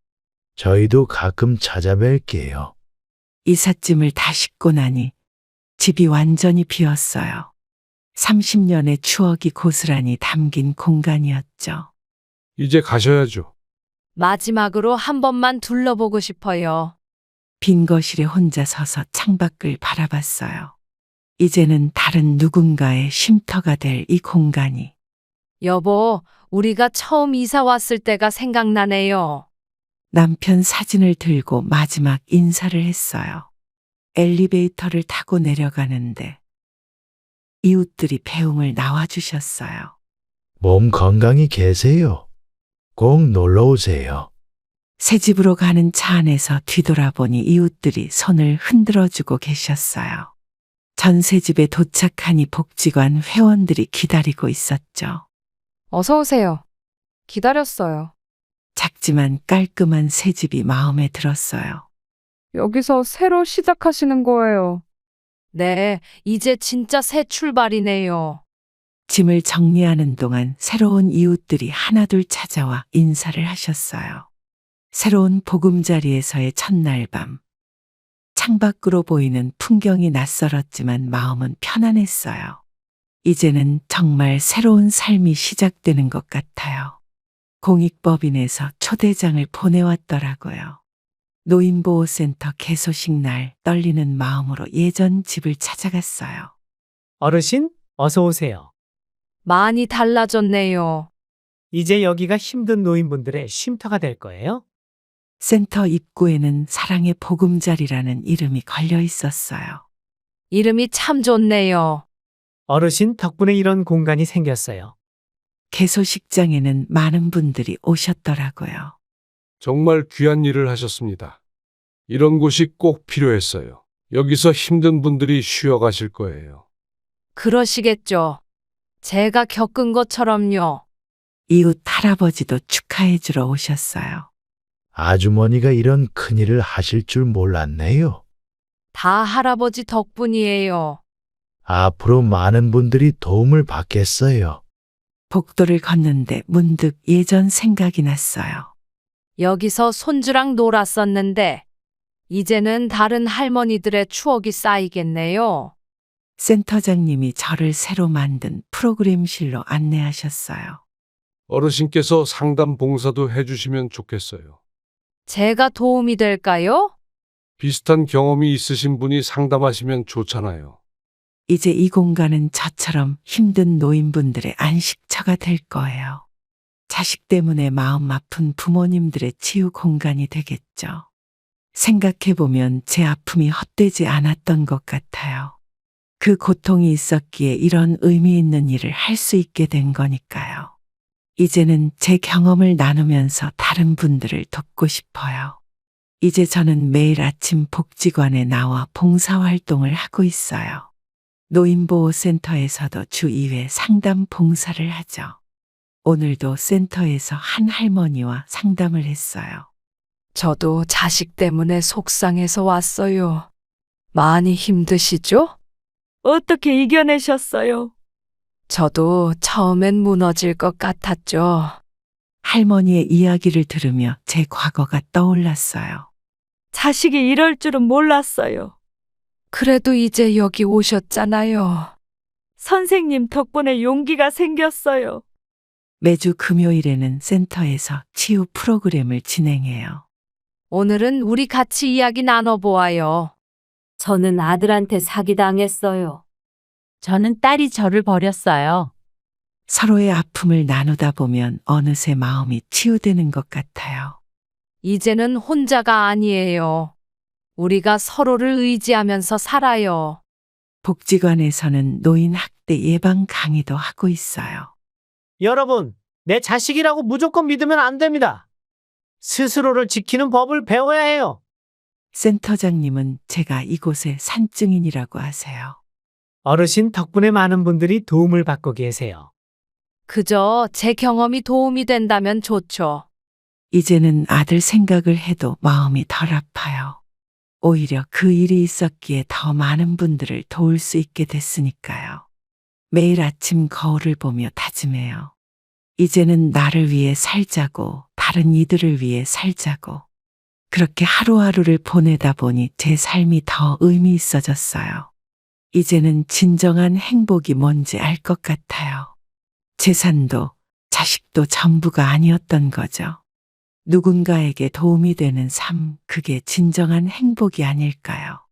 저희도 가끔 찾아뵐게요. 이삿짐을 다 싣고 나니 집이 완전히 비었어요. 30년의 추억이 고스란히 담긴 공간이었죠. 이제 가셔야죠. 마지막으로 한 번만 둘러보고 싶어요. 빈 거실에 혼자 서서 창밖을 바라봤어요. 이제는 다른 누군가의 쉼터가 될 이 공간이. 여보, 우리가 처음 이사 왔을 때가 생각나네요. 남편 사진을 들고 마지막 인사를 했어요. 엘리베이터를 타고 내려가는데 이웃들이 배웅을 나와주셨어요. 몸 건강히 계세요. 꼭 놀러 오세요. 새 집으로 가는 차 안에서 뒤돌아보니 이웃들이 손을 흔들어주고 계셨어요. 전세 집에 도착하니 복지관 회원들이 기다리고 있었죠. 어서 오세요. 기다렸어요. 작지만 깔끔한 새 집이 마음에 들었어요. 여기서 새로 시작하시는 거예요. 네, 이제 진짜 새 출발이네요. 짐을 정리하는 동안 새로운 이웃들이 하나둘 찾아와 인사를 하셨어요. 새로운 보금자리에서의 첫날 밤. 창밖으로 보이는 풍경이 낯설었지만 마음은 편안했어요. 이제는 정말 새로운 삶이 시작되는 것 같아요. 공익법인에서 초대장을 보내왔더라고요. 노인보호센터 개소식 날 떨리는 마음으로 예전 집을 찾아갔어요. 어르신, 어서 오세요. 많이 달라졌네요. 이제 여기가 힘든 노인분들의 쉼터가 될 거예요. 센터 입구에는 사랑의 보금자리라는 이름이 걸려 있었어요. 이름이 참 좋네요. 어르신 덕분에 이런 공간이 생겼어요. 개소식장에는 많은 분들이 오셨더라고요. 정말 귀한 일을 하셨습니다. 이런 곳이 꼭 필요했어요. 여기서 힘든 분들이 쉬어가실 거예요. 그러시겠죠. 제가 겪은 것처럼요. 이웃 할아버지도 축하해주러 오셨어요. 아주머니가 이런 큰일을 하실 줄 몰랐네요. 다 할아버지 덕분이에요. 앞으로 많은 분들이 도움을 받겠어요. 복도를 걷는데 문득 예전 생각이 났어요. 여기서 손주랑 놀았었는데, 이제는 다른 할머니들의 추억이 쌓이겠네요. 센터장님이 저를 새로 만든 프로그램실로 안내하셨어요. 어르신께서 상담 봉사도 해주시면 좋겠어요. 제가 도움이 될까요? 비슷한 경험이 있으신 분이 상담하시면 좋잖아요. 이제 이 공간은 저처럼 힘든 노인분들의 안식처가 될 거예요. 자식 때문에 마음 아픈 부모님들의 치유 공간이 되겠죠. 생각해보면 제 아픔이 헛되지 않았던 것 같아요. 그 고통이 있었기에 이런 의미 있는 일을 할 수 있게 된 거니까요. 이제는 제 경험을 나누면서 다른 분들을 돕고 싶어요. 이제 저는 매일 아침 복지관에 나와 봉사활동을 하고 있어요. 노인보호센터에서도 주 2회 상담 봉사를 하죠. 오늘도 센터에서 한 할머니와 상담을 했어요. 저도 자식 때문에 속상해서 왔어요. 많이 힘드시죠? 어떻게 이겨내셨어요? 저도 처음엔 무너질 것 같았죠. 할머니의 이야기를 들으며 제 과거가 떠올랐어요. 자식이 이럴 줄은 몰랐어요. 그래도 이제 여기 오셨잖아요. 선생님 덕분에 용기가 생겼어요. 매주 금요일에는 센터에서 치유 프로그램을 진행해요. 오늘은 우리 같이 이야기 나눠보아요. 저는 아들한테 사기당했어요. 저는 딸이 저를 버렸어요. 서로의 아픔을 나누다 보면 어느새 마음이 치유되는 것 같아요. 이제는 혼자가 아니에요. 우리가 서로를 의지하면서 살아요. 복지관에서는 노인 학대 예방 강의도 하고 있어요. 여러분, 내 자식이라고 무조건 믿으면 안 됩니다. 스스로를 지키는 법을 배워야 해요. 센터장님은 제가 이곳의 산증인이라고 하세요. 어르신 덕분에 많은 분들이 도움을 받고 계세요. 그저 제 경험이 도움이 된다면 좋죠. 이제는 아들 생각을 해도 마음이 덜 아파요. 오히려 그 일이 있었기에 더 많은 분들을 도울 수 있게 됐으니까요. 매일 아침 거울을 보며 다짐해요. 이제는 나를 위해 살자고, 다른 이들을 위해 살자고. 그렇게 하루하루를 보내다 보니 제 삶이 더 의미 있어졌어요. 이제는 진정한 행복이 뭔지 알 것 같아요. 재산도 자식도 전부가 아니었던 거죠. 누군가에게 도움이 되는 삶, 그게 진정한 행복이 아닐까요?